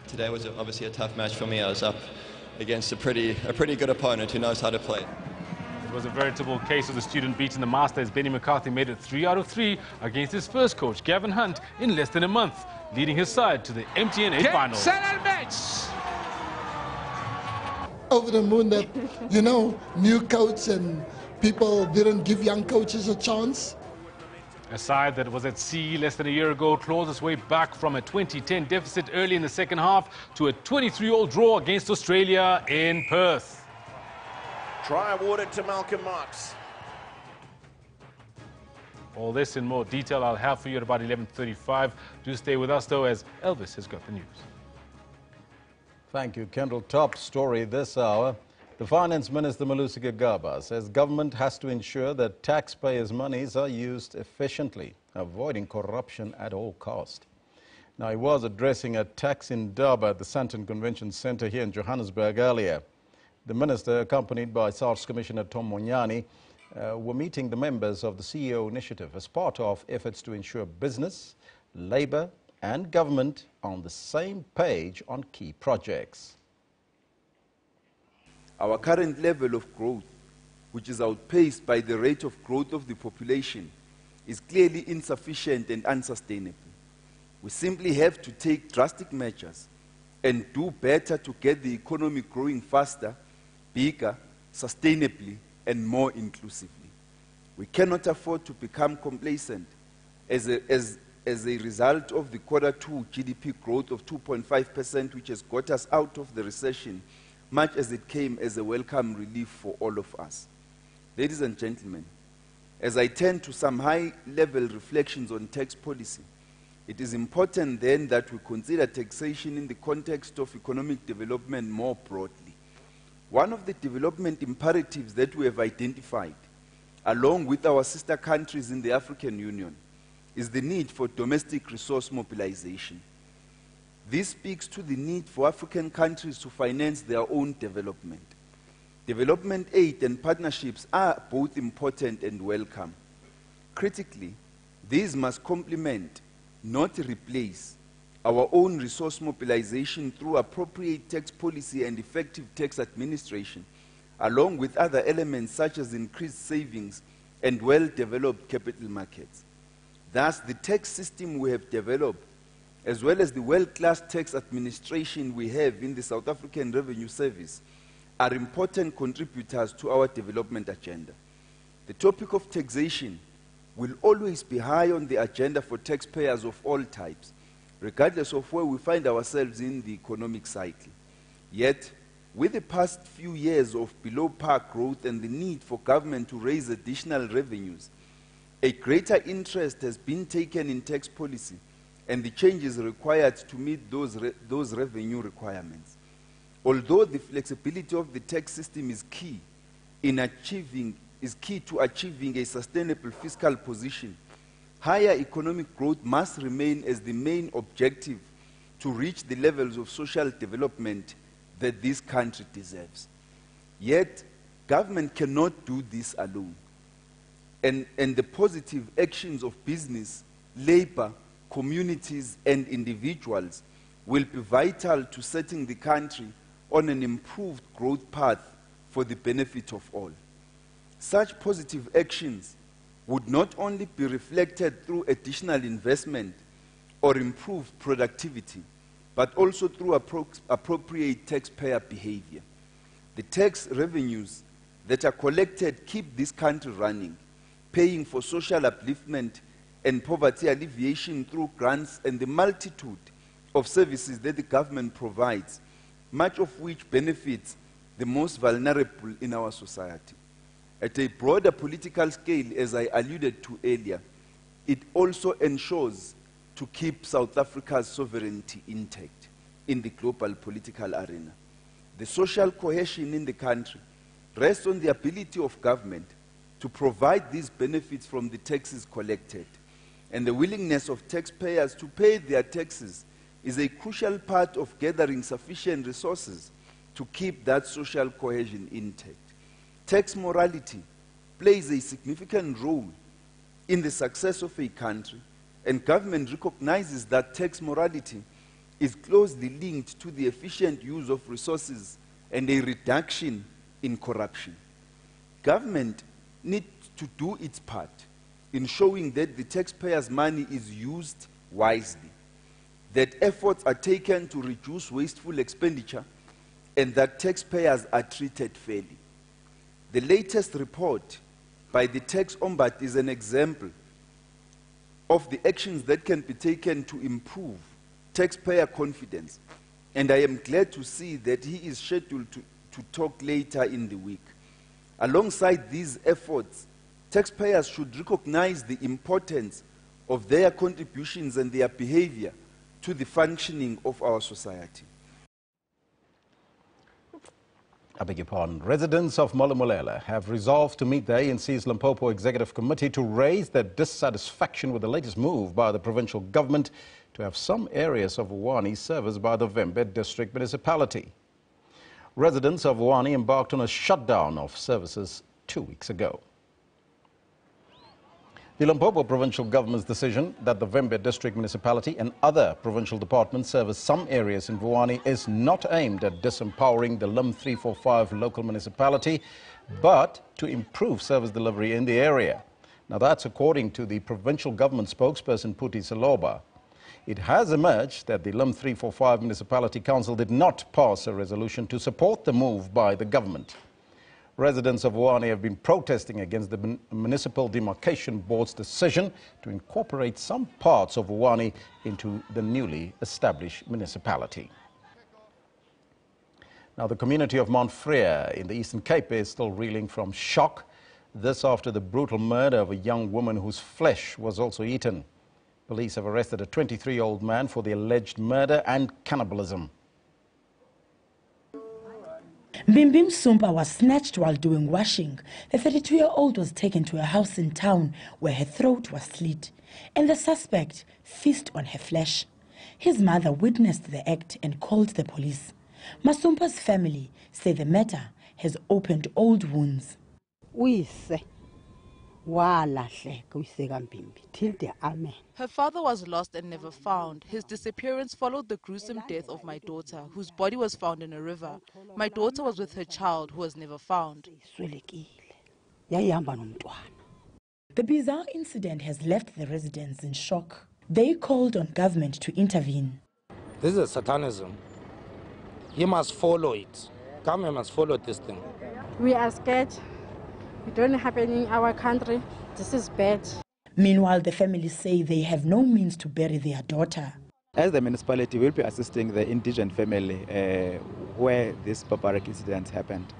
Today was obviously a tough match for me. I was up against a pretty good opponent who knows how to play. It was a veritable case of the student beating the master as Benny McCarthy made it 3 out of 3 against his first coach, Gavin Hunt, in less than a month, leading his side to the MTN 8 finals. Over the moon that, you know, new coach and people didn't give young coaches a chance. A side that was at sea less than a year ago claws its way back from a 2010 deficit early in the second half to a 23-all draw against Australia in Perth. Try awarded to Malcolm Marx. All this in more detail I'll have for you at about 11:35. Do stay with us though, as Elvis has got the news. Thank you, Kendall. Top story this hour. The Finance Minister, Malusi Gigaba, says government has to ensure that taxpayers' monies are used efficiently, avoiding corruption at all cost. Now, he was addressing a tax indaba at the Sandton Convention Centre here in Johannesburg earlier. The minister, accompanied by SARS Commissioner Tom Monyani, were meeting the members of the CEO initiative as part of efforts to ensure business, labour and government on the same page on key projects. Our current level of growth, which is outpaced by the rate of growth of the population, is clearly insufficient and unsustainable. We simply have to take drastic measures and do better to get the economy growing faster, bigger, sustainably, and more inclusively. We cannot afford to become complacent as a result of the Q2 GDP growth of 2.5%, which has got us out of the recession, much as it came as a welcome relief for all of us. Ladies and gentlemen, as I turn to some high-level reflections on tax policy, it is important then that we consider taxation in the context of economic development more broadly. One of the development imperatives that we have identified, along with our sister countries in the African Union, is the need for domestic resource mobilization. This speaks to the need for African countries to finance their own development. Development aid and partnerships are both important and welcome. Critically, these must complement, not replace, our own resource mobilization through appropriate tax policy and effective tax administration, along with other elements such as increased savings and well-developed capital markets. Thus, the tax system we have developed, as well as the world-class tax administration we have in the South African Revenue Service, are important contributors to our development agenda. The topic of taxation will always be high on the agenda for taxpayers of all types, regardless of where we find ourselves in the economic cycle. Yet, with the past few years of below-par growth and the need for government to raise additional revenues, a greater interest has been taken in tax policy and the changes required to meet those revenue requirements. Although the flexibility of the tax system is key to achieving a sustainable fiscal position, higher economic growth must remain as the main objective to reach the levels of social development that this country deserves. Yet, government cannot do this alone. And the positive actions of business, labor, communities, and individuals will be vital to setting the country on an improved growth path for the benefit of all. Such positive actions would not only be reflected through additional investment or improved productivity, but also through appropriate taxpayer behavior. The tax revenues that are collected keep this country running, paying for social upliftment and poverty alleviation through grants and the multitude of services that the government provides, much of which benefits the most vulnerable in our society. At a broader political scale, as I alluded to earlier, it also ensures to keep South Africa's sovereignty intact in the global political arena. The social cohesion in the country rests on the ability of government to provide these benefits from the taxes collected, and the willingness of taxpayers to pay their taxes is a crucial part of gathering sufficient resources to keep that social cohesion intact. Tax morality plays a significant role in the success of a country, and government recognizes that tax morality is closely linked to the efficient use of resources and a reduction in corruption. Government needs to do its part in showing that the taxpayers' money is used wisely, that efforts are taken to reduce wasteful expenditure, and that taxpayers are treated fairly. The latest report by the Tax Ombudsman is an example of the actions that can be taken to improve taxpayer confidence. And I am glad to see that he is scheduled to talk later in the week. Alongside these efforts, taxpayers should recognize the importance of their contributions and their behavior to the functioning of our society. I beg your pardon. Residents of Molomolela have resolved to meet the ANC's Limpopo Executive Committee to raise their dissatisfaction with the latest move by the provincial government to have some areas of Vuwani serviced by the Vembe District Municipality. Residents of Vuwani embarked on a shutdown of services 2 weeks ago. The Limpopo provincial government's decision that the Vembe District Municipality and other provincial departments service some areas in Vuwani is not aimed at disempowering the LIM 345 local municipality, but to improve service delivery in the area. Now that's according to the provincial government spokesperson Puti Saloba. It has emerged that the LIM 345 Municipality Council did not pass a resolution to support the move by the government. Residents of Vuwani have been protesting against the Municipal Demarcation Board's decision to incorporate some parts of Vuwani into the newly established municipality. Now, the community of Mount Freya in the Eastern Cape is still reeling from shock. This after the brutal murder of a young woman whose flesh was also eaten. Police have arrested a 23-year-old man for the alleged murder and cannibalism. Bimbim Sumpa was snatched while doing washing. The 32-year-old was taken to a house in town where her throat was slit, and the suspect feasted on her flesh. His mother witnessed the act and called the police. Masumpa's family say the matter has opened old wounds. Her father was lost and never found. His disappearance followed the gruesome death of my daughter, whose body was found in a river. My daughter was with her child, who was never found. The bizarre incident has left the residents in shock. They called on government to intervene. This is satanism. You must follow it. Government must follow this thing. We are scared. It don't happen in our country. This is bad. Meanwhile, the families say they have no means to bury their daughter. As the municipality, we'll be assisting the indigent family where this barbaric incident happened.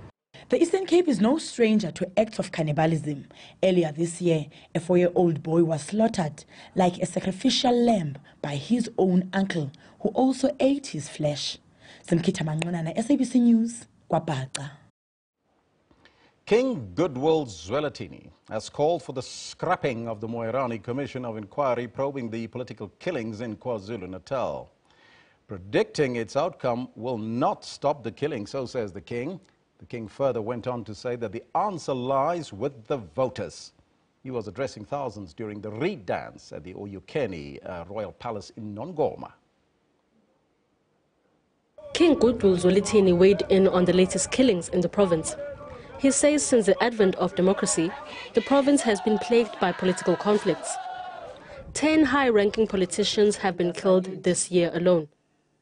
The Eastern Cape is no stranger to acts of cannibalism. Earlier this year, a 4-year-old boy was slaughtered like a sacrificial lamb by his own uncle, who also ate his flesh. Simkita Manqonana, SABC News, Kwabhaca. King Goodwill Zwelithini has called for the scrapping of the Moerane Commission of Inquiry probing the political killings in KwaZulu-Natal. Predicting its outcome will not stop the killing, so says the King. The King further went on to say that the answer lies with the voters. He was addressing thousands during the Reed dance at the Oyukeni Royal Palace in Nongoma. King Goodwill Zwelithini weighed in on the latest killings in the province. He says since the advent of democracy, the province has been plagued by political conflicts. 10 high-ranking politicians have been killed this year alone.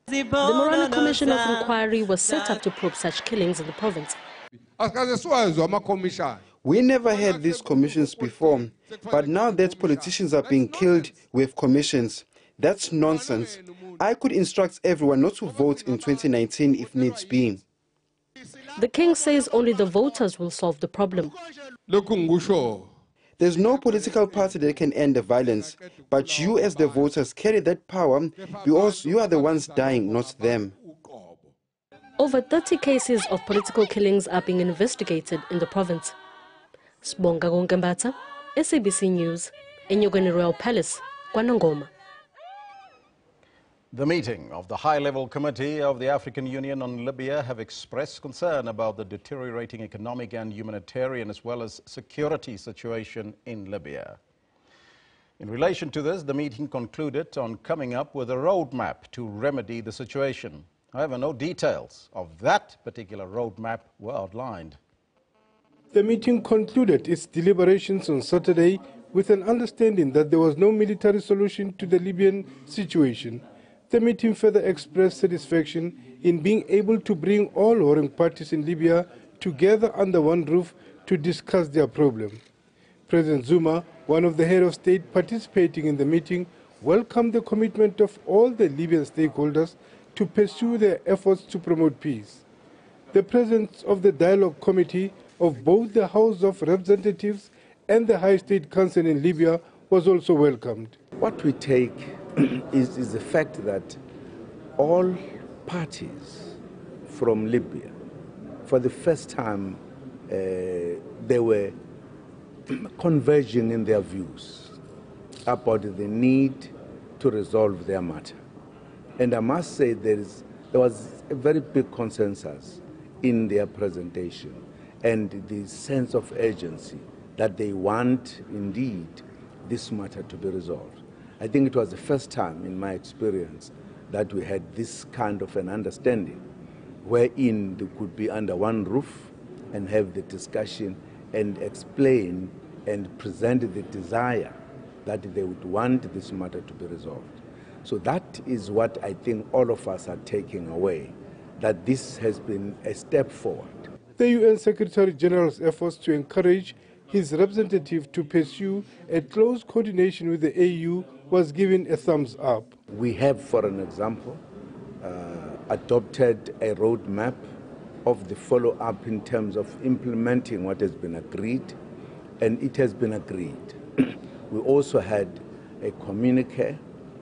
The Moerane Commission of Inquiry was set up to probe such killings in the province. We never had these commissions before, but now that politicians are being killed with commissions, that's nonsense. I could instruct everyone not to vote in 2019 if needs be. The King says only the voters will solve the problem. There's no political party that can end the violence, but you as the voters carry that power because you are the ones dying, not them. Over 30 cases of political killings are being investigated in the province. Sibonga Gonkembata, SABC News, Enyogeni Royal Palace, KwaNongoma. The meeting of the High-Level Committee of the African Union on Libya have expressed concern about the deteriorating economic and humanitarian as well as security situation in Libya. In relation to this, the meeting concluded on coming up with a roadmap to remedy the situation. However, no details of that particular roadmap were outlined. The meeting concluded its deliberations on Saturday with an understanding that there was no military solution to the Libyan situation. The meeting further expressed satisfaction in being able to bring all warring parties in Libya together under one roof to discuss their problem. President Zuma, one of the head of state participating in the meeting, welcomed the commitment of all the Libyan stakeholders to pursue their efforts to promote peace. The presence of the Dialogue Committee of both the House of Representatives and the High State Council in Libya was also welcomed. What we take is the fact that all parties from Libya, for the first time, they were converging in their views about the need to resolve their matter. And I must say there was a very big consensus in their presentation and the sense of urgency that they want indeed this matter to be resolved. I think it was the first time in my experience that we had this kind of an understanding wherein they could be under one roof and have the discussion and explain and present the desire that they would want this matter to be resolved. So that is what I think all of us are taking away, that this has been a step forward. The UN Secretary General's efforts to encourage his representative to pursue a close coordination with the AU was given a thumbs up. We have, for an example, adopted a roadmap of the follow-up in terms of implementing what has been agreed, and it has been agreed. We also had a communique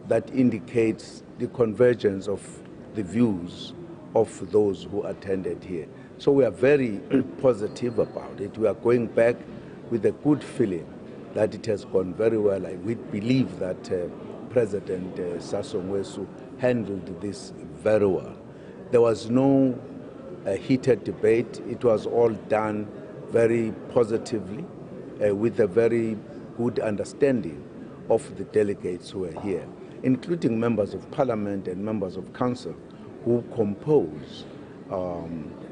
that indicates the convergence of the views of those who attended here. So we are very positive about it. We are going back with a good feeling that it has gone very well. We believe that President Sassou Nguesso handled this very well. There was no heated debate. It was all done very positively with a very good understanding of the delegates who are here, including members of parliament and members of council who compose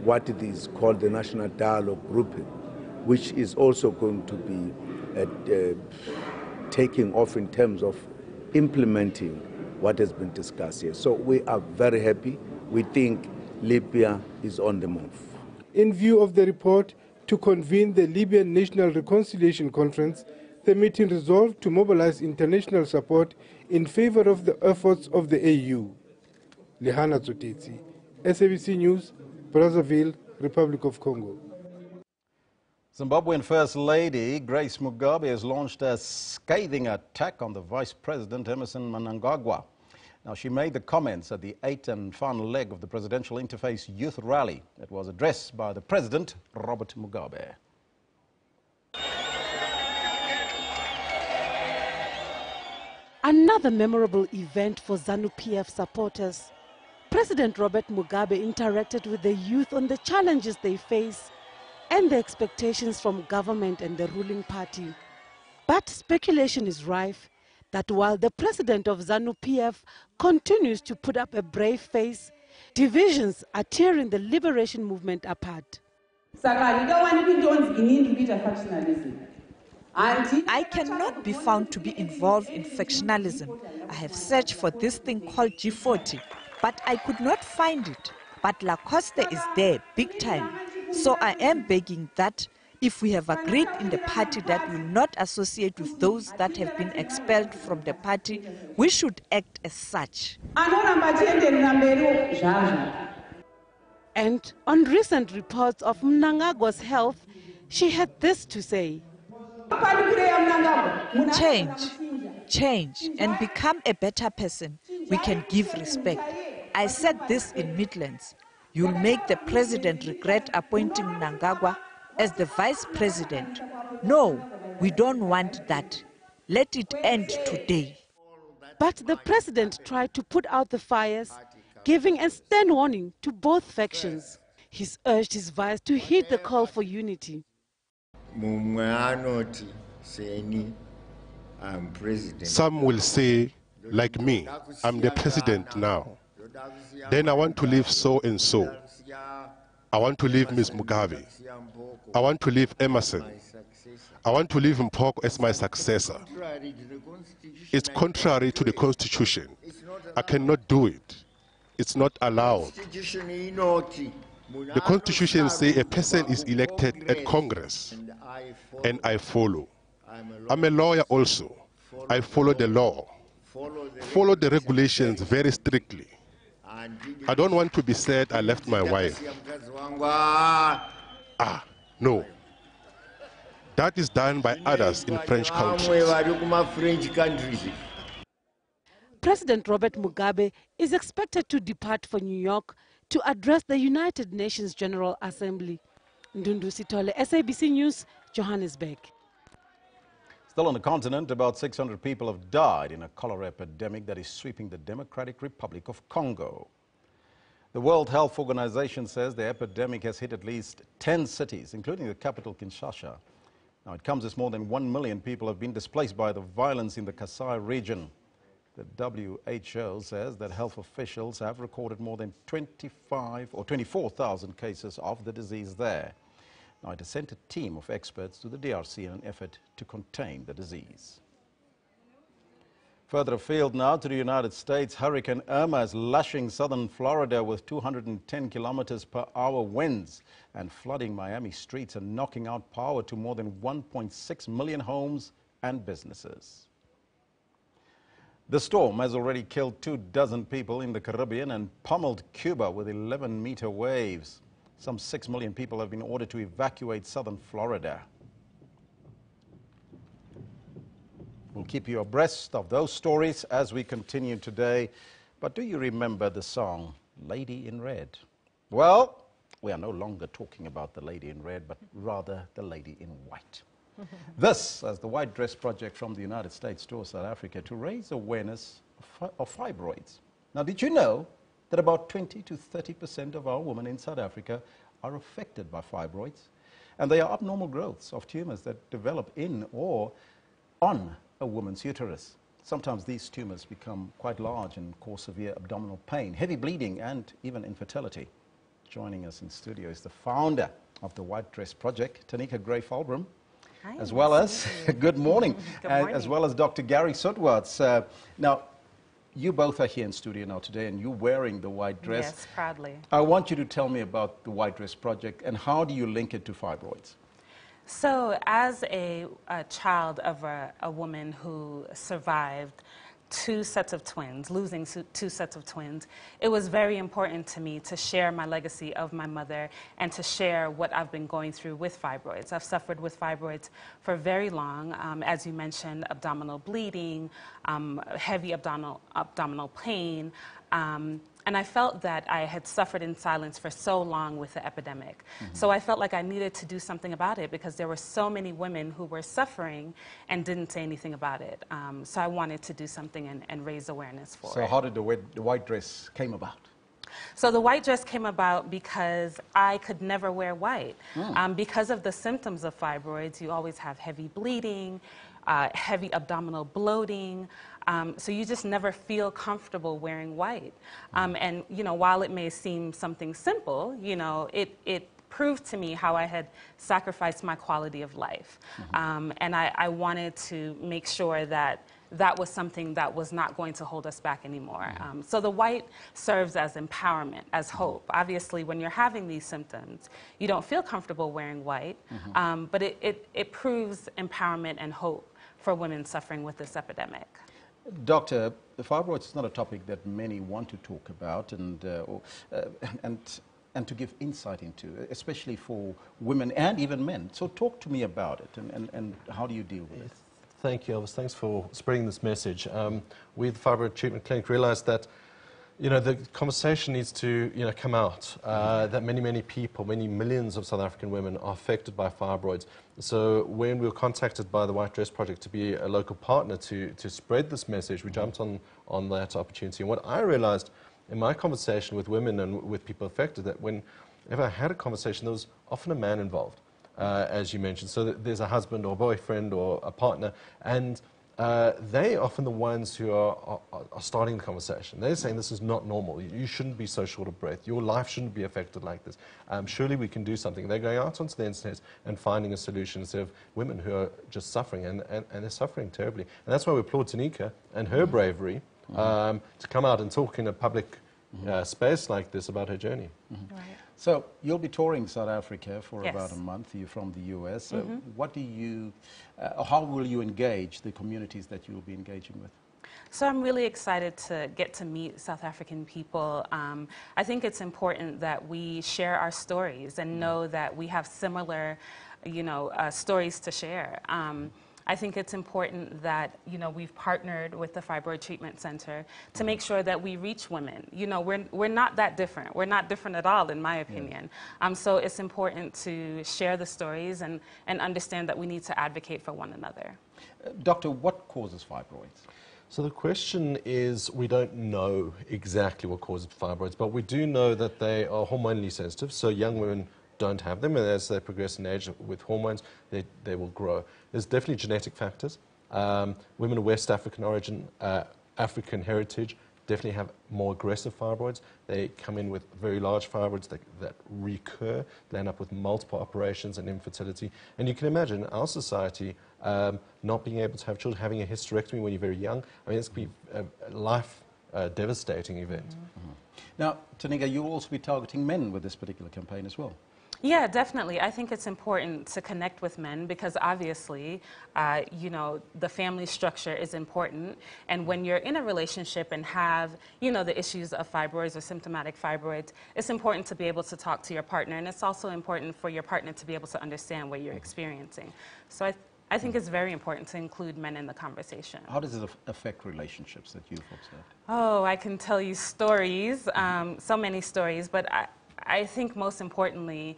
what is called the National Dialogue Grouping, which is also going to be taking off in terms of implementing what has been discussed here. So we are very happy. We think Libya is on the move. In view of the report to convene the Libyan National Reconciliation Conference, the meeting resolved to mobilize international support in favor of the efforts of the AU. Lehana Tsotitsi, SABC News, Brazzaville, Republic of Congo. Zimbabwean First Lady Grace Mugabe has launched a scathing attack on the Vice President Emmerson Mnangagwa. Now, she made the comments at the 8th and final leg of the Presidential Interface Youth Rally that was addressed by the President, Robert Mugabe. Another memorable event for ZANU-PF supporters. President Robert Mugabe interacted with the youth on the challenges they face and the expectations from government and the ruling party. But speculation is rife that while the president of ZANU-PF continues to put up a brave face, divisions are tearing the liberation movement apart. I cannot be found to be involved in factionalism. I have searched for this thing called G40, but I could not find it. But La Costa is there, big time. So I am begging that if we have agreed in the party that we will not associate with those that have been expelled from the party, we should act as such. And on recent reports of Mnangagwa's health, she had this to say. Change, and become a better person. We can give respect. I said this in Midlands. You'll make the president regret appointing Mnangagwa as the vice president. No, we don't want that. Let it end today. But the president tried to put out the fires, giving a stern warning to both factions. He's urged his vice to heed the call for unity. Some will say, like me, I'm the president now. Then I want to leave so and so. I want to leave Ms. Mugabe. I want to leave Emmerson. I want to leave Mpoko as my successor. It's contrary to the Constitution. I cannot do it. It's not allowed. The Constitution says a person is elected at Congress, and I follow. I'm a lawyer also. I follow the law, follow the regulations very strictly. I don't want to be said I left my wife. No. That is done by others in French countries. President Robert Mugabe is expected to depart for New York to address the United Nations General Assembly. Ndundu Sitole, SABC News, Johannesburg. Still on the continent, about 600 people have died in a cholera epidemic that is sweeping the Democratic Republic of Congo. The World Health Organization says the epidemic has hit at least 10 cities, including the capital, Kinshasa. Now, it comes as more than 1 million people have been displaced by the violence in the Kasai region. The WHO says that health officials have recorded more than 24,000 cases of the disease there. Now, it has sent a team of experts to the DRC in an effort to contain the disease. Further afield now to the United States, Hurricane Irma is lashing southern Florida with 210 kilometers per hour winds and flooding Miami streets and knocking out power to more than 1.6 million homes and businesses. The storm has already killed 24 people in the Caribbean and pummeled Cuba with 11-meter waves. Some 6 million people have been ordered to evacuate southern Florida. We'll keep you abreast of those stories as we continue today. But do you remember the song, Lady in Red? Well, we are no longer talking about the Lady in Red, but rather the Lady in White. This, as the White Dress Project from the United States tours South Africa to raise awareness of fibroids. Now, did you know that about 20 to 30% of our women in South Africa are affected by fibroids? And they are abnormal growths of tumors that develop in or on a woman's uterus. Sometimes these tumors become quite large and cause severe abdominal pain, heavy bleeding, and even infertility. Joining us in studio is the founder of the White Dress Project, Tanika Gray-Falbram, as well as, good morning, as well as Dr. Gary Sutwarts. Now, you both are here in studio now today, and you're wearing the white dress. Yes, proudly. I want you to tell me about the White Dress Project and how do you link it to fibroids? So, as a child of a woman who survived 2 sets of twins, losing 2 sets of twins, it was very important to me to share my legacy of my mother and to share what I've been going through with fibroids. I've suffered with fibroids for very long. As you mentioned, abdominal bleeding, heavy abdominal pain. And I felt that I had suffered in silence for so long with the epidemic. So I felt like I needed to do something about it because there were so many women who were suffering and didn't say anything about it. So I wanted to do something and raise awareness for it. So how did the white dress came about? So the white dress came about because I could never wear white. Because of the symptoms of fibroids, you always have heavy bleeding, heavy abdominal bloating, so you just never feel comfortable wearing white. And, you know, while it may seem something simple, you know, it proved to me how I had sacrificed my quality of life. And I wanted to make sure that that was something that was not going to hold us back anymore. So the white serves as empowerment, as hope. Obviously, when you're having these symptoms, you don't feel comfortable wearing white, but it proves empowerment and hope for women suffering with this epidemic. Doctor, the fibroids is not a topic that many want to talk about and to give insight into, especially for women and even men. So talk to me about it and how do you deal with it? Thank you, Elvis. Thanks for spreading this message. We at the Fibroid Treatment Clinic realized that, you know, the conversation needs to, you know, come out, that many people, many millions of South African women are affected by fibroids. So when we were contacted by the White Dress Project to be a local partner to spread this message, we jumped on that opportunity. And what I realized in my conversation with women and with people affected, that whenever I had a conversation, there was often a man involved, as you mentioned. So there's a husband or boyfriend or a partner, and they're often the ones who are starting the conversation. They're saying this is not normal. You shouldn't be so short of breath. Your life shouldn't be affected like this. Surely we can do something. They're going out onto the internet and finding a solution instead of women who are just suffering, and they're suffering terribly. And that's why we applaud Tanika and her bravery to come out and talk in a public space like this about her journey. So you'll be touring South Africa for Yes. about a month. You're from the US. So what do you, how will you engage the communities that you'll be engaging with? So I'm really excited to get to meet South African people. I think it's important that we share our stories and know that we have similar, stories to share. I think it's important that, we've partnered with the Fibroid Treatment Center to make sure that we reach women. We're not that different. We're not different at all, in my opinion. So it's important to share the stories and understand that we need to advocate for one another. Doctor, what causes fibroids? So the question is, we don't know exactly what causes fibroids, but we do know that they are hormonally sensitive, so young women don't have them, and as they progress in age with hormones, they will grow. There's definitely genetic factors. Women of West African origin, African heritage, definitely have more aggressive fibroids. They come in with very large fibroids that recur. They end up with multiple operations and infertility. And you can imagine our society not being able to have children, having a hysterectomy when you're very young. I mean, it's going to be a life devastating event. Now, Tanika, you'll also be targeting men with this particular campaign as well. Yeah, definitely. I think it's important to connect with men because obviously, the family structure is important. And when you're in a relationship and have, the issues of fibroids or symptomatic fibroids, it's important to be able to talk to your partner. And it's also important for your partner to be able to understand what you're experiencing. So I think it's very important to include men in the conversation. How does it affect relationships that you folks have? Oh, I can tell you stories, so many stories, but I think most importantly,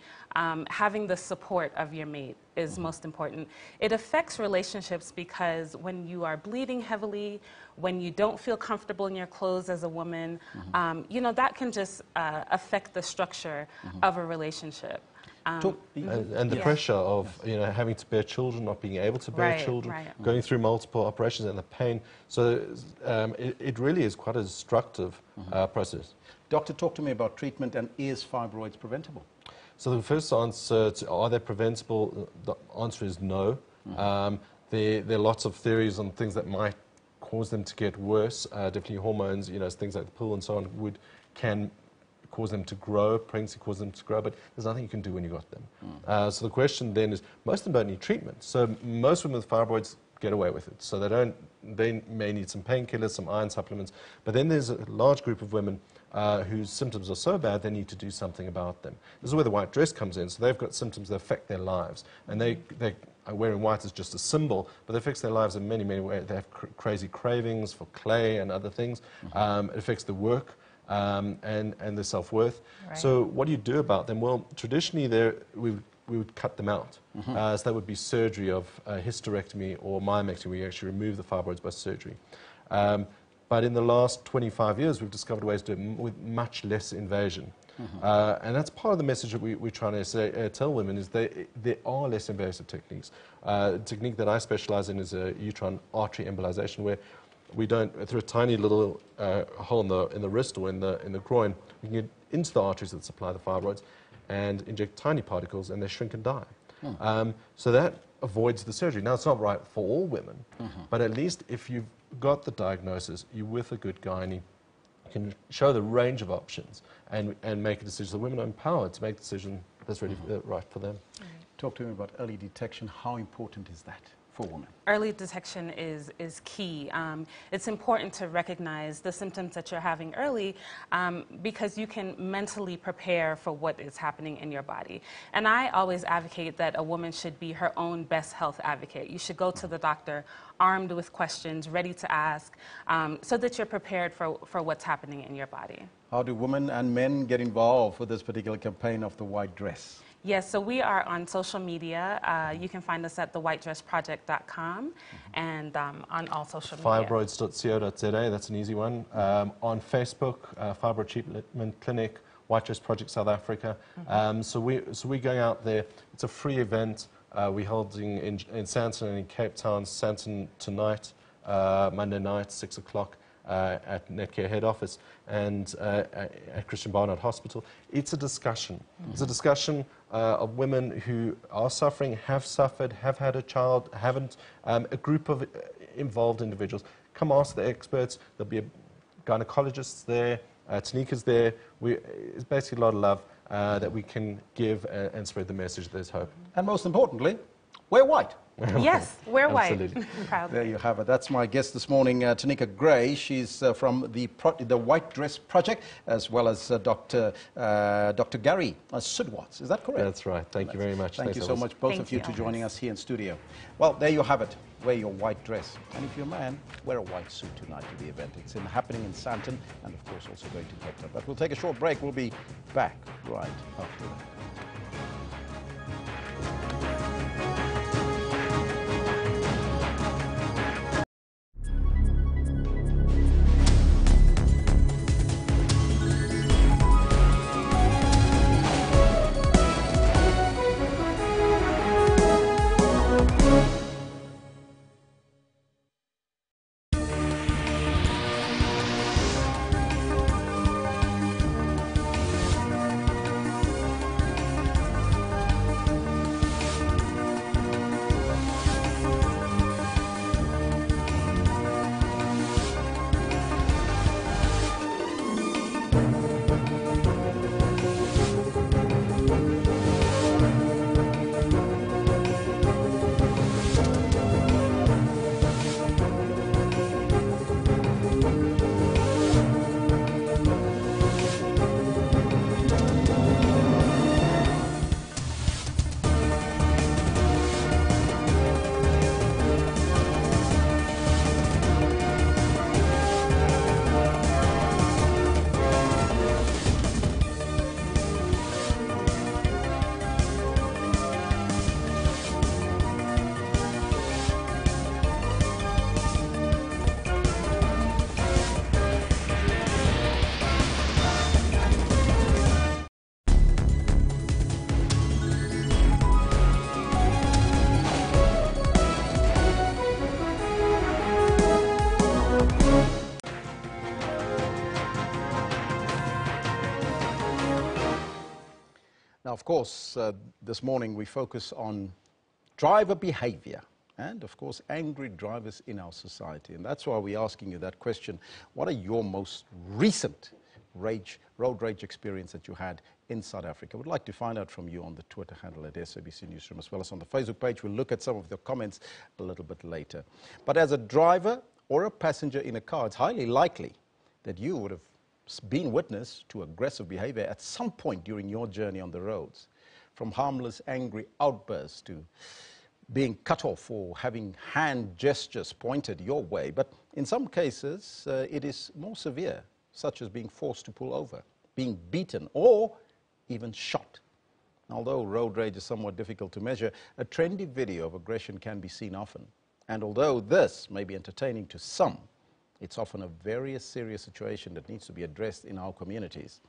having the support of your mate is most important. It affects relationships because when you are bleeding heavily, when you don't feel comfortable in your clothes as a woman, that can just affect the structure of a relationship. And the pressure of having to bear children, not being able to bear children, going through multiple operations and the pain. So it really is quite a destructive process. Doctor, talk to me about treatment, and is fibroids preventable? So the first answer to are they preventable, the answer is no. There are lots of theories on things that might cause them to get worse. Definitely hormones, things like the pill and so on can cause them to grow, pregnancy causes them to grow, but there's nothing you can do when you got them. So the question then is, most of them don't need treatment. So most women with fibroids get away with it. So they may need some painkillers, some iron supplements, but then there's a large group of women whose symptoms are so bad they need to do something about them. This is where the white dress comes in. So they've got symptoms that affect their lives, and they wearing white is just a symbol, but it affects their lives in many, many ways. They have crazy cravings for clay and other things. It affects the work. And their self-worth. Right. So what do you do about them? Well, traditionally we would cut them out. So that would be surgery of hysterectomy or myomectomy, where you actually remove the fibroids by surgery. But in the last 25 years, we've discovered ways to do it with much less invasion. And that's part of the message that we're trying to tell women is there are less invasive techniques. The technique that I specialize in is a uterine artery embolization, where we don't, through a tiny little hole in the wrist or in the groin, we can get into the arteries that supply the fibroids and inject tiny particles, and they shrink and die. So that avoids the surgery. Now, it's not right for all women, but at least if you've got the diagnosis, you're with a good gynae, you can show the range of options and make a decision. So women are empowered to make a decision that's really right for them. Talk to me about early detection. How important is that for women? Early detection is key. It's important to recognize the symptoms that you're having early because you can mentally prepare for what is happening in your body. And I always advocate that a woman should be her own best health advocate. You should go to the doctor armed with questions, ready to ask, so that you're prepared for what's happening in your body. How do women and men get involved with this particular campaign of the white dress? Yes, so we are on social media. You can find us at thewhitedressproject.com and on all social media. Fibroids.co.za, that's an easy one. On Facebook, Fibroid Treatment Clinic, White Dress Project South Africa. So we're going out there. It's a free event. We're holding in Sandton and in Cape Town. Sandton tonight, Monday night, 6 o'clock. At Netcare head office and at Christian Barnard Hospital. It's a discussion. It's a discussion of women who are suffering, have suffered, have had a child, haven't, a group of involved individuals. Come ask the experts. There'll be a gynecologist there, Tanika's there. It's basically a lot of love. that we can give and spread the message there's hope. And most importantly, we're white. Yes, we're white. Absolutely. Proud. There you have it. That's my guest this morning, Tanika Gray. She's from the White Dress Project, as well as Dr. Gary Sudwatz. Is that correct? That's right. Thank you very much. Thank Thanks, you so Elvis. much, both Thank of you, you, to Elvis. joining us here in studio. Well, there you have it. Wear your white dress. And if you're a man, wear a white suit tonight to the event. It's happening in Sandton and, of course, also going to Cape Town. But we'll take a short break. We'll be back right after that. Now, of course, this morning we focus on driver behavior and, of course, angry drivers in our society. And that's why we're asking you that question. What are your most recent road rage experience that you had in South Africa? We'd like to find out from you on the Twitter handle at SABC Newsroom, as well as on the Facebook page. We'll look at some of the comments a little bit later. But as a driver or a passenger in a car, it's highly likely that you would have been witness to aggressive behavior at some point during your journey on the roads, from harmless angry outbursts to being cut off or having hand gestures pointed your way. But in some cases, it is more severe, such as being forced to pull over, being beaten, or even shot. Although road rage is somewhat difficult to measure, a trendy video of aggression can be seen often. And although this may be entertaining to some, it's often a very serious situation that needs to be addressed in our communities.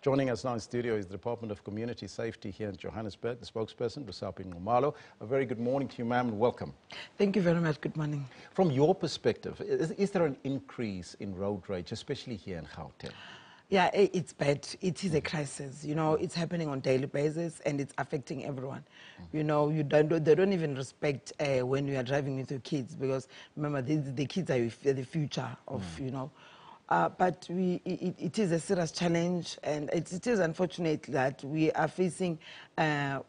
Joining us now in studio is the Department of Community Safety here in Johannesburg, the spokesperson, Rusapi Ngumalo. A very good morning to you, ma'am, and welcome. Thank you very much. Good morning. From your perspective, is there an increase in road rage, especially here in Gauteng? Yeah, it's bad. It is a crisis. You know, it's happening on a daily basis and it's affecting everyone. You know, they don't even respect when you are driving with your kids, because remember, the kids are the future of, you know. But it is a serious challenge, and it is unfortunate that we are facing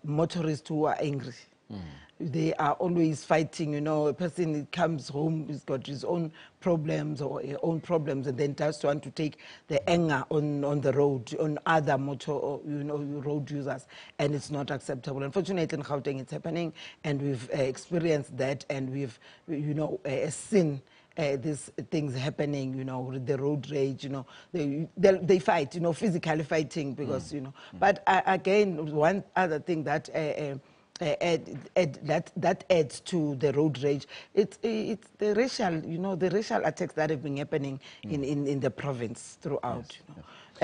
motorists who are angry. They are always fighting, you know. A person comes home, he's got his own problems or her own problems, and then just want to take the anger on the road, on other road users, and it's not acceptable. Unfortunately, in Gauteng, it's happening, and we've experienced that, and we've, seen these things happening, you know, the road rage, you know, they fight, you know, physically fighting, because, you know. But again, one other thing that that adds to the road rage, it's the racial, you know, the racial attacks that have been happening in the province throughout, yes, you know,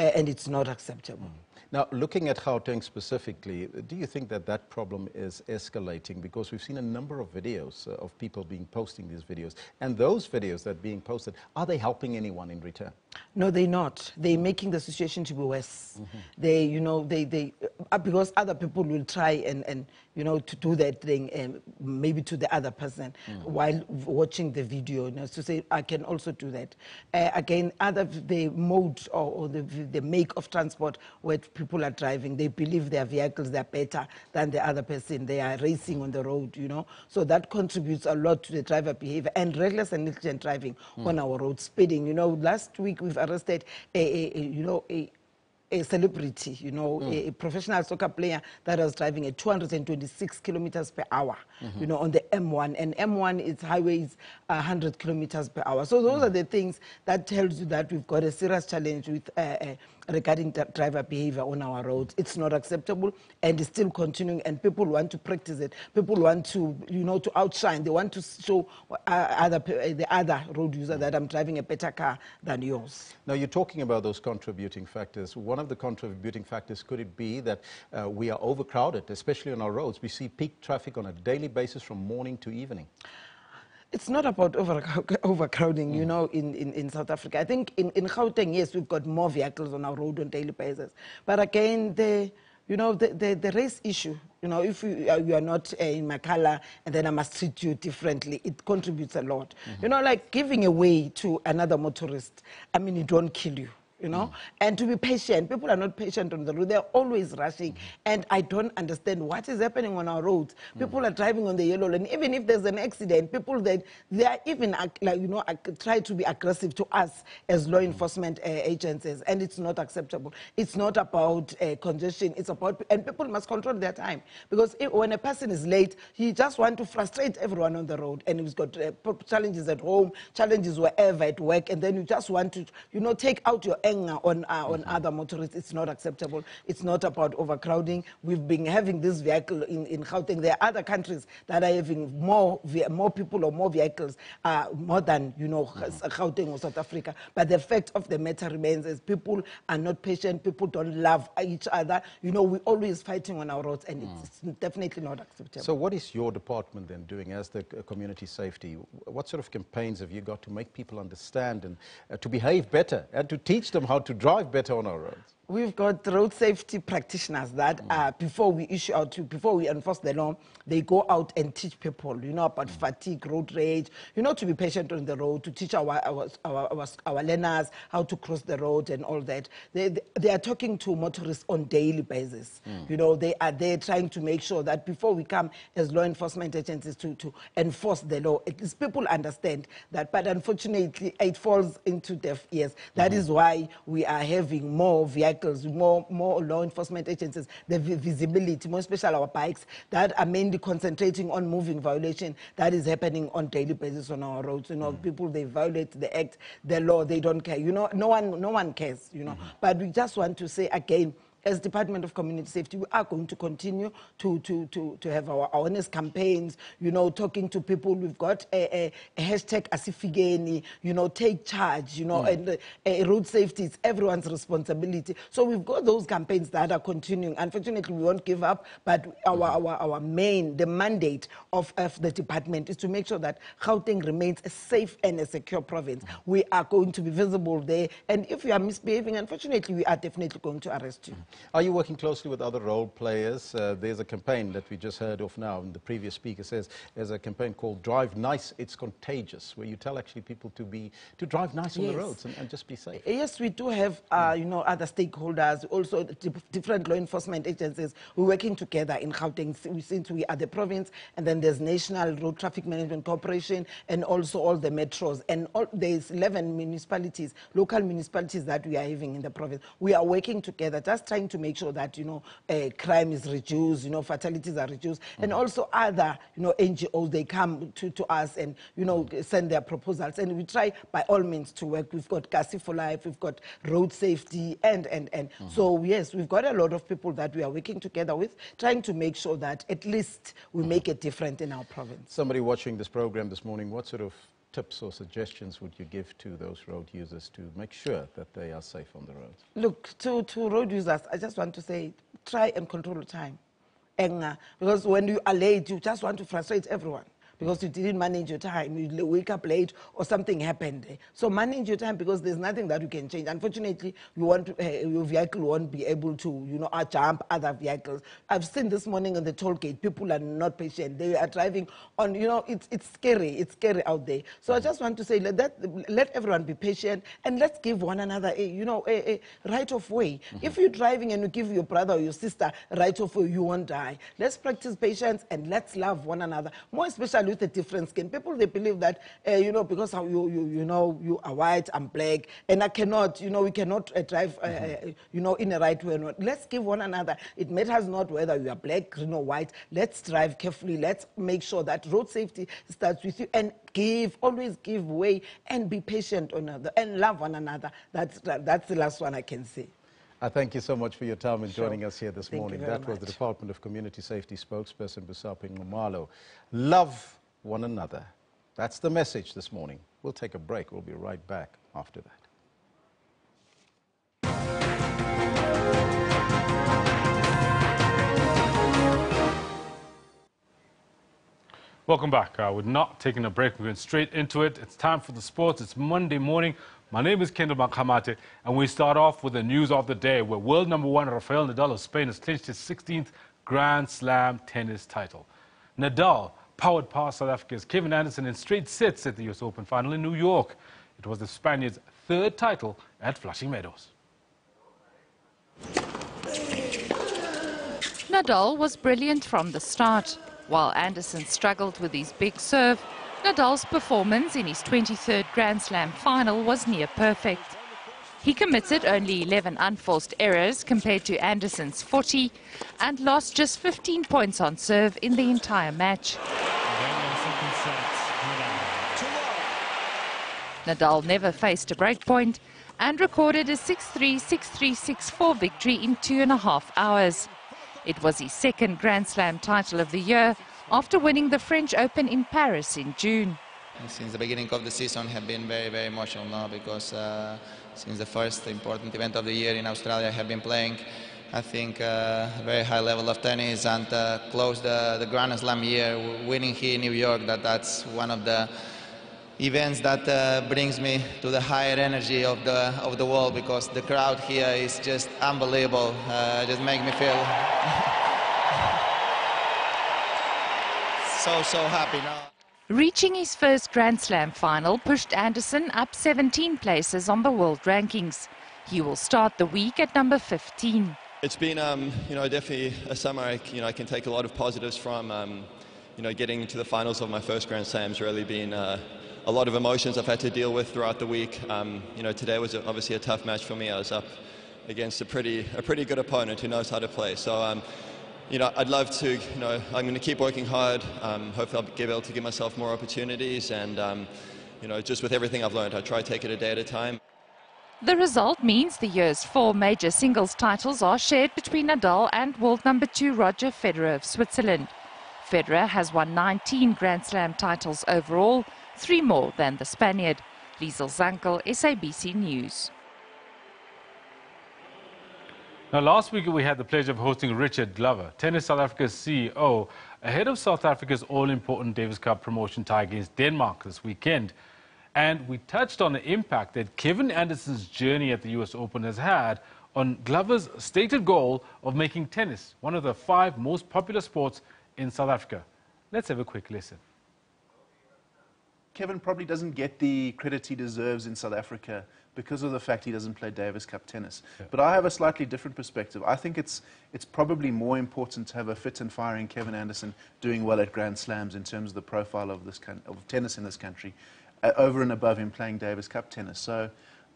and it's not acceptable. Now, looking at Gauteng specifically, do you think that that problem is escalating? Because we've seen a number of videos of people posting these videos, and those videos that are being posted, are they helping anyone in return? No, they're not. They're making the situation to be worse. They, you know, because other people will try and you know, to do that thing, maybe to the other person while watching the video, you know, to say, I can also do that. Again, the mode or the make of transport where people are driving, they believe their vehicles, they're better than the other person. They are racing on the road, you know. So that contributes a lot to the driver behavior and reckless and negligent driving on our roads, speeding. You know, last week we've arrested a celebrity, you know, a professional soccer player that was driving at 226 kilometers per hour, you know, on the M1. And M1 is highways 100 kilometers per hour. So those are the things that tells you that we've got a serious challenge with regarding driver behavior on our roads. It's not acceptable and it's still continuing, and people want to practice it. People want to, you know, to outshine. They want to show the other road user that I'm driving a better car than yours. Now, you're talking about those contributing factors. One of the contributing factors, could it be that we are overcrowded, especially on our roads? We see peak traffic on a daily basis from morning to evening. It's not about overcrowding, you know, in South Africa. I think in Gauteng, yes, we've got more vehicles on our road on a daily basis. But again, the race issue, you know, if you are not in my color and then I must treat you differently, it contributes a lot. You know, like giving away to another motorist, I mean, it won't kill you. You know, and to be patient. People are not patient on the road. They're always rushing. And I don't understand what is happening on our roads. People are driving on the yellow lane. Even if there's an accident, people they are even, like, you know, try to be aggressive to us as law enforcement agencies. And it's not acceptable. It's not about congestion. It's about, and people must control their time. Because when a person is late, he just wants to frustrate everyone on the road. And he's got challenges at home, challenges wherever at work. And then you just want to, you know, take out your on other motorists. It's not acceptable. It's not about overcrowding. We've been having this vehicle in Gauteng. There are other countries that are having more people or more vehicles, more than, you know, Gauteng or South Africa. But the fact of the matter remains is people are not patient. People don't love each other. You know, we're always fighting on our roads, and it's definitely not acceptable. So what is your department then doing as the community safety? What sort of campaigns have you got to make people understand and to behave better and to teach them how to drive better on our roads? We've got road safety practitioners that before we enforce the law, they go out and teach people, you know, about fatigue, road rage, you know, to be patient on the road, to teach our learners how to cross the road and all that. They are talking to motorists on daily basis. You know, they are there trying to make sure that before we come as law enforcement agencies to enforce the law, at least people understand that. But unfortunately, it falls into deaf ears. That is why we are having more vehicles, more law enforcement agencies, the visibility, more especially our bikes, that are mainly concentrating on moving violation that is happening on daily basis on our roads. You know, people, they violate the act, the law, they don't care. You know, no one cares, you know. But we just want to say again, as Department of Community Safety, we are going to continue to have our awareness campaigns, you know, talking to people. We've got a hashtag Asifigeni, you know, take charge, you know, and road safety is everyone's responsibility. So we've got those campaigns that are continuing. Unfortunately, we won't give up, but the mandate of the department is to make sure that Gauteng remains a safe and a secure province. We are going to be visible there, and if you are misbehaving, unfortunately, we are definitely going to arrest you. Are you working closely with other role players? There's a campaign that we just heard of now, and the previous speaker says there's a campaign called Drive Nice, It's Contagious, where you tell actually people to drive nice on the roads and just be safe. Yes, we do have you know, other stakeholders, also different law enforcement agencies. We're working together in Gauteng since we are the province, and then there's National Road Traffic Management Corporation, and also all the metros, and there's 11 municipalities, local municipalities that we are having in the province. We are working together, just trying to make sure that, you know, crime is reduced, you know, fatalities are reduced, and also other, you know, NGOs, they come to us and, you know, send their proposals, and we try by all means to work. We've got Kasi for Life, we've got road safety, and so yes, we've got a lot of people that we are working together with, trying to make sure that at least we make it different in our province. Somebody watching this program this morning, what sort of tips or suggestions would you give to those road users to make sure that they are safe on the road? Look, to road users, I just want to say, try and control the time. Because when you are late, you just want to frustrate everyone. because you didn't manage your time. You wake up late or something happened. So manage your time, because there's nothing that you can change. Unfortunately, you want to, your vehicle won't be able to, you know, jump other vehicles. I've seen this morning on the toll gate, people are not patient. They are driving on, you know, it's scary. It's scary out there. So I just want to say, let everyone be patient, and let's give one another a right of way. If you're driving and you give your brother or your sister right of way, you won't die. Let's practice patience and let's love one another. More especially with the different skin. People, they believe that because you are white, I'm black, and I cannot, we cannot drive in a right way. Let's give one another. It matters not whether you are black, green or white. Let's drive carefully. Let's make sure that road safety starts with you, and always give way and be patient on another and love one another. That's the last one I can say. I thank you so much for your time and joining us here this morning. That was much. the Department of Community Safety spokesperson, Busaping Ngumalo. Love one another. That's the message this morning. We'll take a break. We'll be right back after that. Welcome back. We're not taking a break. We're going straight into it. It's time for the sports. It's Monday morning. My name is Kendall Makamate, and we start off with the news of the day, where world number 1 Rafael Nadal of Spain has clinched his 16th Grand Slam tennis title. Nadal powered past South Africa's Kevin Anderson in straight sets at the US Open final in New York. It was the Spaniard's 3rd title at Flushing Meadows. Nadal was brilliant from the start. While Anderson struggled with his big serve, Nadal's performance in his 23rd Grand Slam final was near perfect. He committed only 11 unforced errors compared to Anderson's 40 and lost just 15 points on serve in the entire match. Nadal never faced a breakpoint and recorded a 6-3, 6-3, 6-4 victory in 2.5 hours. It was his 2nd Grand Slam title of the year after winning the French Open in Paris in June. Since the beginning of the season have been very, very emotional now, because since the first important event of the year in Australia I have been playing, I think, a very high level of tennis, and close the Grand Slam year, winning here in New York, that's one of the events that brings me to the higher energy of the world, because the crowd here is just unbelievable. Just make me feel so happy now. Reaching his first Grand Slam final pushed Anderson up 17 places on the world rankings. He will start the week at number 15. It's been, definitely a summer I can take a lot of positives from. Getting into the finals of my first Grand Slam's really been a lot of emotions I've had to deal with throughout the week. Today was obviously a tough match for me. I was up against a pretty good opponent who knows how to play. So, I'd love to, I'm going to keep working hard. Hopefully I'll be able to give myself more opportunities, and, just with everything I've learned, I try to take it a day at a time. The result means the year's 4 major singles titles are shared between Nadal and world number 2 Roger Federer of Switzerland. Federer has won 19 Grand Slam titles overall, 3 more than the Spaniard. Liesel Zankel, SABC News. Now, last week we had the pleasure of hosting Richard Glover, Tennis South Africa's CEO, ahead of South Africa's all-important Davis Cup promotion tie against Denmark this weekend. And we touched on the impact that Kevin Anderson's journey at the US Open has had on Glover's stated goal of making tennis one of the 5 most popular sports in South Africa. Let's have a quick listen. Kevin probably doesn't get the credit he deserves in South Africa because of the fact he doesn't play Davis Cup tennis. Yeah. But I have a slightly different perspective. I think it's probably more important to have a fit and firing Kevin Anderson doing well at Grand Slams in terms of the profile of tennis in this country, over and above him playing Davis Cup tennis. So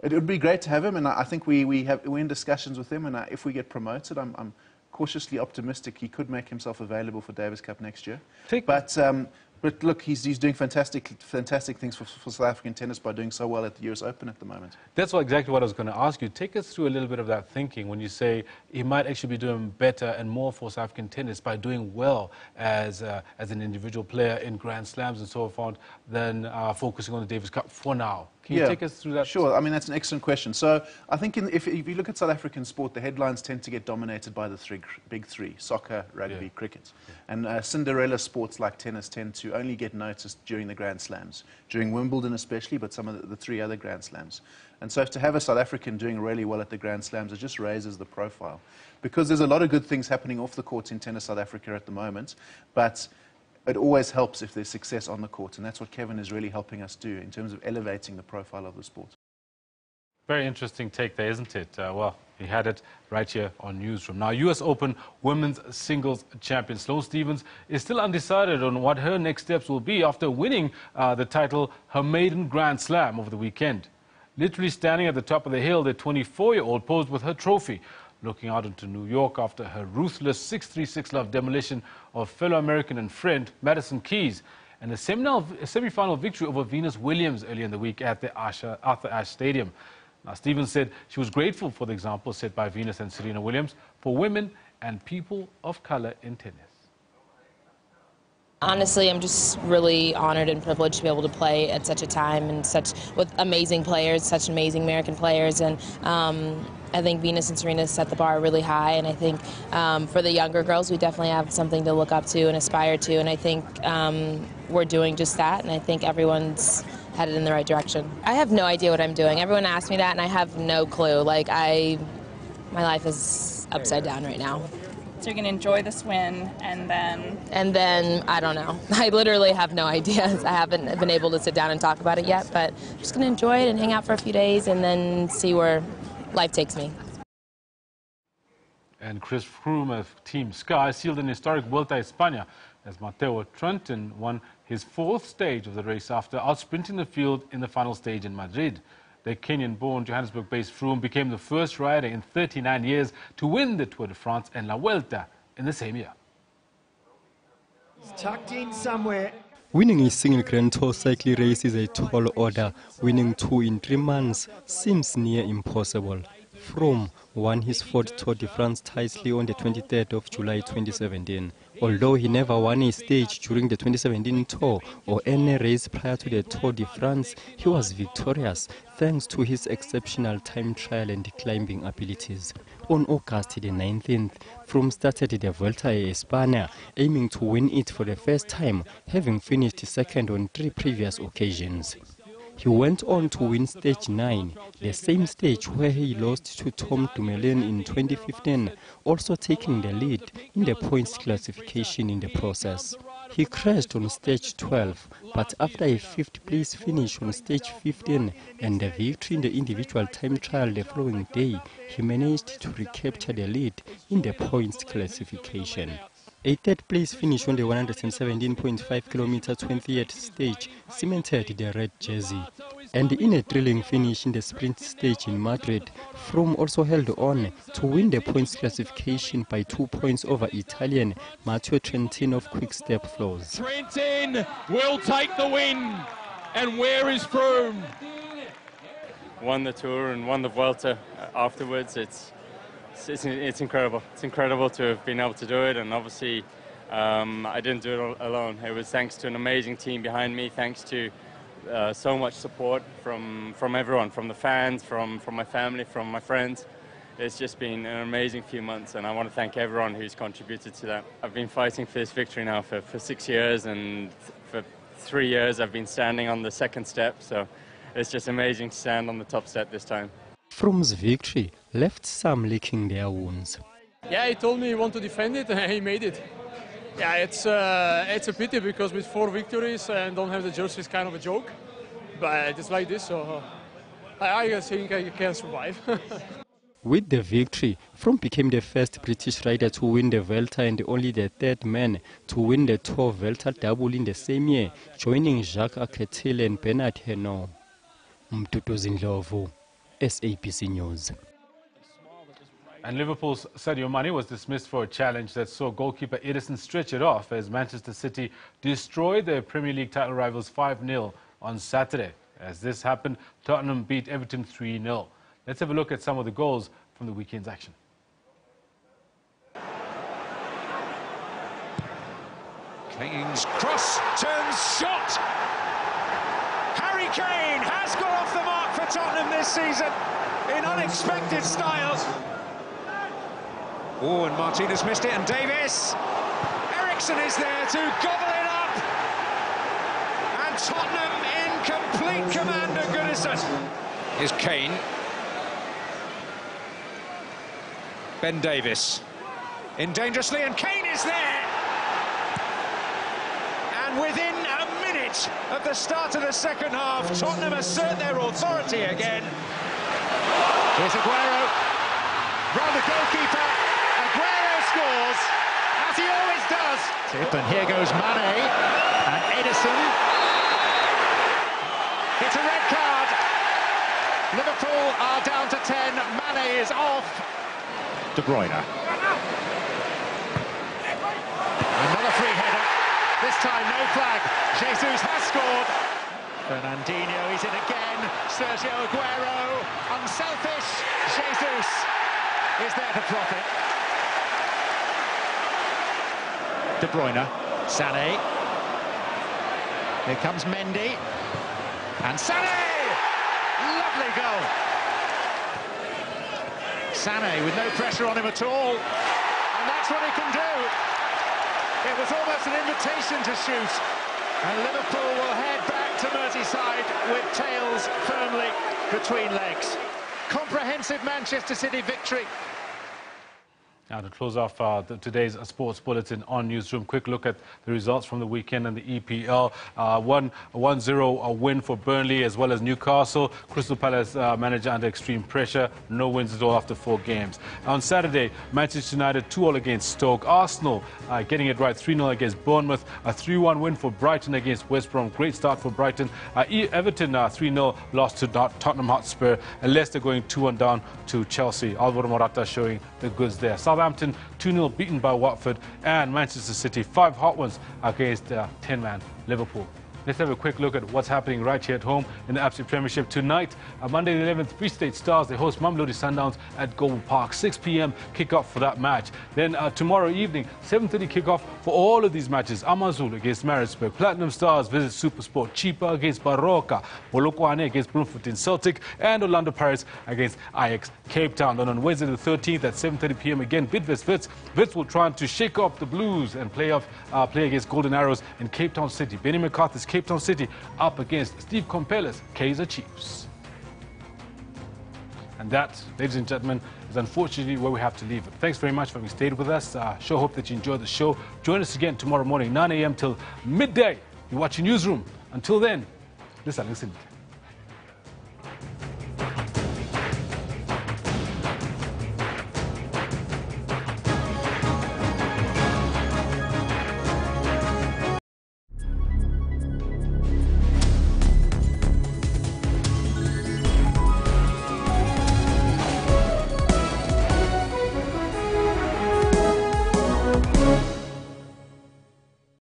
it would be great to have him, and I think we're in discussions with him, and if we get promoted, I'm cautiously optimistic he could make himself available for Davis Cup next year. But look, he's doing fantastic things for South African tennis by doing so well at the US Open at the moment. That's exactly what I was going to ask you. Take us through a little bit of that thinking when you say he might actually be doing better and more for South African tennis by doing well as an individual player in Grand Slams and so forth than focusing on the Davis Cup for now. Can you take us through that? Sure. I mean, that's an excellent question. So I think if you look at South African sport, the headlines tend to get dominated by the big three, soccer, rugby, cricket. And Cinderella sports like tennis tend to only get noticed during the Grand Slams, during Wimbledon especially, but some of the 3 other Grand Slams. And so to have a South African doing really well at the Grand Slams, it just raises the profile. Because there's a lot of good things happening off the court in tennis South Africa at the moment, but it always helps if there's success on the court, and that's what Kevin is really helping us do in terms of elevating the profile of the sport. Very interesting take there, isn't it? Well, he had it right here on Newsroom. Now, US Open women's singles champion Sloane Stephens is still undecided on what her next steps will be after winning the title, her maiden Grand Slam, over the weekend. Literally standing at the top of the hill, the 24-year-old posed with her trophy, looking out into New York after her ruthless 6-3-6 love demolition of fellow American and friend Madison Keys, and a semi-final victory over Venus Williams earlier in the week at the Arthur Ashe Stadium. Now, Stephens said she was grateful for the example set by Venus and Serena Williams for women and people of color in tennis. Honestly, I'm just really honored and privileged to be able to play at such a time and with amazing players, such amazing American players, and I think Venus and Serena set the bar really high, and I think for the younger girls, we definitely have something to look up to and aspire to, and I think we're doing just that, and I think everyone's headed in the right direction. I have no idea what I'm doing. Everyone asks me that, and I have no clue. Like, my life is upside down right now. So you're going to enjoy this win, and then... And then, I don't know. I literally have no idea. I haven't been able to sit down and talk about it yet, but I'm just going to enjoy it and hang out for a few days and then see where life takes me. And Chris Froome of Team Sky sealed an historic Vuelta a España as Mateo Trentin won his 4th stage of the race after outsprinting the field in the final stage in Madrid. The Kenyan-born, Johannesburg-based Froome became the first rider in 39 years to win the Tour de France and La Vuelta in the same year. It's tucked in somewhere. Winning a single Grand Tour cycling race is a tall order. Winning 2 in 3 months seems near impossible. Froome won his 4th Tour de France title on the 23rd of July 2017. Although he never won a stage during the 2017 Tour or any race prior to the Tour de France, he was victorious thanks to his exceptional time trial and climbing abilities. On August the 19th, Froome started the Vuelta a España, aiming to win it for the first time, having finished second on 3 previous occasions. He went on to win Stage 9, the same stage where he lost to Tom Dumoulin in 2015, also taking the lead in the points classification in the process. He crashed on Stage 12, but after a 5th place finish on Stage 15 and a victory in the individual time trial the following day, he managed to recapture the lead in the points classification. A 3rd place finish on the 117.5 kilometer 20th stage cemented the red jersey. And in a thrilling finish in the sprint stage in Madrid, Froome also held on to win the points classification by 2 points over Italian Matteo Trentin of Quick Step Flows. Trentin will take the win. And where is Froome? Won the Tour and won the Vuelta afterwards. It's incredible. It's incredible to have been able to do it, and obviously I didn't do it alone. It was thanks to an amazing team behind me, thanks to so much support from everyone, from the fans, from my family, from my friends. It's just been an amazing few months, and I want to thank everyone who's contributed to that. I've been fighting for this victory now for 6 years, and for 3 years I've been standing on the 2nd step, so it's just amazing to stand on the top step this time. Froome's victory left some licking their wounds. Yeah, he told me he wanted to defend it, and he made it. Yeah, it's a pity because with 4 victories and don't have the jersey is kind of a joke. But it's like this, so I think I can survive. With the victory, Froome became the first British rider to win the Vuelta and only the 3rd man to win the Tour Vuelta double in the same year, joining Jacques Anquetil and Bernard Hinault. Mtutu Ndlovu, SABC News. And Liverpool's Sadio Mane was dismissed for a challenge that saw goalkeeper Edison stretch it off as Manchester City destroyed their Premier League title rivals 5-0 on Saturday. As this happened, Tottenham beat Everton 3-0. Let's have a look at some of the goals from the weekend's action. Kane's cross turns shot. Harry Kane has got off the mark for Tottenham this season in unexpected style. Oh, and Martinez missed it, and Davis. Eriksson is there to gobble it up. And Tottenham in complete command of Goodison. Here's Kane. Ben Davis. In dangerously, and Kane is there. And within a minute of the start of the second half, Tottenham assert their authority again. Here's Aguero. Round the goalkeeper. Aguero scores, as he always does. And here goes Mane and Edison. It's a red card. Liverpool are down to 10. Mane is off. De Bruyne. Another free header. This time no flag. Jesus has scored. Fernandinho, he's in again. Sergio Aguero. Unselfish. Jesus is there to profit. De Bruyne. Sané. Here comes Mendy. And Sané! Lovely goal. Sané with no pressure on him at all. And that's what he can do. It was almost an invitation to shoot. And Liverpool will head back to Merseyside with tails firmly between legs. Comprehensive Manchester City victory. Now, to close off today's sports bulletin on Newsroom, quick look at the results from the weekend and the EPL. 1-0 win for Burnley as well as Newcastle. Crystal Palace manager under extreme pressure. No wins at all after 4 games. On Saturday, Manchester United 2-2 against Stoke. Arsenal getting it right, 3-0 against Bournemouth. A 3-1 win for Brighton against West Brom. Great start for Brighton. Everton 3-0 lost to Tottenham Hotspur. And Leicester going 2-1 down to Chelsea. Alvaro Morata showing the goods there. Southampton 2-0 beaten by Watford, and Manchester City 5 hot ones against 10-man Liverpool. Let's have a quick look at what's happening right here at home in the ABSA Premiership tonight. Monday the 11th, Free State Stars, they host Mamelodi Sundowns at Goble Park. 6 p.m. kickoff for that match. Then tomorrow evening, 7:30 kickoff for all of these matches. Amazulu against Maritzburg. Platinum Stars visit Supersport. Chipa against Baroka. Polokwane against Bloemfontein Celtic. And Orlando Pirates against Ajax Cape Town. Then on Wednesday the 13th at 7:30 p.m. again, Bidvest Wits. Wits will try to shake off the Blues and play against Golden Arrows in Cape Town City. Benny McCarthy's Cape Town City up against Steve Compella's Kaizer Chiefs. And that, ladies and gentlemen, is unfortunately where we have to leave it. Thanks very much for having stayed with us. Sure hope that you enjoyed the show. Join us again tomorrow morning, 9 a.m. till midday. You're watching Newsroom. Until then, listen.